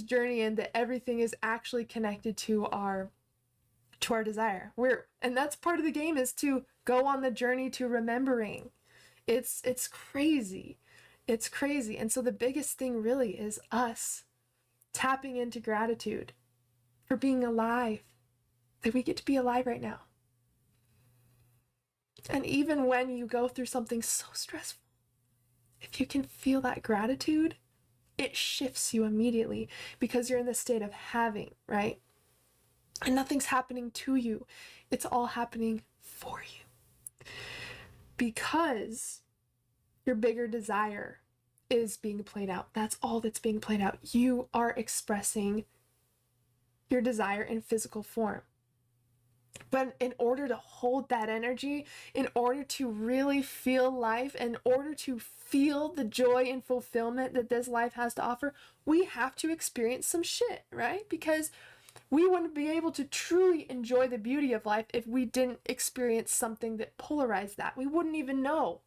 journey, and that everything is actually connected to our desire. And that's part of the game, is to go on the journey to remembering. It's crazy. It's crazy. And so the biggest thing really is us tapping into gratitude for being alive, that we get to be alive right now. And even when you go through something so stressful, if you can feel that gratitude, it shifts you immediately, because you're in the state of having, right? And nothing's happening to you. It's all happening for you. Because your bigger desire is being played out. That's all that's being played out. You are expressing your desire in physical form. But in order to hold that energy, in order to really feel life, in order to feel the joy and fulfillment that this life has to offer, we have to experience some shit, right? Because we wouldn't be able to truly enjoy the beauty of life if we didn't experience something that polarized that. We wouldn't even know.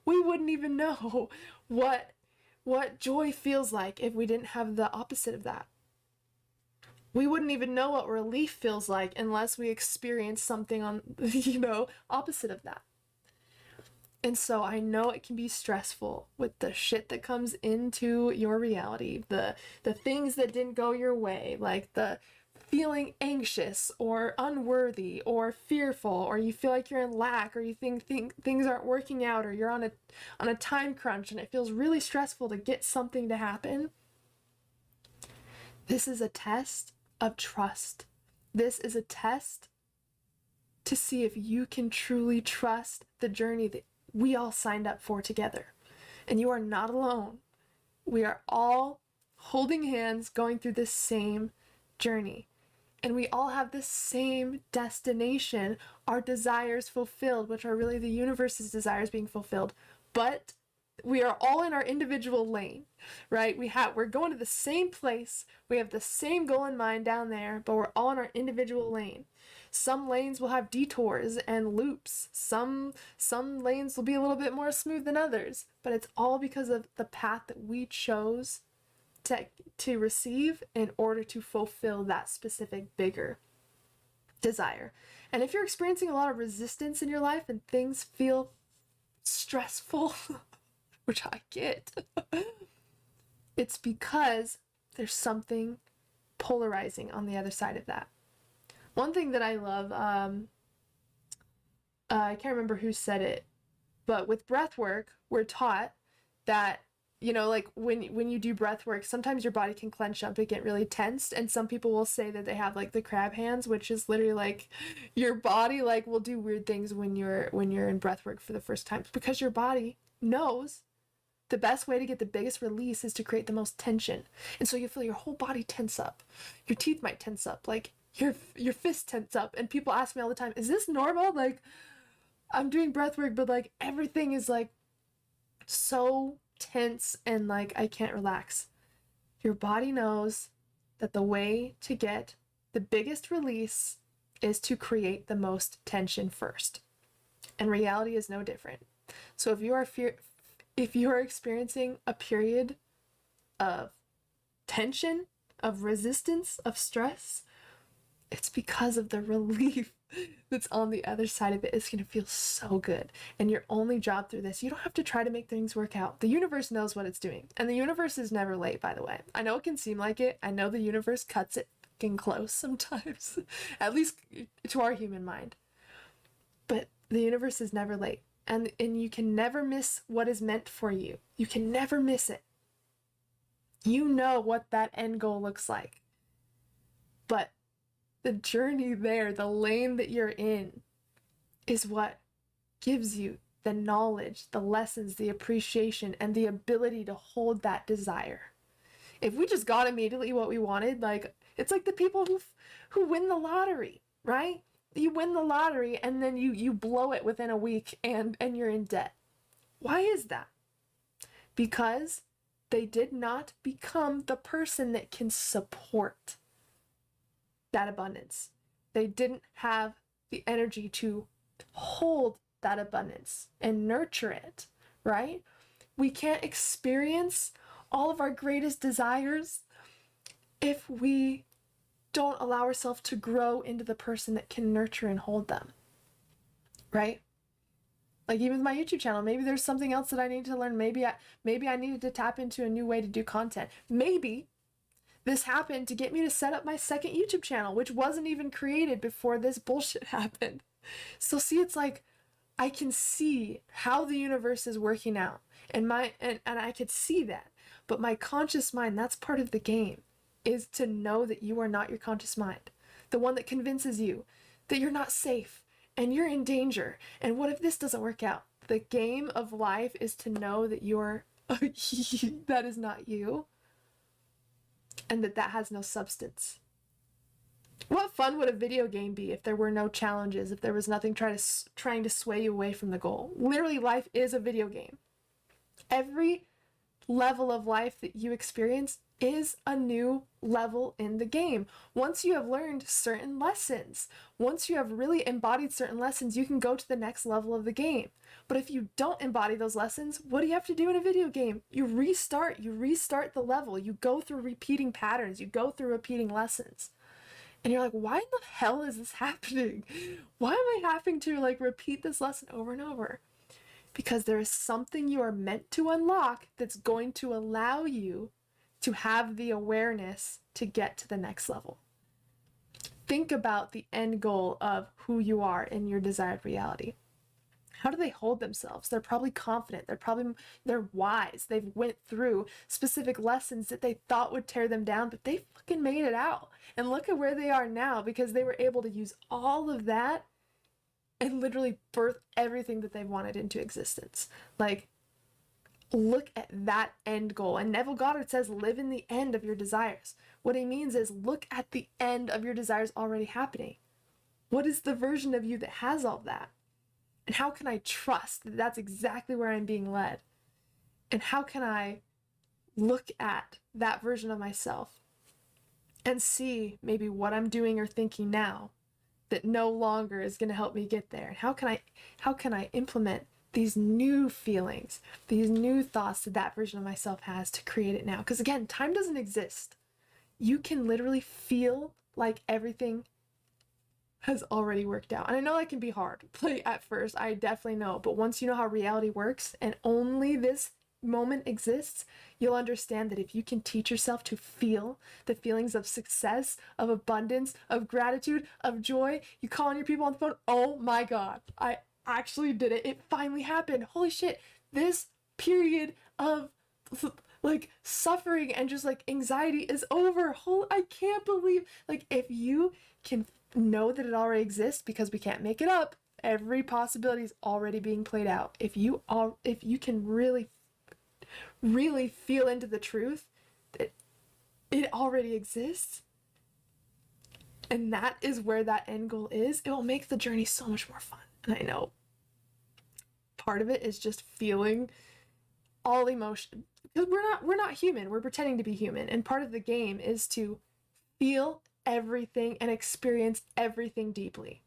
We wouldn't even know what joy feels like if we didn't have the opposite of that. We wouldn't even know what relief feels like unless we experience something on, opposite of that. And so I know it can be stressful with the shit that comes into your reality, the things that didn't go your way, like the feeling anxious or unworthy or fearful, or you feel like you're in lack, or you think things aren't working out, or you're on a time crunch and it feels really stressful to get something to happen. This is a test of trust. This is a test to see if you can truly trust the journey that we all signed up for together. And you are not alone. We are all holding hands, going through this same journey. And we all have the same destination, our desires fulfilled, which are really the universe's desires being fulfilled. But we are all in our individual lane, right? We're going to the same place. We have the same goal in mind down there, but we're all in our individual lane. Some lanes will have detours and loops. Some lanes will be a little bit more smooth than others, but it's all because of the path that we chose to receive in order to fulfill that specific bigger desire. And if you're experiencing a lot of resistance in your life and things feel stressful, which I get, it's because there's something polarizing on the other side of that. One thing that I love, I can't remember who said it, but with breath work, we're taught that, like when you do breath work, sometimes your body can clench up and get really tensed, and some people will say that they have like the crab hands, which is literally like your body like will do weird things when you're in breath work for the first time, because your body knows the best way to get the biggest release is to create the most tension. And so you feel your whole body tense up. Your teeth might tense up, like your fist tense up. And people ask me all the time, is this normal? Like, I'm doing breath work, but like everything is like so tense and like I can't relax. Your body knows that the way to get the biggest release is to create the most tension first. And reality is no different. So if you are experiencing a period of tension, of resistance, of stress, it's because of the relief that's on the other side of it. It's going to feel so good. And your only job through this, you don't have to try to make things work out. The universe knows what it's doing. And the universe is never late, by the way. I know it can seem like it. I know the universe cuts it fucking close sometimes, at least to our human mind. But the universe is never late. And you can never miss what is meant for you. You can never miss it. You know what that end goal looks like. But the journey there, the lane that you're in, is what gives you the knowledge, the lessons, the appreciation, and the ability to hold that desire. If we just got immediately what we wanted, like, it's like the people who win the lottery, right? You win the lottery and then you blow it within a week and you're in debt. Why is that? Because they did not become the person that can support that abundance. They didn't have the energy to hold that abundance and nurture it, right? We can't experience all of our greatest desires if we don't allow ourselves to grow into the person that can nurture and hold them, right? Like even with my YouTube channel, maybe there's something else that I need to learn. Maybe I needed to tap into a new way to do content. Maybe this happened to get me to set up my second YouTube channel, which wasn't even created before this bullshit happened. So see, it's like, I can see how the universe is working out, and I could see that. But my conscious mind, that's part of the game, is to know that you are not your conscious mind. The one that convinces you that you're not safe and you're in danger. And what if this doesn't work out? The game of life is to know that you're that is not you, and that has no substance. What fun would a video game be if there were no challenges, if there was nothing trying to sway you away from the goal? Literally, life is a video game. Every level of life that you experience is a new level in the game. Once you have learned certain lessons, once you have really embodied certain lessons, you can go to the next level of the game. But if you don't embody those lessons, what do you have to do in a video game? You restart the level. You go through repeating patterns. You go through repeating lessons. And you're like, why in the hell is this happening? Why am I having to like repeat this lesson over and over? Because there is something you are meant to unlock that's going to allow you to have the awareness to get to the next level. Think about the end goal of who you are in your desired reality. How do they hold themselves? They're probably confident. They're wise. They've went through specific lessons that they thought would tear them down, but they fucking made it out. And look at where they are now, because they were able to use all of that and literally birth everything that they've wanted into existence. Like, look at that end goal. And Neville Goddard says, live in the end of your desires. What he means is look at the end of your desires already happening. What is the version of you that has all that? And how can I trust that that's exactly where I'm being led? And how can I look at that version of myself and see maybe what I'm doing or thinking now that no longer is going to help me get there? And how can I implement these new feelings, these new thoughts that version of myself has to create it now? Because again, time doesn't exist. You can literally feel like everything has already worked out. And I know that can be hard at first, I definitely know, but once you know how reality works and only this moment exists, you'll understand that if you can teach yourself to feel the feelings of success, of abundance, of gratitude, of joy, you call on your people on the phone, oh my God, I actually did it. It finally happened. Holy shit. This period of like suffering and just like anxiety is over. I can't believe, like, if you can know that it already exists, because we can't make it up, every possibility is already being played out. If you can really feel into the truth that it already exists, and that is where that end goal is, it will make the journey so much more fun. And I know part of it is just feeling all emotion, because we're not human, we're pretending to be human, and part of the game is to feel everything and experience everything deeply.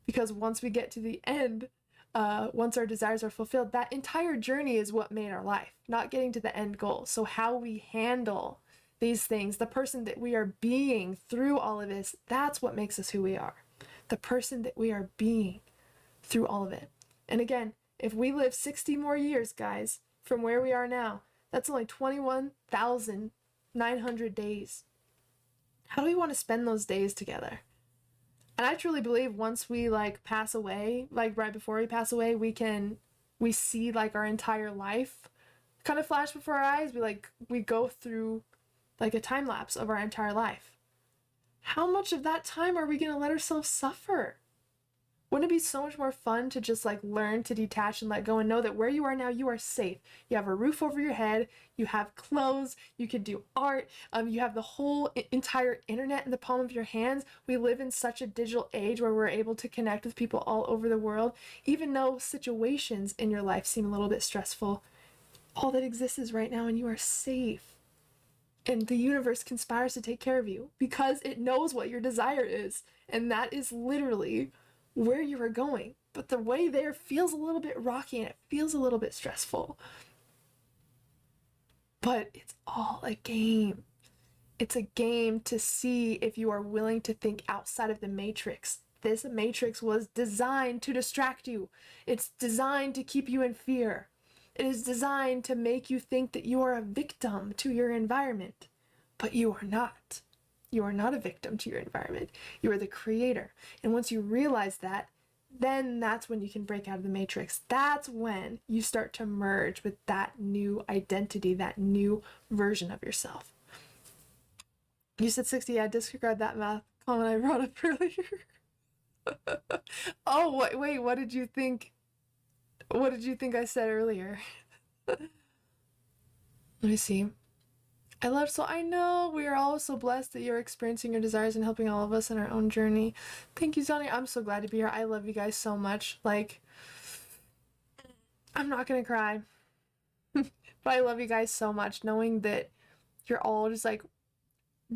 Because once we get to the end, once our desires are fulfilled, that entire journey is what made our life, not getting to the end goal. So how we handle these things, the person that we are being through all of this, that's what makes us who we are. The person that we are being through all of it. And again, if we live 60 more years, guys, from where we are now, that's only 21,900 days. How do we want to spend those days together? And I truly believe once we like pass away, like right before we pass away, we see like our entire life kind of flash before our eyes. We go through like a time lapse of our entire life. how much of that time are we going to let ourselves suffer? Wouldn't it be so much more fun to just like learn to detach and let go and know that where you are now, you are safe. You have a roof over your head, you have clothes, you can do art, you have the whole entire internet in the palm of your hands. We live in such a digital age where we're able to connect with people all over the world. Even though situations in your life seem a little bit stressful, all that exists is right now and you are safe. And the universe conspires to take care of you because it knows what your desire is. And that is literally where you are going, but the way there feels a little bit rocky and it feels a little bit stressful. But it's all a game. It's a game to see if you are willing to think outside of the matrix. This matrix was designed to distract you. It's designed to keep you in fear. It is designed to make you think that you are a victim to your environment, but you are not. You are not a victim to your environment. You are the creator. And once you realize that, then that's when you can break out of the matrix. That's when you start to merge with that new identity, that new version of yourself. You said 60. Yeah, disregard that math comment I brought up earlier. Oh, wait, what did you think? What did you think I said earlier? Let me see. I know we are all so blessed that you're experiencing your desires and helping all of us in our own journey. Thank you, Sonia. I'm so glad to be here. I love you guys so much. Like, I'm not gonna cry. But I love you guys so much, knowing that you're all just like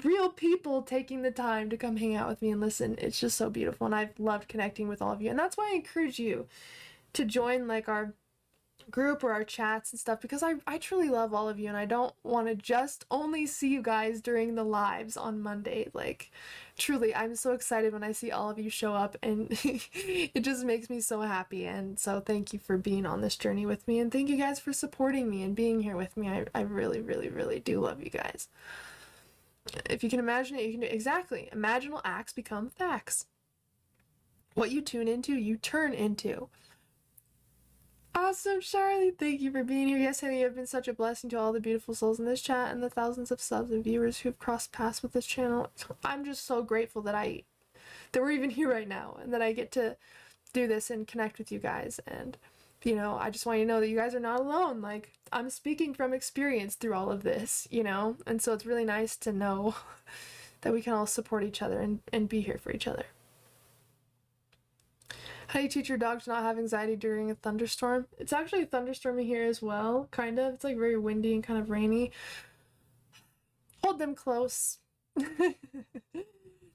real people taking the time to come hang out with me and listen. It's just so beautiful, and I've loved connecting with all of you. And that's why I encourage you to join like our group or our chats and stuff, because I truly love all of you, and I don't want to just only see you guys during the lives on Monday. Like, truly, I'm so excited when I see all of you show up, and it just makes me so happy. And so thank you for being on this journey with me, and thank you guys for supporting me and being here with me. I really, really, really do love you guys. If you can imagine it, you can do it. Exactly. Imaginal acts become facts. What you tune into, you turn into. Awesome, Charlie. Thank you for being here. Yes, honey, you have been such a blessing to all the beautiful souls in this chat and the thousands of subs and viewers who have crossed paths with this channel. I'm just so grateful that we're even here right now, and that I get to do this and connect with you guys. And, you know, I just want you to know that you guys are not alone. Like, I'm speaking from experience through all of this, you know? And so it's really nice to know that we can all support each other and be here for each other. How do you teach your dog to not have anxiety during a thunderstorm? It's actually thunderstorming here as well, kind of. It's like very windy and kind of rainy. Hold them close.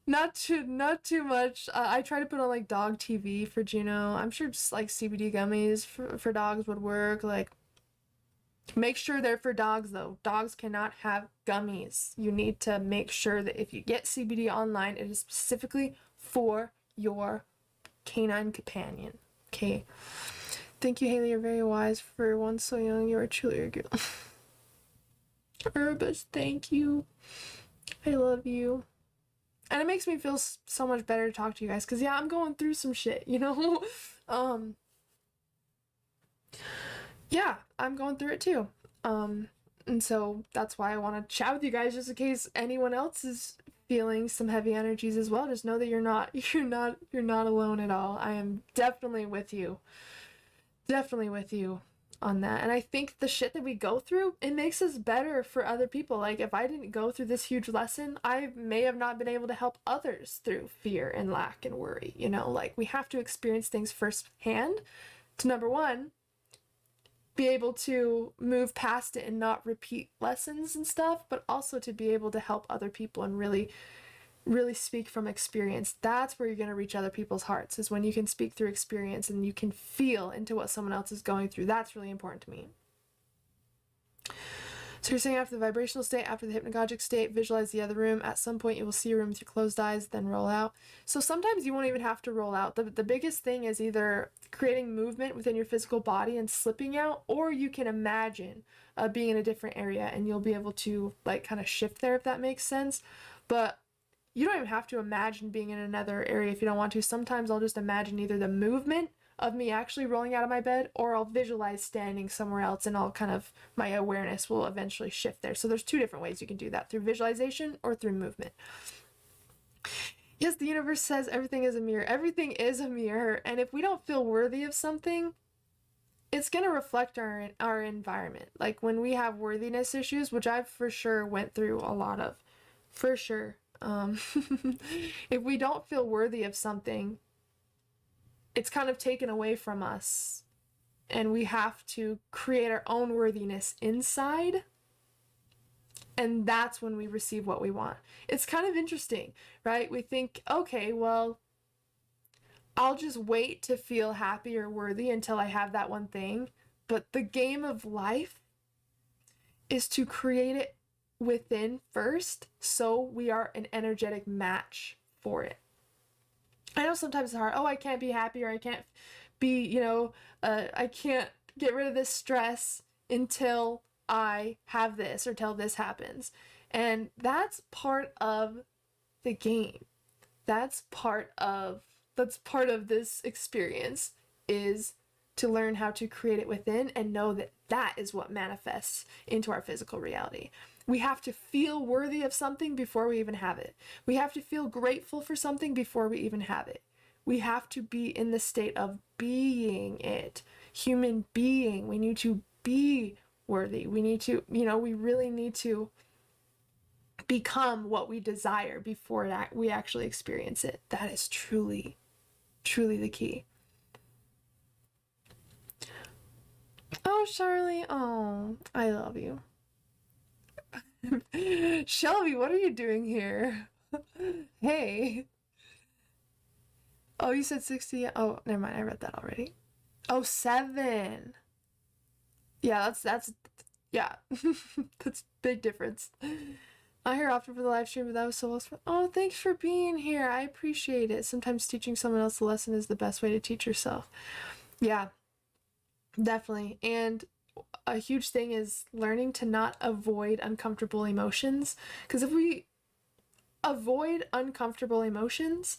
Not too much. I try to put on like dog TV for Juno. I'm sure just like CBD gummies for dogs would work. Like, make sure they're for dogs though. Dogs cannot have gummies. You need to make sure that if you get CBD online, it is specifically for your canine companion. Okay. Thank you, Haylee. You're very wise. For one so young, you are truly a girl. Urbus, thank you. I love you. And it makes me feel so much better to talk to you guys, because yeah, I'm going through some shit, you know? Yeah, I'm going through it too. And so that's why I want to chat with you guys, just in case anyone else is feeling some heavy energies as well. Just know that you're not alone at all. I am definitely with you on that. And I think the shit that we go through, it makes us better for other people. Like, if I didn't go through this huge lesson, I may have not been able to help others through fear and lack and worry, you know? Like, we have to experience things firsthand to, number one, be able to move past it and not repeat lessons and stuff, but also to be able to help other people and really speak from experience. That's where you're going to reach other people's hearts, is when you can speak through experience and you can feel into what someone else is going through. That's really important to me. So you're saying after the vibrational state, after the hypnagogic state, visualize the other room. At some point you will see a room with your closed eyes, then roll out. So sometimes you won't even have to roll out. The biggest thing is either creating movement within your physical body and slipping out, or you can imagine being in a different area and you'll be able to like kind of shift there, if that makes sense. But you don't even have to imagine being in another area if you don't want to. Sometimes I'll just imagine either the movement of me actually rolling out of my bed, or I'll visualize standing somewhere else, and I'll kind of, my awareness will eventually shift there. So there's two different ways you can do that, through visualization or through movement. Yes, the universe says everything is a mirror. Everything is a mirror. And if we don't feel worthy of something, it's going to reflect our environment. Like when we have worthiness issues, which I've for sure went through a lot of, for sure. If we don't feel worthy of something, it's kind of taken away from us. And we have to create our own worthiness inside. And that's when we receive what we want. It's kind of interesting, right? We think, okay, well, I'll just wait to feel happy or worthy until I have that one thing. But the game of life is to create it within first, so we are an energetic match for it. I know sometimes it's hard. Oh, I can't be happy, or I can't be, I can't get rid of this stress until I have this or till this happens. And that's part of the game. That's part of this experience, is to learn how to create it within and know that that is what manifests into our physical reality. We have to feel worthy of something before we even have it. We have to feel grateful for something before we even have it. We have to be in the state of being it. Human being. We need to be worthy. We need to, we really need to become what we desire before we actually experience it. That is truly, truly the key. Oh, Charlie. Oh, I love you. Shelby, what are you doing here? Hey. Oh, you said 60. Oh, never mind. I read that already. Oh, 7. Yeah, that's yeah. That's big difference. I hear often for the live stream, but that was so awesome. Oh, thanks for being here. I appreciate it. Sometimes teaching someone else a lesson is the best way to teach yourself. Yeah, definitely. And a huge thing is learning to not avoid uncomfortable emotions. Because if we avoid uncomfortable emotions,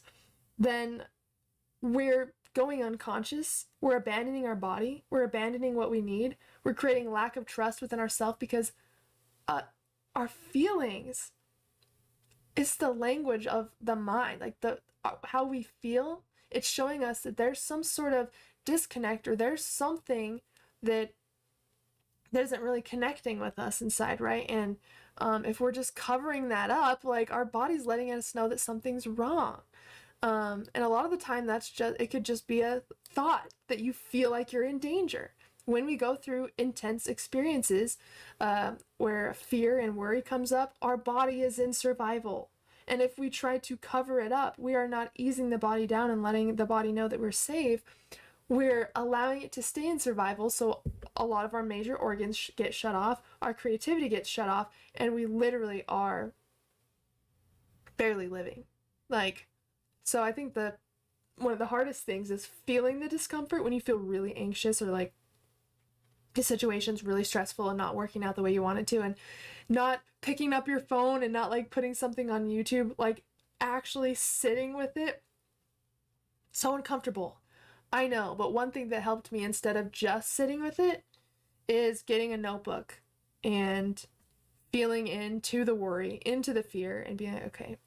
then we're going unconscious. We're abandoning our body. We're abandoning what we need. We're creating lack of trust within ourselves, because our feelings, it's the language of the mind, like how we feel. It's showing us that there's some sort of disconnect, or there's something that isn't really connecting with us inside, right? And if we're just covering that up, like our body's letting us know that something's wrong. And a lot of the time it could just be a thought that you feel like you're in danger. When we go through intense experiences where fear and worry comes up, our body is in survival. And if we try to cover it up, we are not easing the body down and letting the body know that we're safe. We're allowing it to stay in survival, so a lot of our major organs get shut off, our creativity gets shut off, and we literally are barely living. So I think one of the hardest things is feeling the discomfort when you feel really anxious, or like the situation's really stressful and not working out the way you want it to, and not picking up your phone and not like putting something on YouTube, like actually sitting with it. So uncomfortable. I know, but one thing that helped me instead of just sitting with it is getting a notebook and feeling into the worry, into the fear, and being like, okay,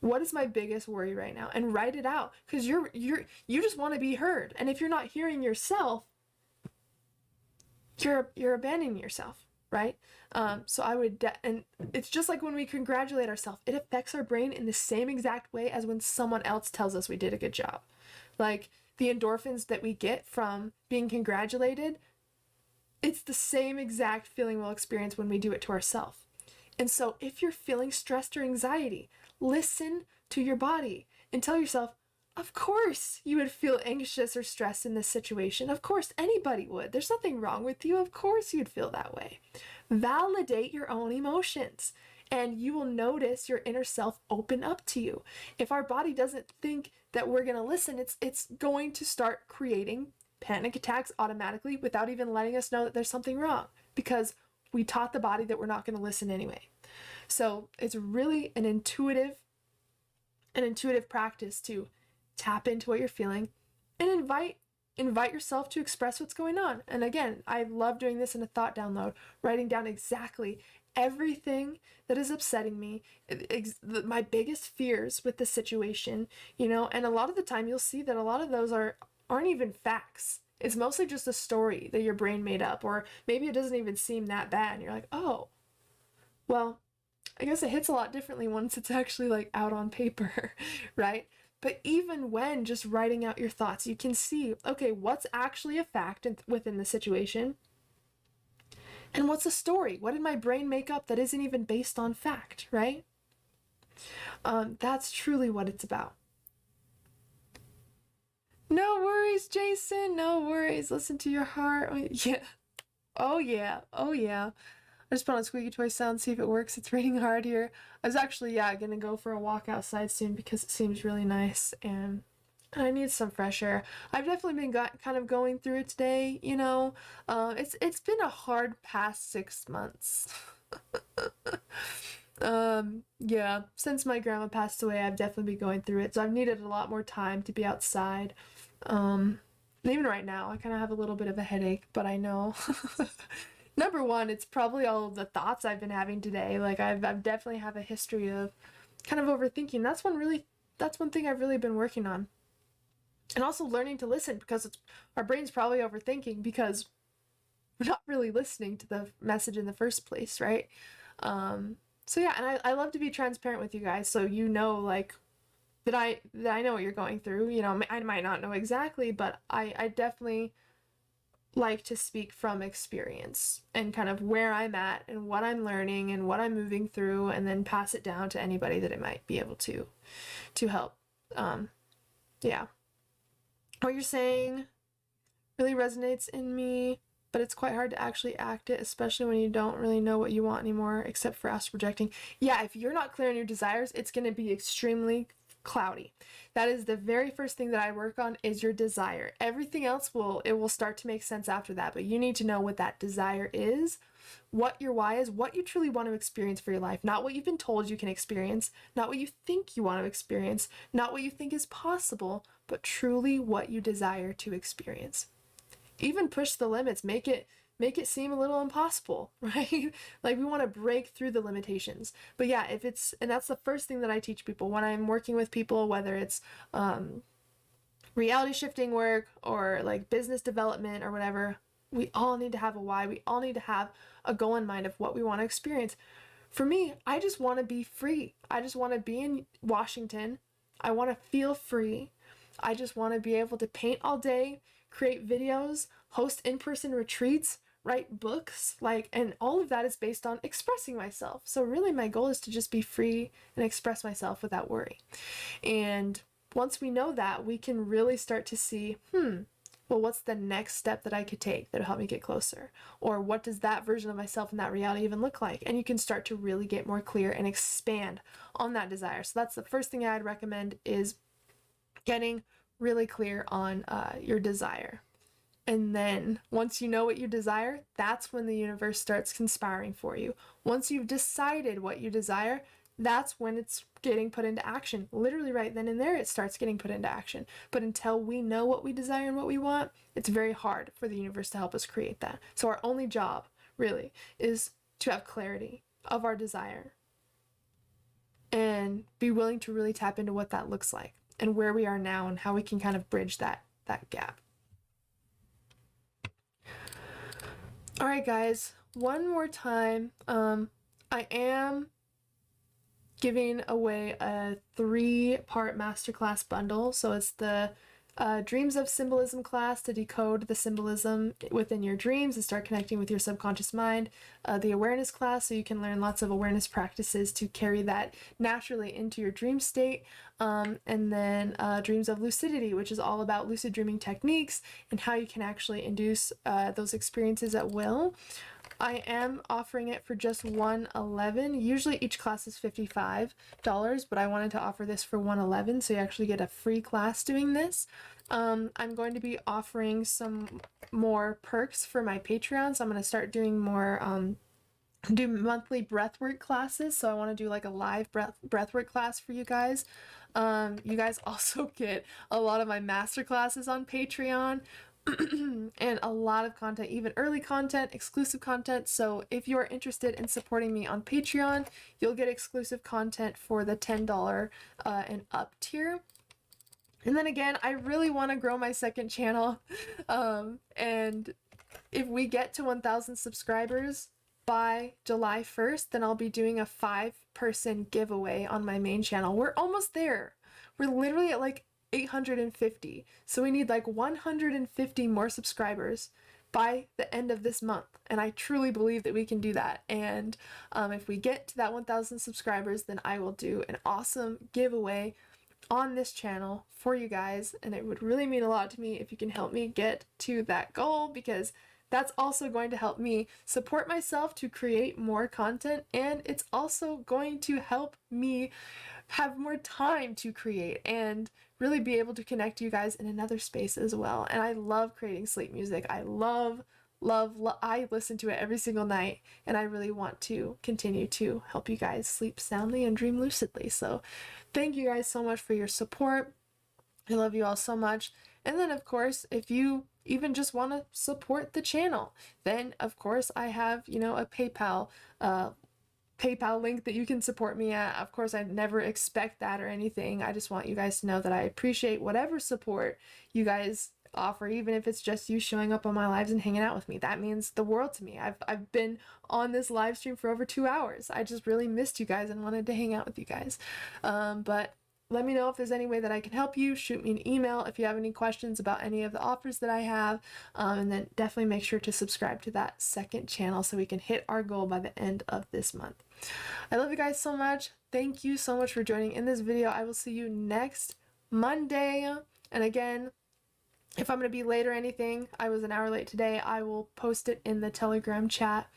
what is my biggest worry right now? And write it out, because you just want to be heard. And if you're not hearing yourself, you're abandoning yourself, right? So I would, and it's just like when we congratulate ourselves, it affects our brain in the same exact way as when someone else tells us we did a good job. Like the endorphins that we get from being congratulated, it's the same exact feeling we'll experience when we do it to ourselves. And so if you're feeling stressed or anxiety, listen to your body and tell yourself, of course you would feel anxious or stressed in this situation. Of course anybody would. There's nothing wrong with you. Of course you'd feel that way. Validate your own emotions, and you will notice your inner self open up to you. If our body doesn't think that we're going to listen, it's going to start creating panic attacks automatically without even letting us know that there's something wrong, because we taught the body that we're not going to listen anyway. So it's really an intuitive practice to tap into what you're feeling and invite yourself to express what's going on. And again, I love doing this in a thought download, writing down exactly everything that is upsetting me, my biggest fears with the situation, you know, and a lot of the time you'll see that a lot of those aren't even facts. It's mostly just a story that your brain made up, or maybe it doesn't even seem that bad. And you're like, oh, well, I guess it hits a lot differently once it's actually like out on paper, right? But even when just writing out your thoughts, you can see, okay, what's actually a fact within the situation, and what's a story? What did my brain make up that isn't even based on fact, right? That's truly what it's about. No worries, Jason, no worries. Listen to your heart. Yeah. Oh, yeah. Oh, yeah. I just put on squeaky toy sound, see if it works. It's raining hard here. I was actually, gonna go for a walk outside soon because it seems really nice and I need some fresh air. I've definitely been kind of going through it today, you know. It's been a hard past 6 months. Yeah, since my grandma passed away, I've definitely been going through it. So I've needed a lot more time to be outside. And even right now, I kind of have a little bit of a headache, but I know. Number one, it's probably all of the thoughts I've been having today. Like I've definitely have a history of kind of overthinking. That's one thing I've really been working on. And also learning to listen, because our brain's probably overthinking because we're not really listening to the message in the first place, right? So yeah, and I love to be transparent with you guys, so you know, like, that I know what you're going through. You know, I might not know exactly, but I definitely like to speak from experience and kind of where I'm at and what I'm learning and what I'm moving through, and then pass it down to anybody that it might be able to help. Yeah. What you're saying really resonates in me, but it's quite hard to actually act it, especially when you don't really know what you want anymore, except for astral projecting. Yeah, if you're not clear on your desires, it's going to be extremely cloudy. That is the very first thing that I work on, is your desire. Everything else will start to make sense after that, but you need to know what that desire is, what your why is, what you truly want to experience for your life, not what you've been told you can experience, not what you think you want to experience, not what you think is possible, but truly what you desire to experience. Even push the limits, make it seem a little impossible, right? Like, we want to break through the limitations. But yeah, and that's the first thing that I teach people when I'm working with people, whether it's reality shifting work or like business development or whatever. We all need to have a why. We all need to have a goal in mind of what we want to experience. For me, I just want to be free. I just want to be in Washington. I want to feel free. I just want to be able to paint all day, create videos, host in-person retreats, write books, and all of that is based on expressing myself. So really my goal is to just be free and express myself without worry. And once we know that, we can really start to see, well, what's the next step that I could take that'll help me get closer? Or what does that version of myself in that reality even look like? And you can start to really get more clear and expand on that desire. So that's the first thing I'd recommend, is getting really clear on your desire. And then once you know what you desire, that's when the universe starts conspiring for you. Once you've decided what you desire, that's when it's getting put into action. Literally right then and there, it starts getting put into action. But until we know what we desire and what we want, it's very hard for the universe to help us create that. So our only job, really, is to have clarity of our desire and be willing to really tap into what that looks like and where we are now and how we can kind of bridge that gap. All right, guys, one more time. I am giving away a 3-part masterclass bundle. So it's the Dreams of Symbolism class to decode the symbolism within your dreams and start connecting with your subconscious mind. The awareness class, so you can learn lots of awareness practices to carry that naturally into your dream state. And then Dreams of Lucidity, which is all about lucid dreaming techniques and how you can actually induce those experiences at will. I am offering it for just $111. Usually each class is $55, but I wanted to offer this for $111, so you actually get a free class doing this. I'm going to be offering some more perks for my Patreon, so I'm going to start doing more do monthly breathwork classes. So I want to do like a live breathwork class for you guys. You guys also get a lot of my master classes on Patreon, and a lot of content, even early content, exclusive content. So if you're interested in supporting me on Patreon, you'll get exclusive content for the $10 and up tier. And then again, I really want to grow my second channel. And if we get to 1,000 subscribers by July 1st, then I'll be doing a 5-person giveaway on my main channel. We're almost there. We're literally at like 850. So we need like 150 more subscribers by the end of this month. And I truly believe that we can do that. And if we get to that 1,000 subscribers, then I will do an awesome giveaway on this channel for you guys. And it would really mean a lot to me if you can help me get to that goal, because that's also going to help me support myself to create more content, and it's also going to help me have more time to create and really be able to connect you guys in another space as well. And I love creating sleep music. I love, I listen to it every single night, and I really want to continue to help you guys sleep soundly and dream lucidly. So thank you guys so much for your support. I love you all so much. And then of course, if you even just want to support the channel, then of course I have, you know, a PayPal link that you can support me at. Of course, I never expect that or anything. I just want you guys to know that I appreciate whatever support you guys offer, even if it's just you showing up on my lives and hanging out with me. That means the world to me. I've been on this live stream for over 2 hours. I just really missed you guys and wanted to hang out with you guys. But let me know if there's any way that I can help you. Shoot me an email if you have any questions about any of the offers that I have. And then definitely make sure to subscribe to that second channel so we can hit our goal by the end of this month. I love you guys so much. Thank you so much for joining in this video. I will see you next Monday. And again, if I'm going to be late or anything, I was an hour late today, I will post it in the Telegram chat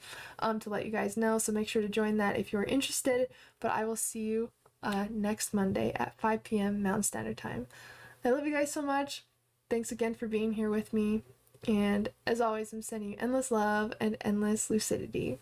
to let you guys know. So make sure to join that if you're interested. But I will see you next Monday at 5 p.m. Mountain Standard Time. I love you guys so much. Thanks again for being here with me. And as always, I'm sending you endless love and endless lucidity.